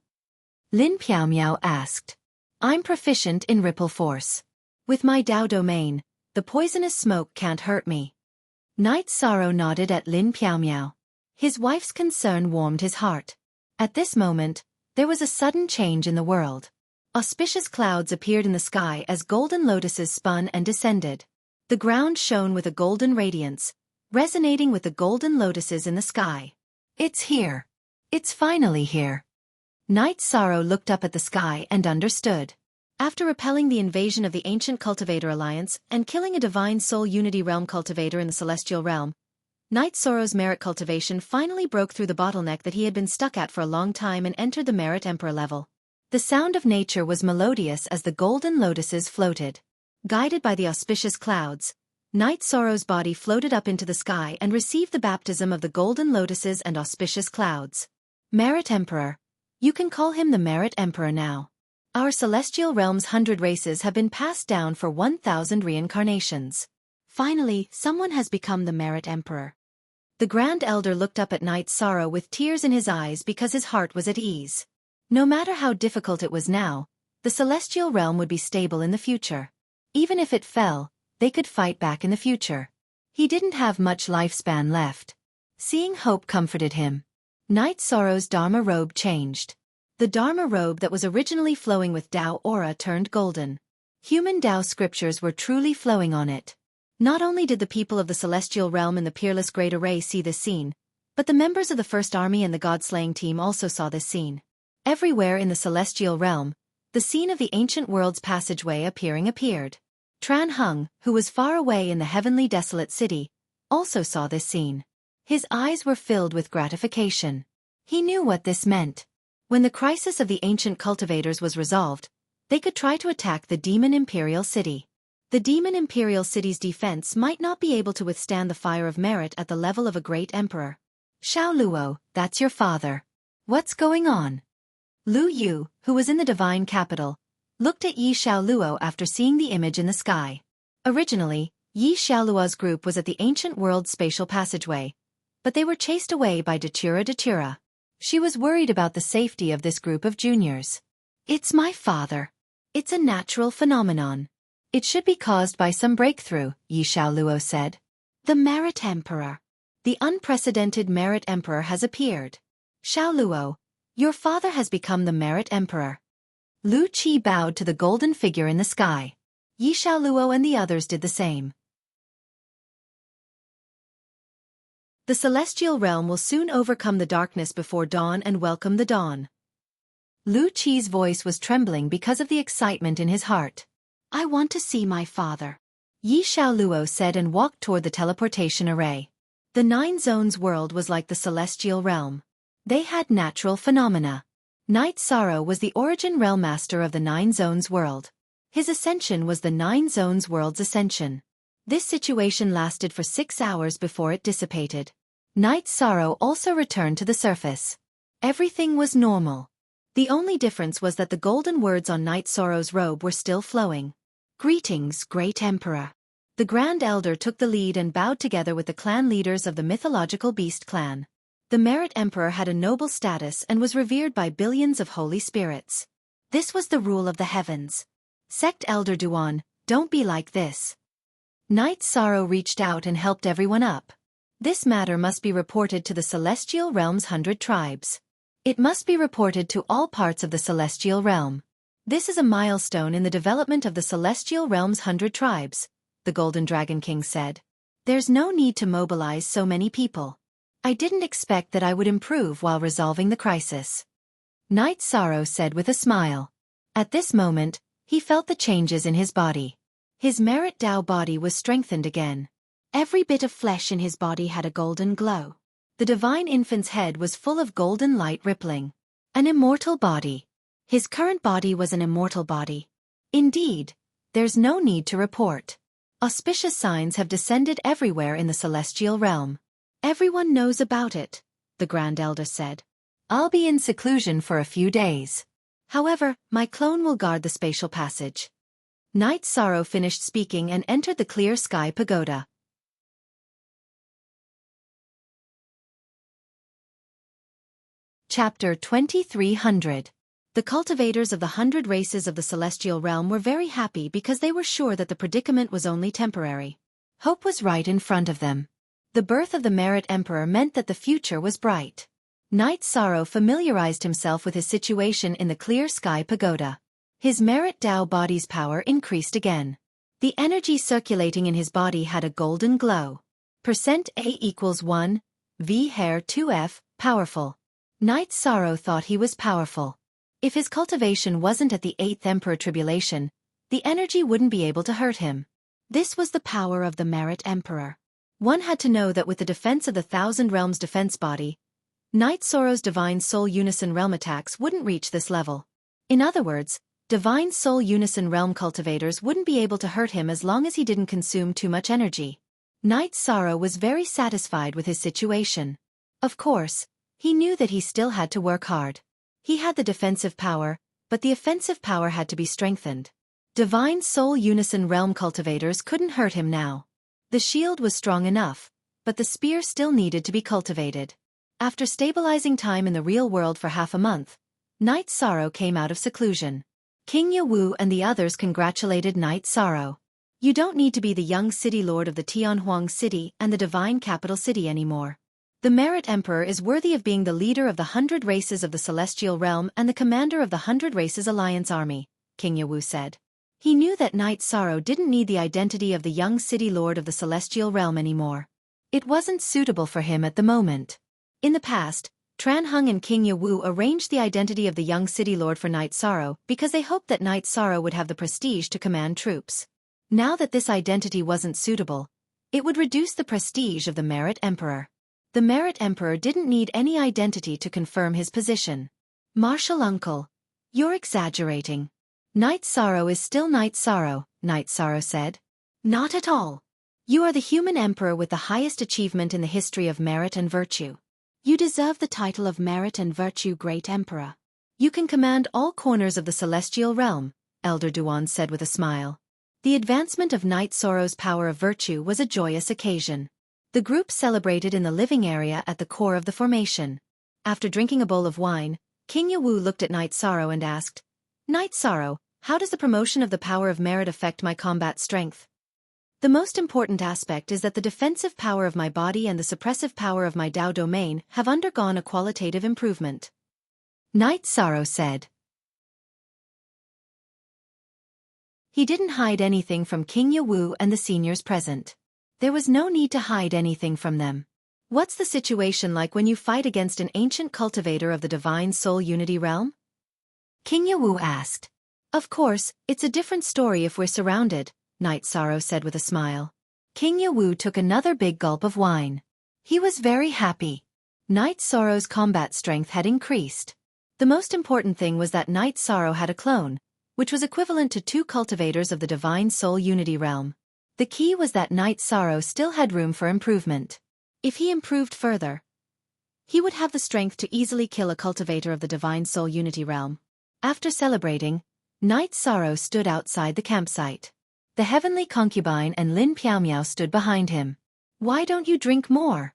Lin Piao asked. I'm proficient in Ripple Force. With my Dao domain, the poisonous smoke can't hurt me. Night Sorrow nodded at Lin Piao. His wife's concern warmed his heart. At this moment, there was a sudden change in the world. Auspicious clouds appeared in the sky as golden lotuses spun and descended. The ground shone with a golden radiance, resonating with the golden lotuses in the sky. It's here. It's finally here. Night Sorrow looked up at the sky and understood. After repelling the invasion of the Ancient Cultivator Alliance and killing a Divine Soul Unity Realm cultivator in the Celestial Realm, Night Sorrow's merit cultivation finally broke through the bottleneck that he had been stuck at for a long time and entered the Merit Emperor level. The sound of nature was melodious as the golden lotuses floated. Guided by the auspicious clouds, Night Sorrow's body floated up into the sky and received the baptism of the golden lotuses and auspicious clouds. Merit Emperor. You can call him the Merit Emperor now. Our celestial realm's 100 races have been passed down for 1,000 reincarnations. Finally, someone has become the Merit Emperor. The Grand Elder looked up at Night Sorrow with tears in his eyes because his heart was at ease. No matter how difficult it was now, the celestial realm would be stable in the future. Even if it fell, they could fight back in the future. He didn't have much lifespan left. Seeing hope comforted him. Night Sorrow's Dharma robe changed. The Dharma robe that was originally flowing with Tao aura turned golden. Human Tao scriptures were truly flowing on it. Not only did the people of the Celestial Realm and the Peerless Great Array see this scene, but the members of the First Army and the God-slaying team also saw this scene. Everywhere in the Celestial Realm, The scene of the ancient world's passageway appeared. Tran Hung, who was far away in the heavenly desolate city, also saw this scene. His eyes were filled with gratification. He knew what this meant. When the crisis of the ancient cultivators was resolved, they could try to attack the Demon Imperial City. The Demon Imperial City's defense might not be able to withstand the fire of merit at the level of a great emperor. Xiao Luo, that's your father. What's going on? Lu Yu, who was in the divine capital, looked at Yi Xiaoluo after seeing the image in the sky. Originally, Yi Xiaoluo's group was at the ancient world's spatial passageway, but they were chased away by Datura. She was worried about the safety of this group of juniors. It's my father. It's a natural phenomenon. It should be caused by some breakthrough, Yi Xiaoluo said. The Merit Emperor. The unprecedented Merit Emperor has appeared. Xiaoluo, your father has become the Merit Emperor. Lu Qi bowed to the golden figure in the sky. Yi Xiaoluo and the others did the same. The celestial realm will soon overcome the darkness before dawn and welcome the dawn. Lu Qi's voice was trembling because of the excitement in his heart. I want to see my father, Yi Xiaoluo said and walked toward the teleportation array. The Nine Zones world was like the celestial realm. They had natural phenomena. Knight Sorrow was the origin realm master of the Nine Zones world. His ascension was the Nine Zones world's ascension. This situation lasted for 6 hours before it dissipated. Knight Sorrow also returned to the surface. Everything was normal. The only difference was that the golden words on Knight Sorrow's robe were still flowing. Greetings, Great Emperor. The Grand Elder took the lead and bowed together with the clan leaders of the mythological beast clan. The Merit Emperor had a noble status and was revered by billions of holy spirits. This was the rule of the heavens. Sect Elder Duan, don't be like this. Knight Sorrow reached out and helped everyone up. This matter must be reported to the Celestial Realm's 100 tribes. It must be reported to all parts of the Celestial Realm. This is a milestone in the development of the Celestial Realm's 100 tribes, the Golden Dragon King said. There's no need to mobilize so many people. I didn't expect that I would improve while resolving the crisis. Knight Sorrow said with a smile. At this moment, he felt the changes in his body. His Merit Dao body was strengthened again. Every bit of flesh in his body had a golden glow. The divine infant's head was full of golden light rippling. An immortal body. His current body was an immortal body. Indeed, there's no need to report. Auspicious signs have descended everywhere in the celestial realm. Everyone knows about it, the Grand Elder said. I'll be in seclusion for a few days. However, my clone will guard the spatial passage. Knight Sorrow finished speaking and entered the clear sky pagoda. Chapter 2300. The cultivators of the 100 races of the celestial realm were very happy because they were sure that the predicament was only temporary. Hope was right in front of them. The birth of the Merit Emperor meant that the future was bright. Knight Sorrow familiarized himself with his situation in the clear sky pagoda. His Merit Dao body's power increased again. The energy circulating in his body had a golden glow. Percent A equals 1, V hair 2F, powerful. Knight Sorrow thought he was powerful. If his cultivation wasn't at the 8th Emperor Tribulation, the energy wouldn't be able to hurt him. This was the power of the Merit Emperor. One had to know that with the defense of the Thousand Realms defense body, Knight Sorrow's Divine Soul Unison Realm attacks wouldn't reach this level. In other words, Divine Soul Unison Realm cultivators wouldn't be able to hurt him as long as he didn't consume too much energy. Knight Sorrow was very satisfied with his situation. Of course, he knew that he still had to work hard. He had the defensive power, but the offensive power had to be strengthened. Divine Soul Unison Realm cultivators couldn't hurt him now. The shield was strong enough, but the spear still needed to be cultivated. After stabilizing time in the real world for half a month, Knight Sorrow came out of seclusion. King Yawu and the others congratulated Knight Sorrow. You don't need to be the young city lord of the Tianhuang city and the divine capital city anymore. The Merit Emperor is worthy of being the leader of the 100 races of the celestial realm and the commander of the 100 Races Alliance army, King Yawu said. He knew that Knight Sorrow didn't need the identity of the young city lord of the celestial realm anymore. It wasn't suitable for him at the moment. In the past, Tran Hung and King Yawu arranged the identity of the young city lord for Night Sorrow because they hoped that Night Sorrow would have the prestige to command troops. Now that this identity wasn't suitable, it would reduce the prestige of the Merit Emperor. The Merit Emperor didn't need any identity to confirm his position. Martial uncle, you're exaggerating. Night Sorrow is still Night Sorrow, Night Sorrow said. Not at all. You are the human emperor with the highest achievement in the history of merit and virtue. You deserve the title of Merit and Virtue Great Emperor. You can command all corners of the celestial realm, Elder Duan said with a smile. The advancement of Night Sorrow's power of virtue was a joyous occasion. The group celebrated in the living area at the core of the formation. After drinking a bowl of wine, King Yawu looked at Night Sorrow and asked, Night Sorrow, how does the promotion of the power of merit affect my combat strength? The most important aspect is that the defensive power of my body and the suppressive power of my Dao domain have undergone a qualitative improvement. Night Sorrow said. He didn't hide anything from King Yawu and the seniors present. There was no need to hide anything from them. What's the situation like when you fight against an ancient cultivator of the divine soul unity realm? King Yawu asked. Of course, it's a different story if we're surrounded, Night Sorrow said with a smile. King Yawu took another big gulp of wine. He was very happy. Night Sorrow's combat strength had increased. The most important thing was that Night Sorrow had a clone, which was equivalent to 2 cultivators of the divine soul unity realm. The key was that Night Sorrow still had room for improvement. If he improved further, he would have the strength to easily kill a cultivator of the divine soul unity realm. After celebrating, Night Sorrow stood outside the campsite. The heavenly concubine and Lin Piaomiao stood behind him. Why don't you drink more?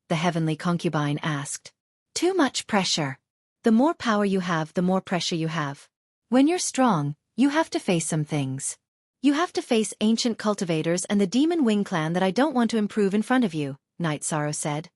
The heavenly concubine asked. Too much pressure. The more power you have, the more pressure you have. When you're strong, you have to face some things. You have to face ancient cultivators and the demon wing clan that I don't want to improve in front of you, Night Sorrow said.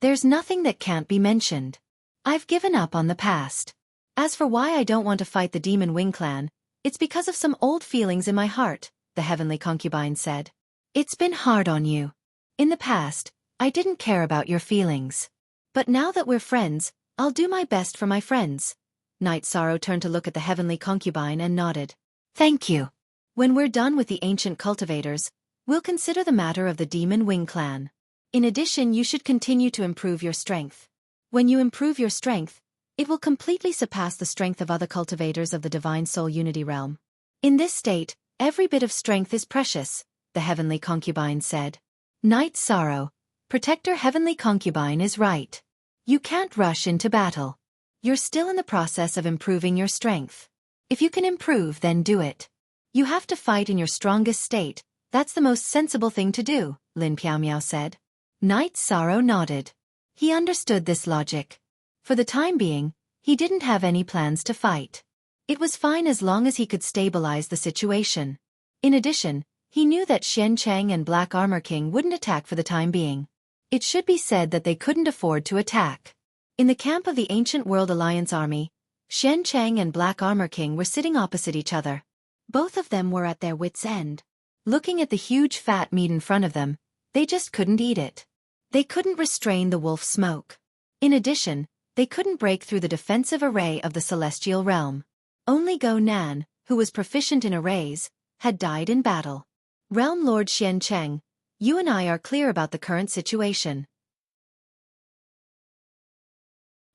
There's nothing that can't be mentioned. I've given up on the past. As for why I don't want to fight the demon wing clan, it's because of some old feelings in my heart, the heavenly concubine said. It's been hard on you. In the past, I didn't care about your feelings. But now that we're friends, I'll do my best for my friends. Night Sorrow turned to look at the heavenly concubine and nodded. Thank you. When we're done with the ancient cultivators, we'll consider the matter of the demon wing clan. In addition, you should continue to improve your strength. When you improve your strength, it will completely surpass the strength of other cultivators of the divine soul unity realm. In this state, every bit of strength is precious, the heavenly concubine said. Night Sorrow, Protector Heavenly Concubine is right. You can't rush into battle. You're still in the process of improving your strength. If you can improve, then do it. You have to fight in your strongest state. That's the most sensible thing to do, Lin Piaomiao said. Night Sorrow nodded. He understood this logic. For the time being, he didn't have any plans to fight. It was fine as long as he could stabilize the situation. In addition, he knew that Xian Chang and Black Armor King wouldn't attack for the time being. It should be said that they couldn't afford to attack. In the camp of the Ancient World Alliance Army, Xian Chang and Black Armor King were sitting opposite each other. Both of them were at their wits' end. Looking at the huge fat meat in front of them, they just couldn't eat it. They couldn't restrain the wolf smoke. In addition, they couldn't break through the defensive array of the celestial realm. Only Go Nan, who was proficient in arrays, had died in battle. Realm Lord Xian Cheng, you and I are clear about the current situation.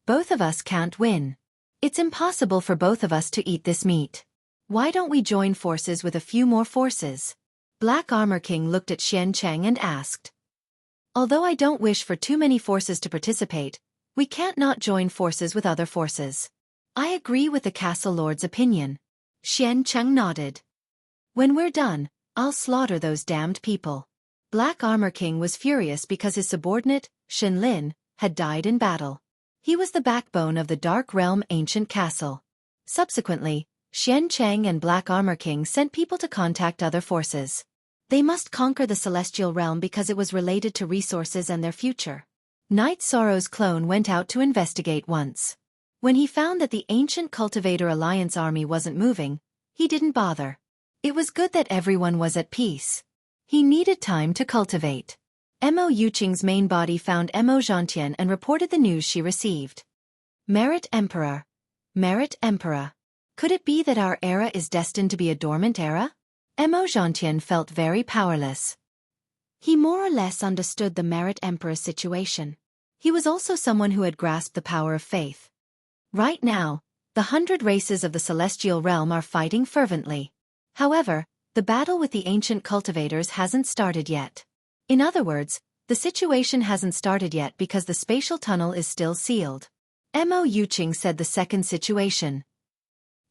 Both of us can't win. It's impossible for both of us to eat this meat. Why don't we join forces with a few more forces? Black Armor King looked at Xian Cheng and asked. Although I don't wish for too many forces to participate, we can't not join forces with other forces. I agree with the Castle Lord's opinion. Xian Cheng nodded. When we're done, I'll slaughter those damned people. Black Armor King was furious because his subordinate, Shen Lin, had died in battle. He was the backbone of the Dark Realm Ancient Castle. Subsequently, Xian Cheng and Black Armor King sent people to contact other forces. They must conquer the Celestial Realm because it was related to resources and their future. Night Sorrow's clone went out to investigate once. When he found that the Ancient Cultivator Alliance army wasn't moving, he didn't bother. It was good that everyone was at peace. He needed time to cultivate. Mo Yuqing's main body found Mo Zhantian and reported the news she received. Merit Emperor. Merit Emperor. Could it be that our era is destined to be a dormant era? Mo Zhantian felt very powerless. He more or less understood the Merit Emperor's situation. He was also someone who had grasped the power of faith. Right now, the 100 races of the celestial realm are fighting fervently. However, the battle with the ancient cultivators hasn't started yet. In other words, the situation hasn't started yet because the spatial tunnel is still sealed. Mo Yuqing said the second situation.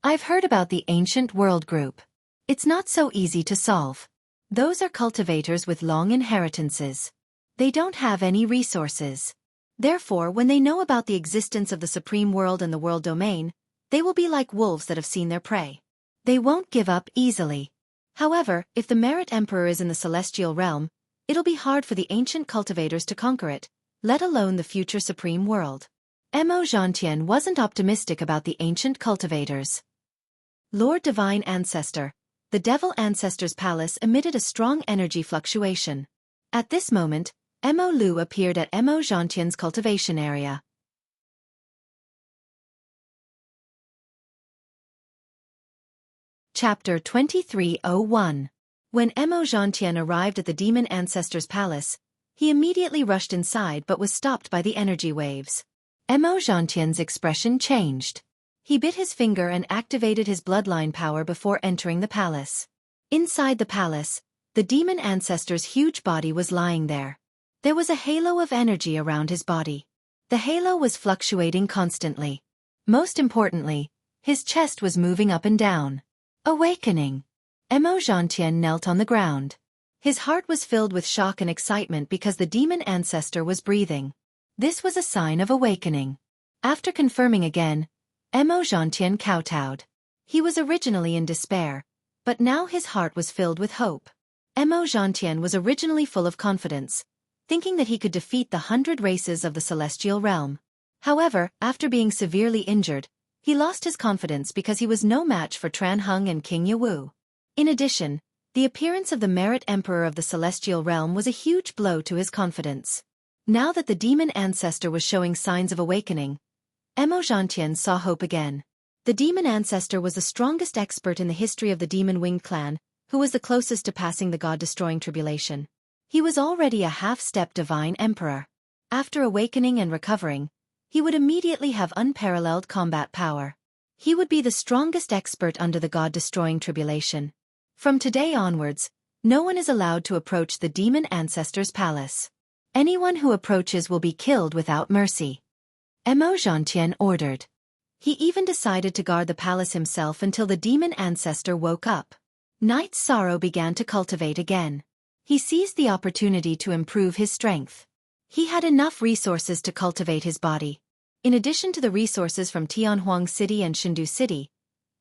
I've heard about the ancient world group. It's not so easy to solve. Those are cultivators with long inheritances. They don't have any resources. Therefore, when they know about the existence of the supreme world and the world domain, they will be like wolves that have seen their prey. They won't give up easily. However, if the Merit Emperor is in the celestial realm, it'll be hard for the ancient cultivators to conquer it, let alone the future supreme world. Mo Zhantian wasn't optimistic about the ancient cultivators. Lord Divine Ancestor. The Devil Ancestor's palace emitted a strong energy fluctuation. At this moment, Mo Lu appeared at Mo Zhantian's cultivation area. Chapter 2301. When Mo Zhantian arrived at the Demon Ancestor's palace, he immediately rushed inside but was stopped by the energy waves. Mo Zhantian's expression changed. He bit his finger and activated his bloodline power before entering the palace. Inside the palace, the Demon Ancestor's huge body was lying there. There was a halo of energy around his body. The halo was fluctuating constantly. Most importantly, his chest was moving up and down. Awakening. Mo Zhantian knelt on the ground. His heart was filled with shock and excitement because the Demon Ancestor was breathing. This was a sign of awakening. After confirming again, Mo Zhantian kowtowed. He was originally in despair, but now his heart was filled with hope. Mo Zhantian was originally full of confidence, thinking that he could defeat the 100 races of the celestial realm. However, after being severely injured, he lost his confidence because he was no match for Tran Hung and King Yawu. In addition, the appearance of the Merit Emperor of the celestial realm was a huge blow to his confidence. Now that the Demon Ancestor was showing signs of awakening, Mo Zhantian saw hope again. The Demon Ancestor was the strongest expert in the history of the Demon Winged clan, who was the closest to passing the God-destroying tribulation. He was already a half-step Divine Emperor. After awakening and recovering, he would immediately have unparalleled combat power. He would be the strongest expert under the God-destroying tribulation. From today onwards, no one is allowed to approach the Demon Ancestor's palace. Anyone who approaches will be killed without mercy. Mo Zhantian ordered. He even decided to guard the palace himself until the Demon Ancestor woke up. Knight's sorrow began to cultivate again. He seized the opportunity to improve his strength. He had enough resources to cultivate his body. In addition to the resources from Tianhuang City and Shindu City,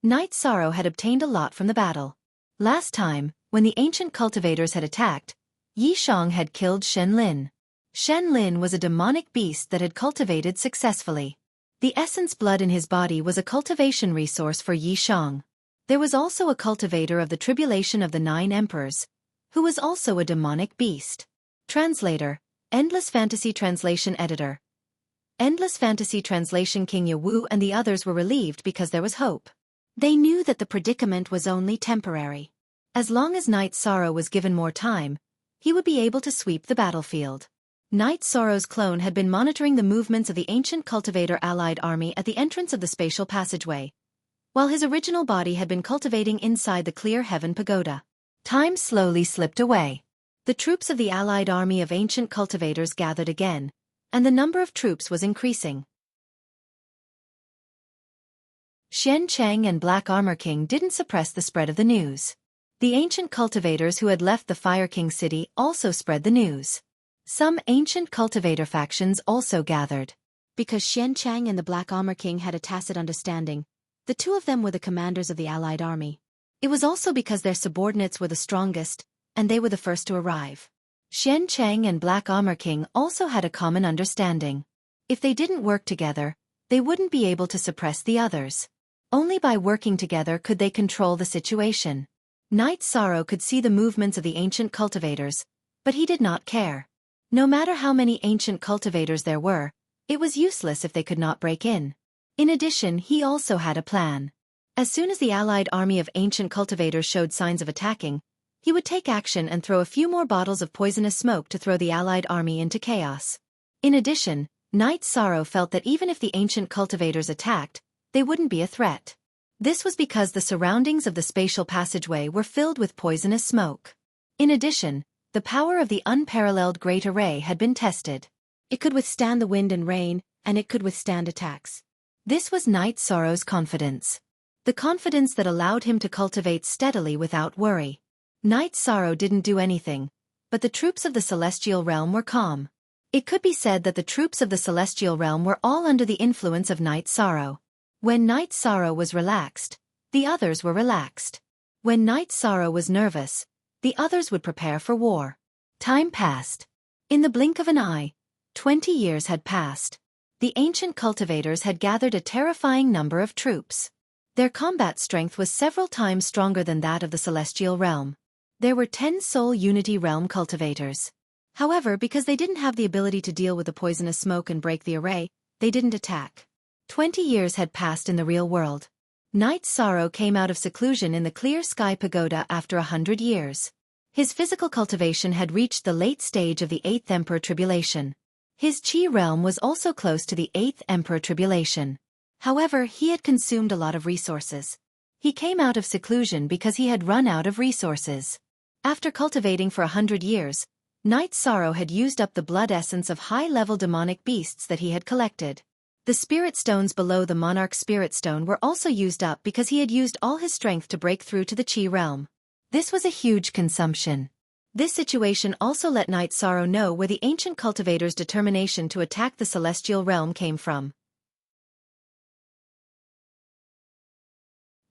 Knight's sorrow had obtained a lot from the battle. Last time, when the ancient cultivators had attacked, Yi Shang had killed Shen Lin. Shen Lin was a demonic beast that had cultivated successfully. The essence blood in his body was a cultivation resource for Yi Shang. There was also a cultivator of the tribulation of the 9 emperors, who was also a demonic beast. Translator, Endless Fantasy Translation Editor. Endless Fantasy Translation. King Yawu and the others were relieved because there was hope. They knew that the predicament was only temporary. As long as Knight's Sorrow was given more time, he would be able to sweep the battlefield. Knight's Sorrow's clone had been monitoring the movements of the ancient cultivator allied army at the entrance of the spatial passageway, while his original body had been cultivating inside the clear heaven pagoda. Time slowly slipped away. The troops of the allied army of ancient cultivators gathered again, and the number of troops was increasing. Xian Cheng and Black Armor King didn't suppress the spread of the news. The ancient cultivators who had left the Fire King city also spread the news. Some ancient cultivator factions also gathered. Because Xian Cheng and the Black Armor King had a tacit understanding, the two of them were the commanders of the allied army. It was also because their subordinates were the strongest, and they were the first to arrive. Xian Cheng and Black Armor King also had a common understanding. If they didn't work together, they wouldn't be able to suppress the others. Only by working together could they control the situation. Knight's Sorrow could see the movements of the ancient cultivators, but he did not care. No matter how many ancient cultivators there were, it was useless if they could not break in. In addition, he also had a plan. As soon as the allied army of ancient cultivators showed signs of attacking, he would take action and throw a few more bottles of poisonous smoke to throw the allied army into chaos. In addition, Knight Sorrow felt that even if the ancient cultivators attacked, they wouldn't be a threat. This was because the surroundings of the spatial passageway were filled with poisonous smoke. In addition, the power of the unparalleled Great Array had been tested. It could withstand the wind and rain, and it could withstand attacks. This was Knight Sorrow's confidence. The confidence that allowed him to cultivate steadily without worry. Knight Sorrow didn't do anything, but the troops of the Celestial Realm were calm. It could be said that the troops of the Celestial Realm were all under the influence of Knight Sorrow. When Knight Sorrow was relaxed, the others were relaxed. When Knight Sorrow was nervous, the others would prepare for war. Time passed. In the blink of an eye, 20 years had passed. The ancient cultivators had gathered a terrifying number of troops. Their combat strength was several times stronger than that of the Celestial Realm. There were 10 Soul Unity Realm cultivators. However, because they didn't have the ability to deal with the poisonous smoke and break the array, they didn't attack. 20 years had passed in the real world. Knight Sorrow came out of seclusion in the Clear Sky Pagoda after 100 years. His physical cultivation had reached the late stage of the 8th Emperor Tribulation. His Chi realm was also close to the 8th Emperor Tribulation. However, he had consumed a lot of resources. He came out of seclusion because he had run out of resources. After cultivating for 100 years, Knight Sorrow had used up the blood essence of high-level demonic beasts that he had collected. The spirit stones below the Monarch Spirit Stone were also used up because he had used all his strength to break through to the Chi realm. This was a huge consumption. This situation also let Knight Sorrow know where the ancient cultivator's determination to attack the Celestial Realm came from.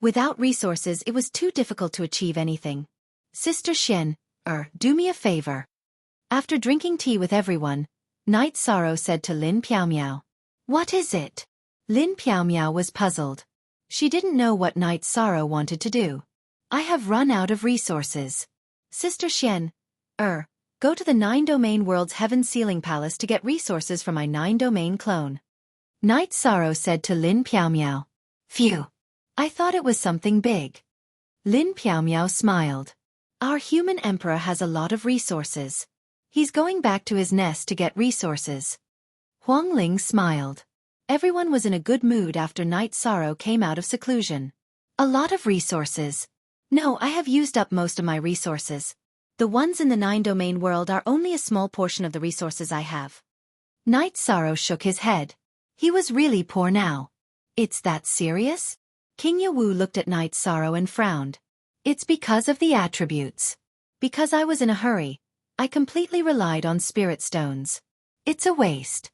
Without resources, it was too difficult to achieve anything. Sister Xian, do me a favor. After drinking tea with everyone, Knight Sorrow said to Lin Piaomiao. What is it? Lin Piaomiao was puzzled. She didn't know what Knight Sorrow wanted to do. I have run out of resources. Sister Xian, go to the 9-domain world's heaven ceiling palace to get resources for my 9-domain clone. Knight Sorrow said to Lin Piaomiao. Phew. I thought it was something big. Lin Piaomiao smiled. Our human emperor has a lot of resources. He's going back to his nest to get resources. Huang Ling smiled. Everyone was in a good mood after Knight Sorrow came out of seclusion. A lot of resources. No, I have used up most of my resources. The ones in the 9-domain world are only a small portion of the resources I have. Knight Sorrow shook his head. He was really poor now. It's that serious? King Yawu looked at Knight Sorrow and frowned. It's because of the attributes. Because I was in a hurry, I completely relied on spirit stones. It's a waste.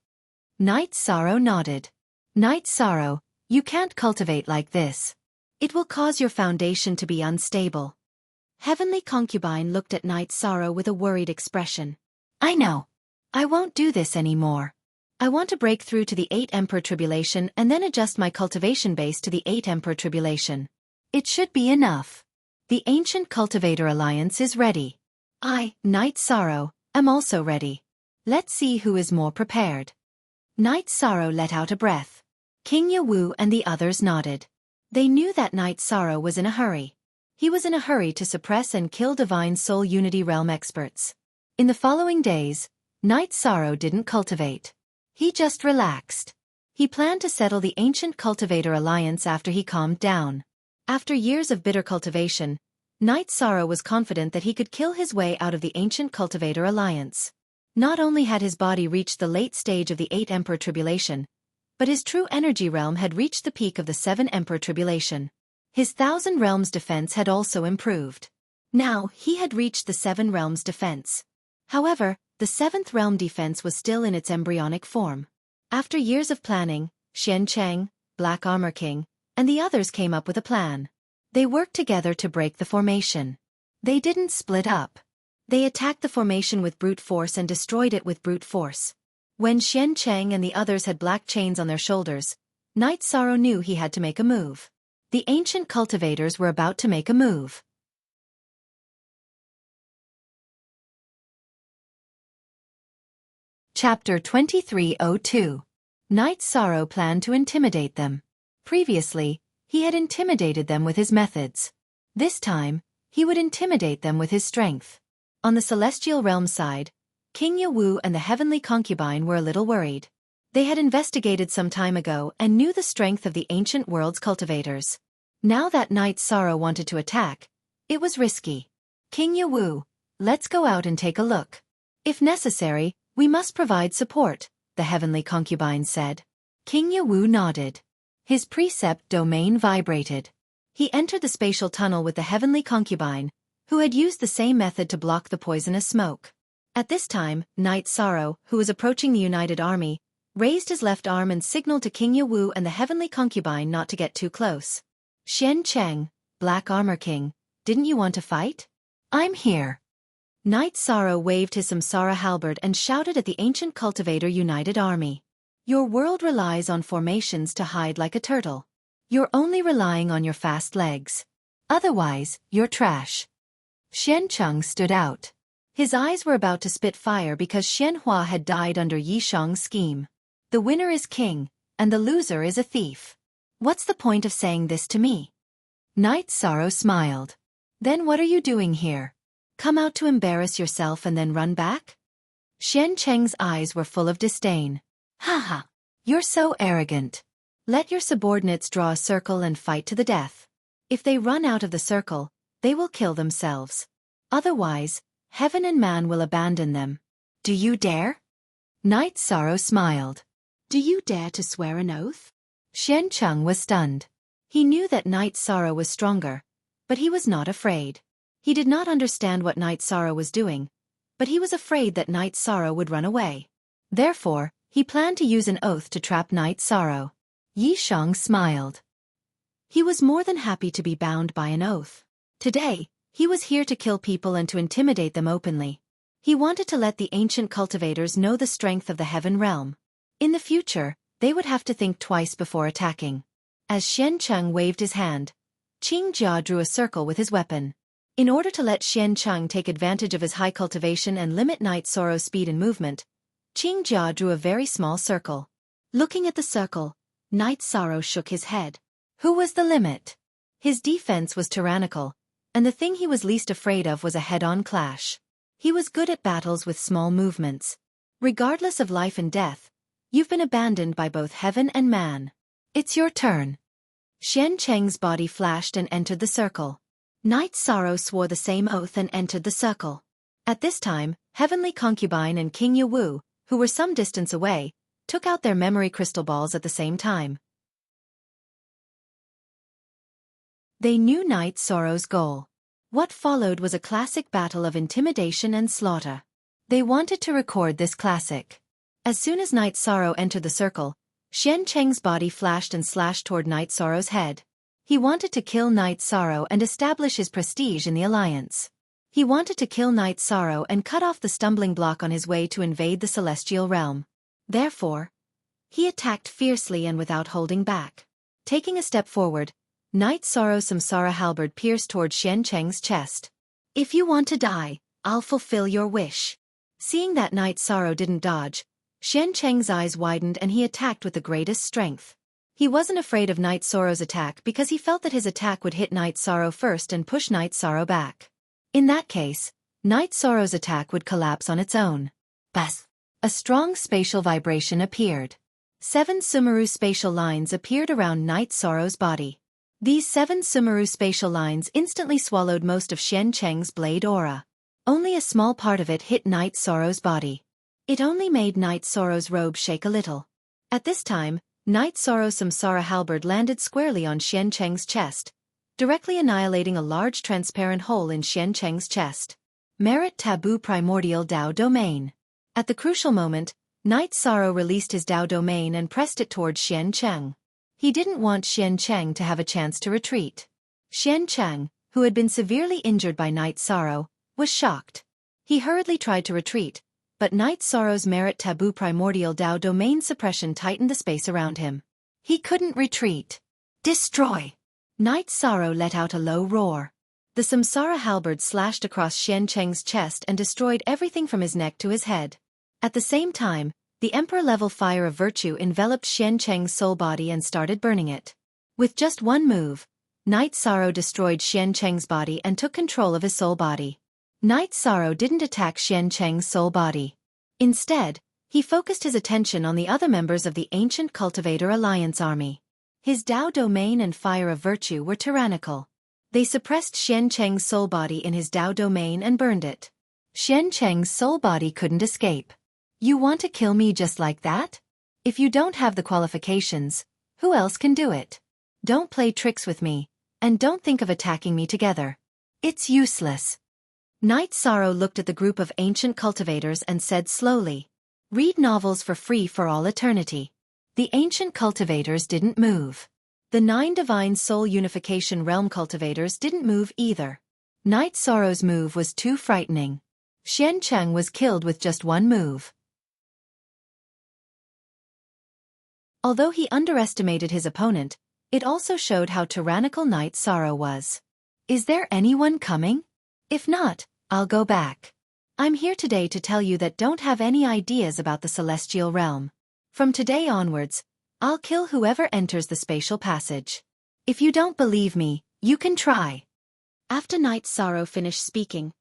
Knight Sorrow nodded. Knight Sorrow, you can't cultivate like this. It will cause your foundation to be unstable. Heavenly Concubine looked at Knight Sorrow with a worried expression. I know. I won't do this anymore. I want to break through to the 8th Emperor Tribulation and then adjust my cultivation base to the 8th Emperor Tribulation. It should be enough. The Ancient Cultivator Alliance is ready. I, Knight Sorrow, am also ready. Let's see who is more prepared. Knight Sorrow let out a breath. King Yawu and the others nodded. They knew that Knight Sorrow was in a hurry. He was in a hurry to suppress and kill Divine Soul Unity Realm experts. In the following days, Knight Sorrow didn't cultivate. He just relaxed. He planned to settle the Ancient Cultivator Alliance after he calmed down. After years of bitter cultivation, Knight Sorrow was confident that he could kill his way out of the Ancient Cultivator Alliance. Not only had his body reached the late stage of the 8th Emperor Tribulation, but his true energy realm had reached the peak of the 7th Emperor Tribulation. His 1,000 Realms defense had also improved. Now, he had reached the 7 Realms defense. However, the 7th Realm defense was still in its embryonic form. After years of planning, Xian Cheng, Black Armor King, and the others came up with a plan. They worked together to break the formation. They didn't split up. They attacked the formation with brute force and destroyed it with brute force. When Xian Cheng and the others had black chains on their shoulders, Knight Sorrow knew he had to make a move. The ancient cultivators were about to make a move. Chapter 2302. Night Sorrow planned to intimidate them. Previously, he had intimidated them with his methods. This time, he would intimidate them with his strength. On the celestial realm side, King Yawu and the heavenly concubine were a little worried. They had investigated some time ago and knew the strength of the ancient world's cultivators. Now that Night Sorrow wanted to attack, it was risky. King Yawu, let's go out and take a look. If necessary, we must provide support, the heavenly concubine said. King Yawu nodded. His precept domain vibrated. He entered the spatial tunnel with the heavenly concubine, who had used the same method to block the poisonous smoke. At this time, Night Sorrow, who was approaching the united army, raised his left arm and signaled to King Yawu and the heavenly concubine not to get too close. Xian Cheng, Black Armor King, didn't you want to fight? I'm here. Night Sorrow waved his samsara halberd and shouted at the ancient cultivator united army. Your world relies on formations to hide like a turtle. You're only relying on your fast legs. Otherwise, you're trash. Xian Cheng stood out. His eyes were about to spit fire because Xian Hua had died under Yi Shang's scheme. The winner is king, and the loser is a thief. What's the point of saying this to me? Night Sorrow smiled. Then what are you doing here? Come out to embarrass yourself and then run back? Xian Cheng's eyes were full of disdain. Haha, you're so arrogant. Let your subordinates draw a circle and fight to the death. If they run out of the circle, they will kill themselves. Otherwise, heaven and man will abandon them. Do you dare? Night Sorrow smiled. Do you dare to swear an oath? Xian Cheng was stunned. He knew that Night Sorrow was stronger, but he was not afraid. He did not understand what Night Sorrow was doing, but he was afraid that Night Sorrow would run away. Therefore, he planned to use an oath to trap Night Sorrow. Yi Shang smiled. He was more than happy to be bound by an oath. Today, he was here to kill people and to intimidate them openly. He wanted to let the ancient cultivators know the strength of the heaven realm. In the future, they would have to think twice before attacking. As Xian Cheng waved his hand, Qing Jia drew a circle with his weapon. In order to let Xian Cheng take advantage of his high cultivation and limit Night Sorrow's speed and movement, Qing Jia drew a very small circle. Looking at the circle, Night Sorrow shook his head. Who was the limit? His defense was tyrannical, and the thing he was least afraid of was a head-on clash. He was good at battles with small movements. Regardless of life and death, you've been abandoned by both heaven and man. It's your turn. Xian Cheng's body flashed and entered the circle. Night Sorrow swore the same oath and entered the circle. At this time, Heavenly Concubine and King Yawu, who were some distance away, took out their memory crystal balls at the same time. They knew Night Sorrow's goal. What followed was a classic battle of intimidation and slaughter. They wanted to record this classic. As soon as Night Sorrow entered the circle, Xian Cheng's body flashed and slashed toward Night Sorrow's head. He wanted to kill Night Sorrow and establish his prestige in the alliance. He wanted to kill Night Sorrow and cut off the stumbling block on his way to invade the celestial realm. Therefore, he attacked fiercely and without holding back. Taking a step forward, Night Sorrow's samsara halberd pierced toward Xian Cheng's chest. If you want to die, I'll fulfill your wish. Seeing that Night Sorrow didn't dodge, Xian Cheng's eyes widened and he attacked with the greatest strength. He wasn't afraid of Night Sorrow's attack because he felt that his attack would hit Night Sorrow first and push Night Sorrow back. In that case, Night Sorrow's attack would collapse on its own. Bas! A strong spatial vibration appeared. 7 Sumeru spatial lines appeared around Night Sorrow's body. These 7 Sumeru spatial lines instantly swallowed most of Xian Cheng's blade aura. Only a small part of it hit Night Sorrow's body. It only made Night Sorrow's robe shake a little. At this time, Night Sorrow's samsara halberd landed squarely on Xian Cheng's chest, directly annihilating a large transparent hole in Xian Cheng's chest. Merit Taboo Primordial Dao Domain. At the crucial moment, Night Sorrow released his Dao Domain and pressed it towards Xian Cheng. He didn't want Xian Cheng to have a chance to retreat. Xian Cheng, who had been severely injured by Night Sorrow, was shocked. He hurriedly tried to retreat, but Night Sorrow's Merit Taboo Primordial Dao Domain suppression tightened the space around him. He couldn't retreat. Destroy! Night Sorrow let out a low roar. The samsara halberd slashed across Xian Cheng's chest and destroyed everything from his neck to his head. At the same time, the Emperor-level fire of virtue enveloped Xian Cheng's soul body and started burning it. With just one move, Night Sorrow destroyed Xian Cheng's body and took control of his soul body. Night Sorrow didn't attack Xian Cheng's soul body. Instead, he focused his attention on the other members of the Ancient Cultivator Alliance army. His Dao domain and fire of virtue were tyrannical. They suppressed Xian Cheng's soul body in his Dao domain and burned it. Xian Cheng's soul body couldn't escape. You want to kill me just like that? If you don't have the qualifications, who else can do it? Don't play tricks with me, and don't think of attacking me together. It's useless. Night Sorrow looked at the group of ancient cultivators and said slowly, "Read novels for free for all eternity." The ancient cultivators didn't move. The 9 divine soul unification realm cultivators didn't move either. Night Sorrow's move was too frightening. Xian Cheng was killed with just one move. Although he underestimated his opponent, it also showed how tyrannical Night Sorrow was. Is there anyone coming? If not, I'll go back. I'm here today to tell you that don't have any ideas about the celestial realm. From today onwards, I'll kill whoever enters the spatial passage. If you don't believe me, you can try. After Night Sorrow finished speaking,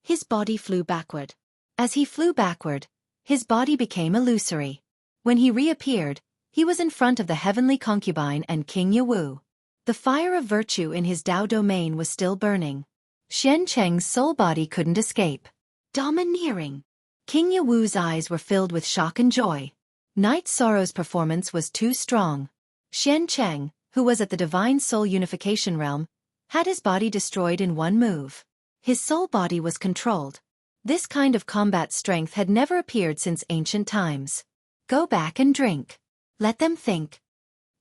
his body flew backward. As he flew backward, his body became illusory. When he reappeared, he was in front of the heavenly concubine and King Yawu. The fire of virtue in his Dao domain was still burning. Xian Cheng's soul body couldn't escape. Domineering. King Yawu's eyes were filled with shock and joy. Night Sorrow's performance was too strong. Xian Cheng, who was at the divine soul unification realm, had his body destroyed in one move. His soul body was controlled. This kind of combat strength had never appeared since ancient times. Go back and drink. Let them think.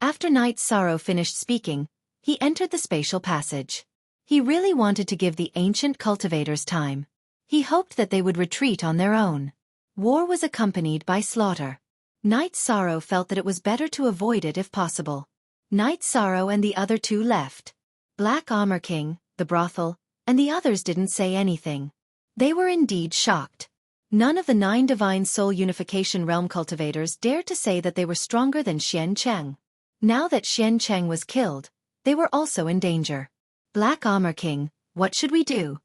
After Night Sorrow finished speaking, he entered the spatial passage. He really wanted to give the ancient cultivators time. He hoped that they would retreat on their own. War was accompanied by slaughter. Night Sorrow felt that it was better to avoid it if possible. Night Sorrow and the other 2 left. Black Armor King, the brothel, and the others didn't say anything. They were indeed shocked. None of the 9 divine soul unification realm cultivators dared to say that they were stronger than Xian Cheng. Now that Xian Cheng was killed, they were also in danger. Black Armor King, what should we do?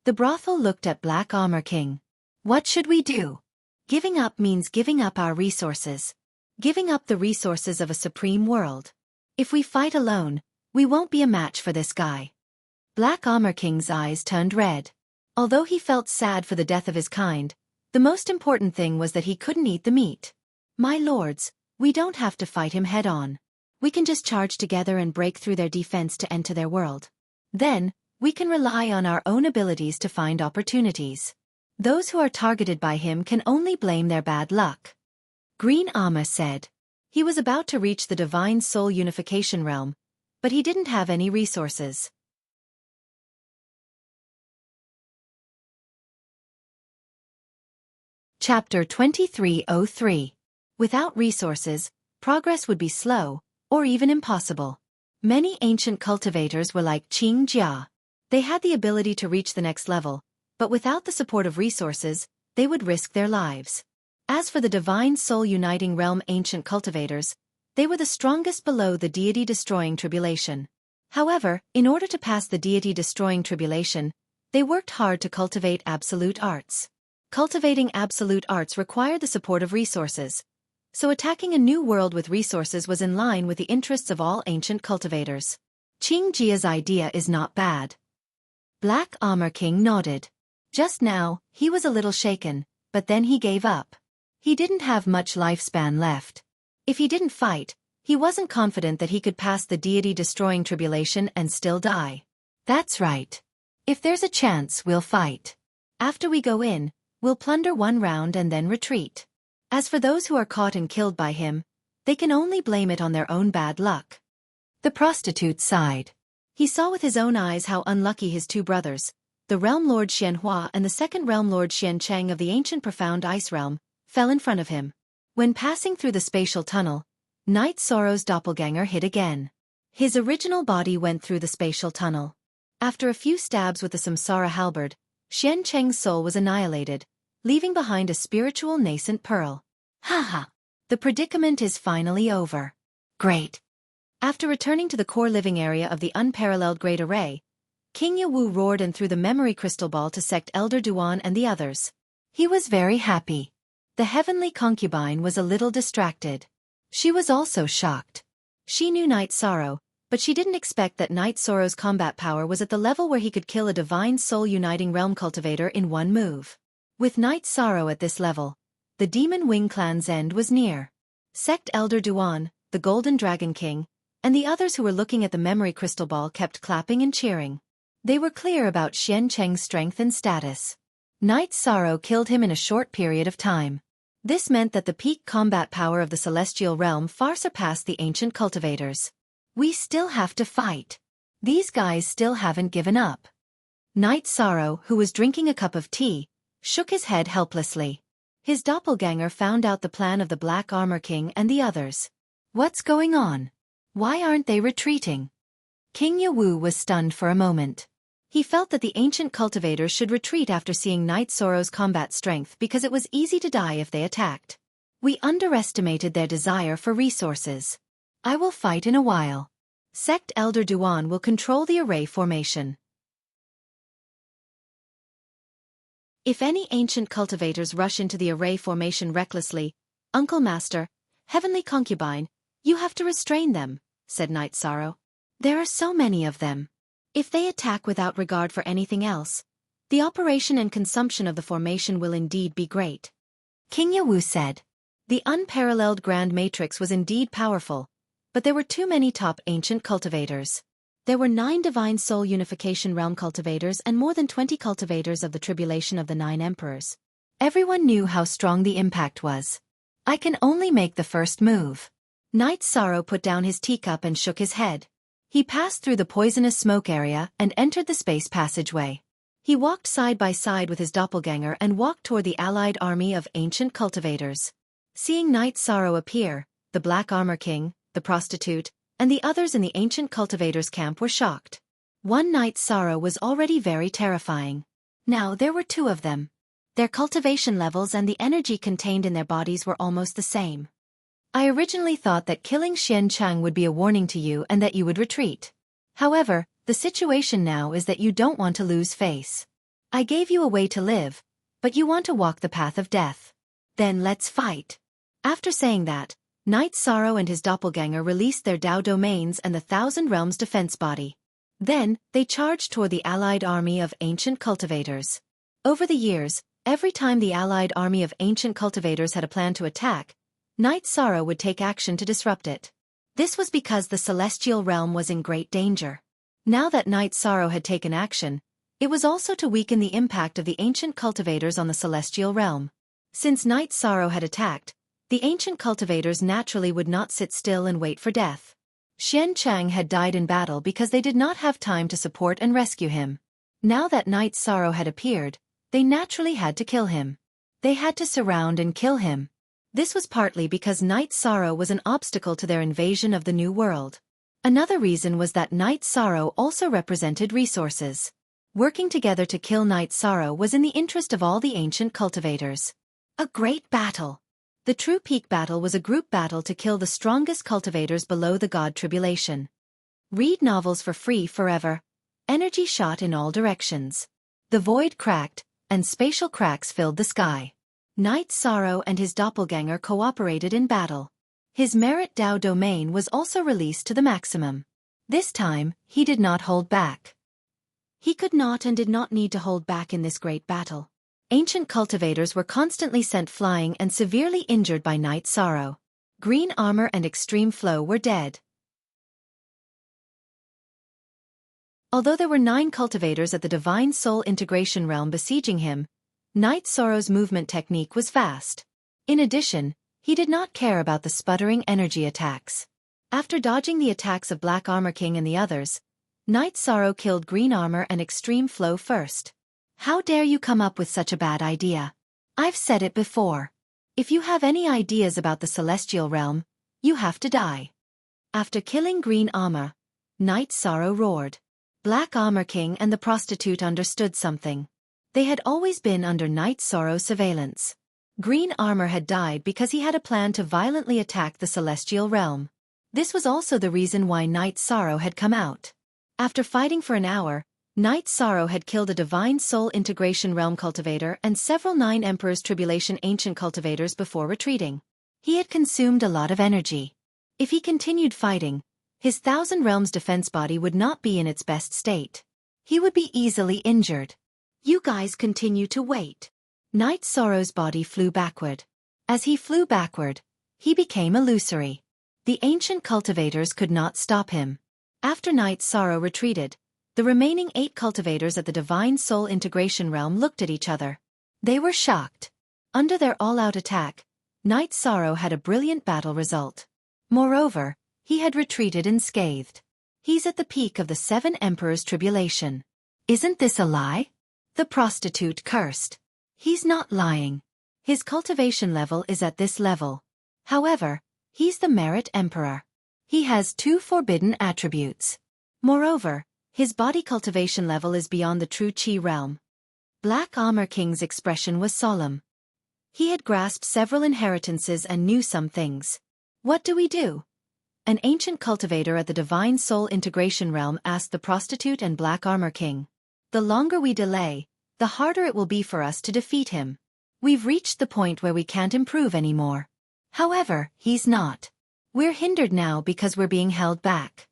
The brothel looked at Black Armor King. What should we do? Giving up means giving up our resources. Giving up the resources of a supreme world. If we fight alone, we won't be a match for this guy. Black Armor King's eyes turned red. Although he felt sad for the death of his kind, the most important thing was that he couldn't eat the meat. My lords, we don't have to fight him head-on. We can just charge together and break through their defense to enter their world. Then, we can rely on our own abilities to find opportunities. Those who are targeted by him can only blame their bad luck. Green Armor said. He was about to reach the divine soul unification realm, but he didn't have any resources. Chapter 2303. Without resources, progress would be slow, or even impossible. Many ancient cultivators were like Qing Jia. They had the ability to reach the next level, but without the support of resources, they would risk their lives. As for the divine soul uniting realm ancient cultivators, they were the strongest below the deity-destroying tribulation. However, in order to pass the deity-destroying tribulation, they worked hard to cultivate absolute arts. Cultivating absolute arts required the support of resources, so attacking a new world with resources was in line with the interests of all ancient cultivators. Qing Jia's idea is not bad. Black Armor King nodded. Just now, he was a little shaken, but then he gave up. He didn't have much lifespan left. If he didn't fight, he wasn't confident that he could pass the deity-destroying tribulation and still die. That's right. If there's a chance, we'll fight. After we go in, we'll plunder one round and then retreat. As for those who are caught and killed by him, they can only blame it on their own bad luck. The prostitute sighed. He saw with his own eyes how unlucky his 2 brothers, the Realm Lord Xianhua and the second Realm Lord Xian Cheng of the ancient profound ice realm, fell in front of him. When passing through the spatial tunnel, Night Sorrow's doppelganger hid again. His original body went through the spatial tunnel. After a few stabs with the Samsara halberd, Xian Cheng's soul was annihilated, leaving behind a spiritual nascent pearl. Haha! The predicament is finally over. Great! After returning to the core living area of the unparalleled Great Array, King Yawu roared and threw the memory crystal ball to sect Elder Duan and the others. He was very happy. The heavenly concubine was a little distracted. She was also shocked. She knew Night Sorrow, but she didn't expect that Night Sorrow's combat power was at the level where he could kill a divine soul-uniting realm cultivator in one move. With Night Sorrow at this level, the Demon Wing clan's end was near. Sect Elder Duan, the Golden Dragon King, and the others who were looking at the memory crystal ball kept clapping and cheering. They were clear about Xian Cheng's strength and status. Night Sorrow killed him in a short period of time. This meant that the peak combat power of the celestial realm far surpassed the ancient cultivators. We still have to fight. These guys still haven't given up. Night Sorrow, who was drinking a cup of tea, shook his head helplessly. His doppelganger found out the plan of the Black Armor King and the others. What's going on? Why aren't they retreating? King Yawu was stunned for a moment. He felt that the ancient cultivators should retreat after seeing Night Sorrow's combat strength because it was easy to die if they attacked. We underestimated their desire for resources. I will fight in a while. Sect Elder Duan will control the array formation. If any ancient cultivators rush into the array formation recklessly, Uncle Master, Heavenly Concubine, you have to restrain them, said Night Sorrow. There are so many of them. If they attack without regard for anything else, the operation and consumption of the formation will indeed be great. King Yawu said. The unparalleled Grand Matrix was indeed powerful, but there were too many top ancient cultivators. There were 9 Divine Soul Unification Realm cultivators and more than 20 cultivators of the Tribulation of the 9 Emperors. Everyone knew how strong the impact was. I can only make the first move. Night Sorrow put down his teacup and shook his head. He passed through the poisonous smoke area and entered the space passageway. He walked side by side with his doppelganger and walked toward the allied army of ancient cultivators. Seeing Night Sorrow appear, the Black Armor King, the prostitute, and the others in the ancient cultivators' camp were shocked. One Night Sorrow was already very terrifying. Now there were 2 of them. Their cultivation levels and the energy contained in their bodies were almost the same. I originally thought that killing Xian Chang would be a warning to you and that you would retreat. However, the situation now is that you don't want to lose face. I gave you a way to live, but you want to walk the path of death. Then let's fight. After saying that, Night Sorrow and his doppelganger released their Dao domains and the Thousand Realms defense body. Then, they charged toward the allied army of ancient cultivators. Over the years, every time the allied army of ancient cultivators had a plan to attack, Night Sorrow would take action to disrupt it. This was because the celestial realm was in great danger. Now that Night Sorrow had taken action, it was also to weaken the impact of the ancient cultivators on the celestial realm. Since Night Sorrow had attacked, the ancient cultivators naturally would not sit still and wait for death. Xian Chang had died in battle because they did not have time to support and rescue him. Now that Night Sorrow had appeared, they naturally had to kill him. They had to surround and kill him. This was partly because Night Sorrow was an obstacle to their invasion of the New World. Another reason was that Night Sorrow also represented resources. Working together to kill Night Sorrow was in the interest of all the ancient cultivators. A great battle. The true peak battle was a group battle to kill the strongest cultivators below the God Tribulation. Read novels for free forever. Energy shot in all directions. The void cracked, and spatial cracks filled the sky. Night Sorrow and his doppelganger cooperated in battle. His Merit Dao domain was also released to the maximum. This time, he did not hold back. He could not and did not need to hold back in this great battle. Ancient cultivators were constantly sent flying and severely injured by Night Sorrow. Green Armor and Extreme Flow were dead. Although there were 9 cultivators at the Divine Soul Integration Realm besieging him, Night Sorrow's movement technique was fast. In addition, he did not care about the sputtering energy attacks. After dodging the attacks of Black Armor King and the others, Night Sorrow killed Green Armor and Extreme Flow first. How dare you come up with such a bad idea? I've said it before. If you have any ideas about the Celestial Realm, you have to die. After killing Green Armor, Night Sorrow roared. Black Armor King and the prostitute understood something. They had always been under Night Sorrow's surveillance. Green Armor had died because he had a plan to violently attack the celestial realm. This was also the reason why Night Sorrow had come out. After fighting for an hour, Night Sorrow had killed a Divine Soul Integration Realm cultivator and several 9 Emperor's Tribulation Ancient cultivators before retreating. He had consumed a lot of energy. If he continued fighting, his Thousand Realms defense body would not be in its best state. He would be easily injured. You guys continue to wait. Night Sorrow's body flew backward. As he flew backward, he became illusory. The ancient cultivators could not stop him. After Night Sorrow retreated, the remaining 8 cultivators at the Divine Soul Integration Realm looked at each other. They were shocked. Under their all-out attack, Night Sorrow had a brilliant battle result. Moreover, he had retreated unscathed. He's at the peak of the 7 Emperor's Tribulation. Isn't this a lie? The prostitute cursed. He's not lying. His cultivation level is at this level. However, he's the Merit Emperor. He has 2 forbidden attributes. Moreover, his body cultivation level is beyond the true Qi realm. Black Armor King's expression was solemn. He had grasped several inheritances and knew some things. What do we do? An ancient cultivator at the Divine Soul Integration Realm asked the prostitute and Black Armor King. The longer we delay, the harder it will be for us to defeat him. We've reached the point where we can't improve anymore. However, he's not. We're hindered now because we're being held back.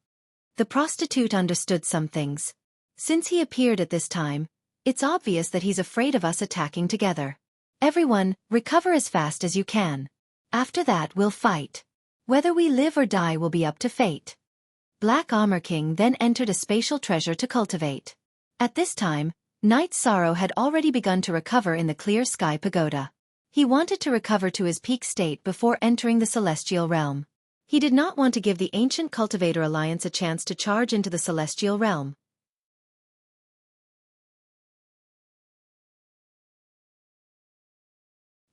The prostitute understood some things. Since he appeared at this time, it's obvious that he's afraid of us attacking together. Everyone, recover as fast as you can. After that we'll fight. Whether we live or die will be up to fate. Black Armor King then entered a spatial treasure to cultivate. At this time, Night Sorrow had already begun to recover in the Clear Sky Pagoda. He wanted to recover to his peak state before entering the celestial realm. He did not want to give the Ancient Cultivator Alliance a chance to charge into the celestial realm.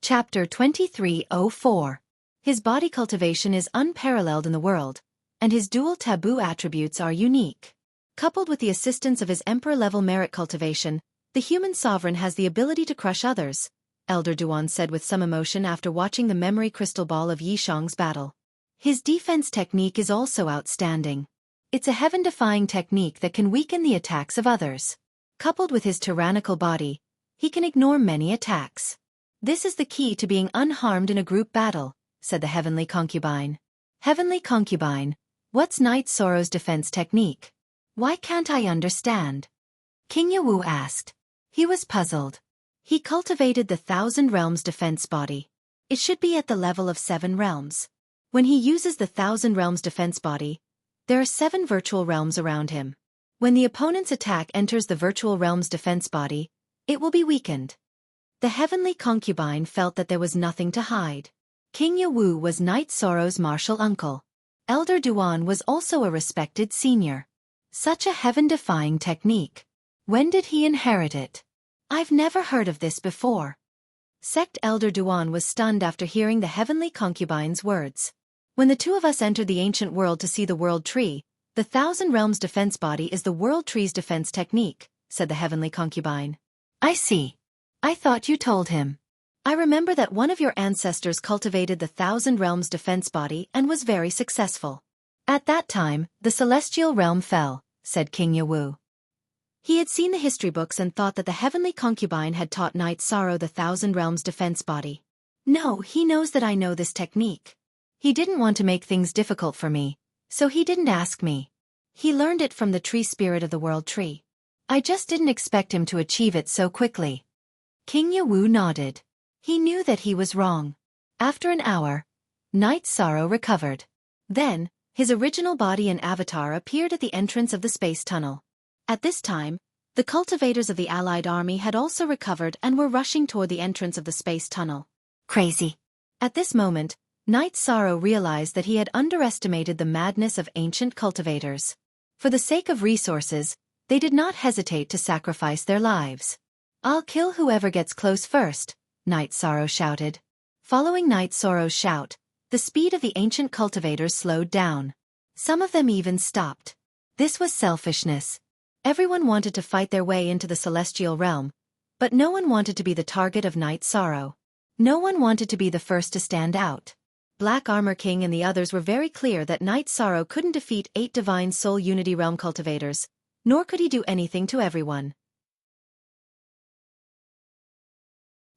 Chapter 2304. His body cultivation is unparalleled in the world, and his dual taboo attributes are unique. Coupled with the assistance of his Emperor-level merit cultivation, the human sovereign has the ability to crush others, Elder Duan said with some emotion after watching the memory crystal ball of Yishang's battle. His defense technique is also outstanding. It's a heaven-defying technique that can weaken the attacks of others. Coupled with his tyrannical body, he can ignore many attacks. This is the key to being unharmed in a group battle, said the Heavenly Concubine. Heavenly Concubine, what's Night Sorrow's defense technique? Why can't I understand? King Yawu asked. He was puzzled. He cultivated the Thousand Realms defense body. It should be at the level of 7 realms. When he uses the Thousand Realms defense body, there are 7 virtual realms around him. When the opponent's attack enters the virtual realm's defense body, it will be weakened. The Heavenly Concubine felt that there was nothing to hide. King Yawu was Night Sorrow's martial uncle. Elder Duan was also a respected senior. Such a heaven-defying technique. When did he inherit it? I've never heard of this before. Sect Elder Duan was stunned after hearing the Heavenly Concubine's words. When the 2 of us entered the ancient world to see the World Tree, the Thousand Realms defense body is the World Tree's defense technique, said the Heavenly Concubine. I see. I thought you told him. I remember that one of your ancestors cultivated the Thousand Realms defense body and was very successful. At that time, the celestial realm fell, said King Yawu. He had seen the history books and thought that the Heavenly Concubine had taught Night Sorrow the Thousand Realms defense body. No, he knows that I know this technique. He didn't want to make things difficult for me, so he didn't ask me. He learned it from the tree spirit of the World Tree. I just didn't expect him to achieve it so quickly. King Yawu nodded. He knew that he was wrong. After an hour, Night Sorrow recovered. Then, his original body and avatar appeared at the entrance of the space tunnel. At this time, the cultivators of the Allied army had also recovered and were rushing toward the entrance of the space tunnel. Crazy. At this moment, Night Sorrow realized that he had underestimated the madness of ancient cultivators. For the sake of resources, they did not hesitate to sacrifice their lives. I'll kill whoever gets close first, Night Sorrow shouted. Following Night Sorrow's shout, the speed of the ancient cultivators slowed down. Some of them even stopped. This was selfishness. Everyone wanted to fight their way into the celestial realm, But no one wanted to be the target of Night Sorrow. No one wanted to be the first to stand out. Black Armor King and the others were very clear that Night Sorrow couldn't defeat 8 Divine Soul Unity Realm cultivators, nor could he do anything to everyone.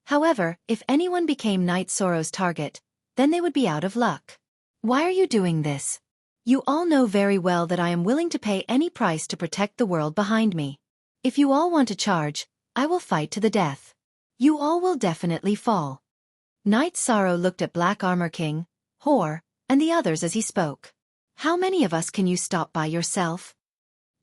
However, if anyone became Night Sorrow's target, then they would be out of luck. Why are you doing this? You all know very well that I am willing to pay any price to protect the world behind me. If you all want to charge, I will fight to the death. You all will definitely fall. Night Sorrow looked at Black Armor King, Hor, and the others as he spoke. How many of us can you stop by yourself?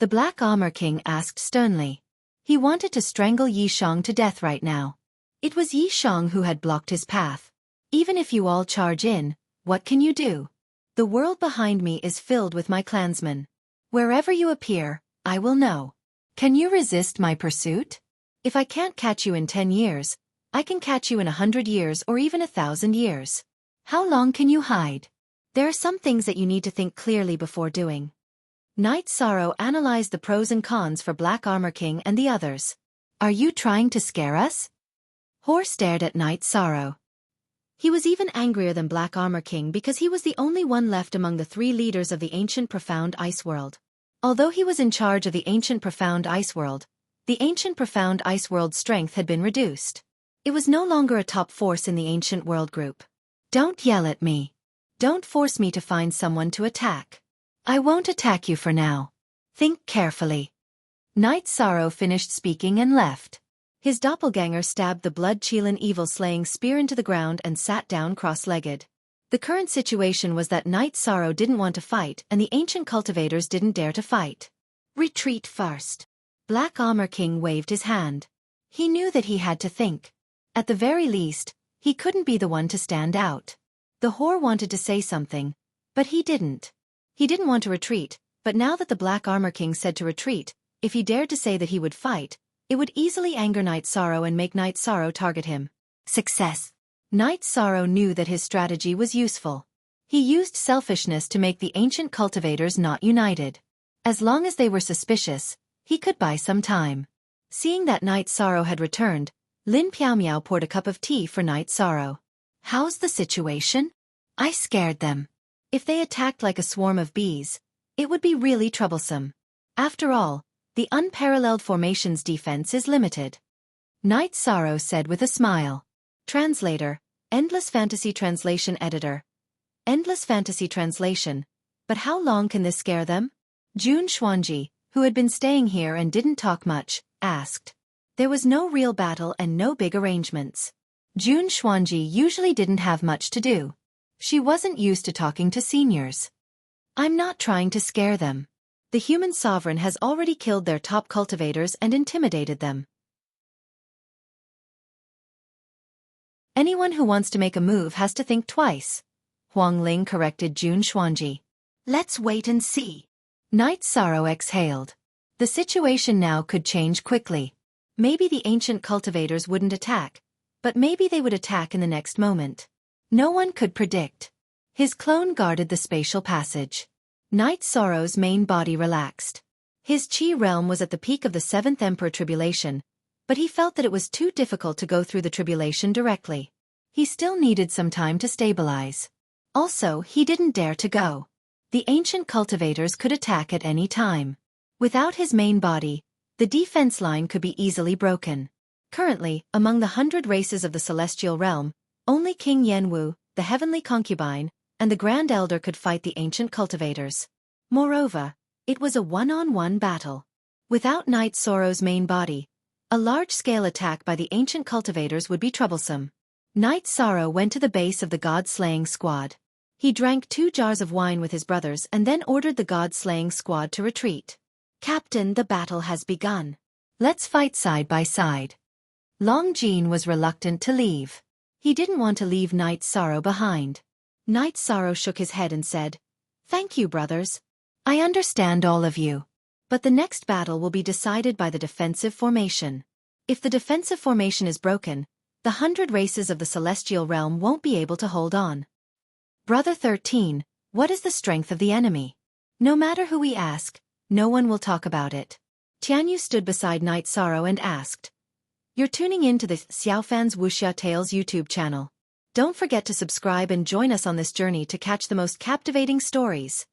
The Black Armor King asked sternly. He wanted to strangle Yi Shang to death right now. It was Yi Shang who had blocked his path. Even if you all charge in, what can you do? The world behind me is filled with my clansmen. Wherever you appear, I will know. Can you resist my pursuit? If I can't catch you in 10 years, I can catch you in 100 years or even 1,000 years. How long can you hide? There are some things that you need to think clearly before doing. Night Sorrow analyzed the pros and cons for Black Armor King and the others. Are you trying to scare us? Hor stared at Night Sorrow. He was even angrier than Black Armor King because he was the only one left among the 3 leaders of the ancient Profound Ice World. Although he was in charge of the ancient Profound Ice World, the ancient Profound Ice World's strength had been reduced. It was no longer a top force in the ancient world group. Don't yell at me. Don't force me to find someone to attack. I won't attack you for now. Think carefully. Night Sorrow finished speaking and left. His doppelganger stabbed the blood-chilling evil-slaying spear into the ground and sat down cross-legged. The current situation was that Night Sorrow didn't want to fight and the ancient cultivators didn't dare to fight. Retreat first. Black Armor King waved his hand. He knew that he had to think. At the very least, he couldn't be the one to stand out. The Hor wanted to say something, but he didn't. He didn't want to retreat, but now that the Black Armor King said to retreat, if he dared to say that he would fight, it would easily anger Night Sorrow and make Night Sorrow target him. Success. Night Sorrow knew that his strategy was useful. He used selfishness to make the ancient cultivators not united. As long as they were suspicious, he could buy some time. Seeing that Night Sorrow had returned, Lin Piao poured a cup of tea for Night Sorrow. How's the situation? I scared them. If they attacked like a swarm of bees, it would be really troublesome. After all, the unparalleled formation's defense is limited. Night Sorrow said with a smile. Translator, Endless Fantasy Translation Editor. Endless Fantasy Translation. But how long can this scare them? Jun Xuanji, who had been staying here and didn't talk much, asked. There was no real battle and no big arrangements. Jun Xuanji usually didn't have much to do. She wasn't used to talking to seniors. I'm not trying to scare them. The human sovereign has already killed their top cultivators and intimidated them. Anyone who wants to make a move has to think twice. Huang Ling corrected Jun Xuanji. Let's wait and see. Night Sorrow exhaled. The situation now could change quickly. Maybe the ancient cultivators wouldn't attack, but maybe they would attack in the next moment. No one could predict. His clone guarded the spatial passage. Night Sorrow's main body relaxed. His chi realm was at the peak of the 7th Emperor tribulation, but he felt that it was too difficult to go through the tribulation directly. He still needed some time to stabilize. Also, he didn't dare to go. The ancient cultivators could attack at any time. Without his main body, the defense line could be easily broken. Currently, among the 100 races of the celestial realm, only King Yenwu, the heavenly concubine, and the Grand Elder could fight the ancient cultivators. Moreover, it was a one-on-one battle. Without Night Sorrow's main body, a large-scale attack by the ancient cultivators would be troublesome. Night Sorrow went to the base of the god-slaying squad. He drank 2 jars of wine with his brothers and then ordered the god-slaying squad to retreat. Captain, the battle has begun. Let's fight side by side. Long Jean was reluctant to leave. He didn't want to leave Night Sorrow behind. Night Sorrow shook his head and said, Thank you, brothers. I understand all of you. But the next battle will be decided by the defensive formation. If the defensive formation is broken, the 100 races of the celestial realm won't be able to hold on. Brother 13, what is the strength of the enemy? No matter who we ask, no one will talk about it. Tianyu stood beside Night Sorrow and asked, You're tuning in to the Xiaofan's Wuxia Tales YouTube channel. Don't forget to subscribe and join us on this journey to catch the most captivating stories.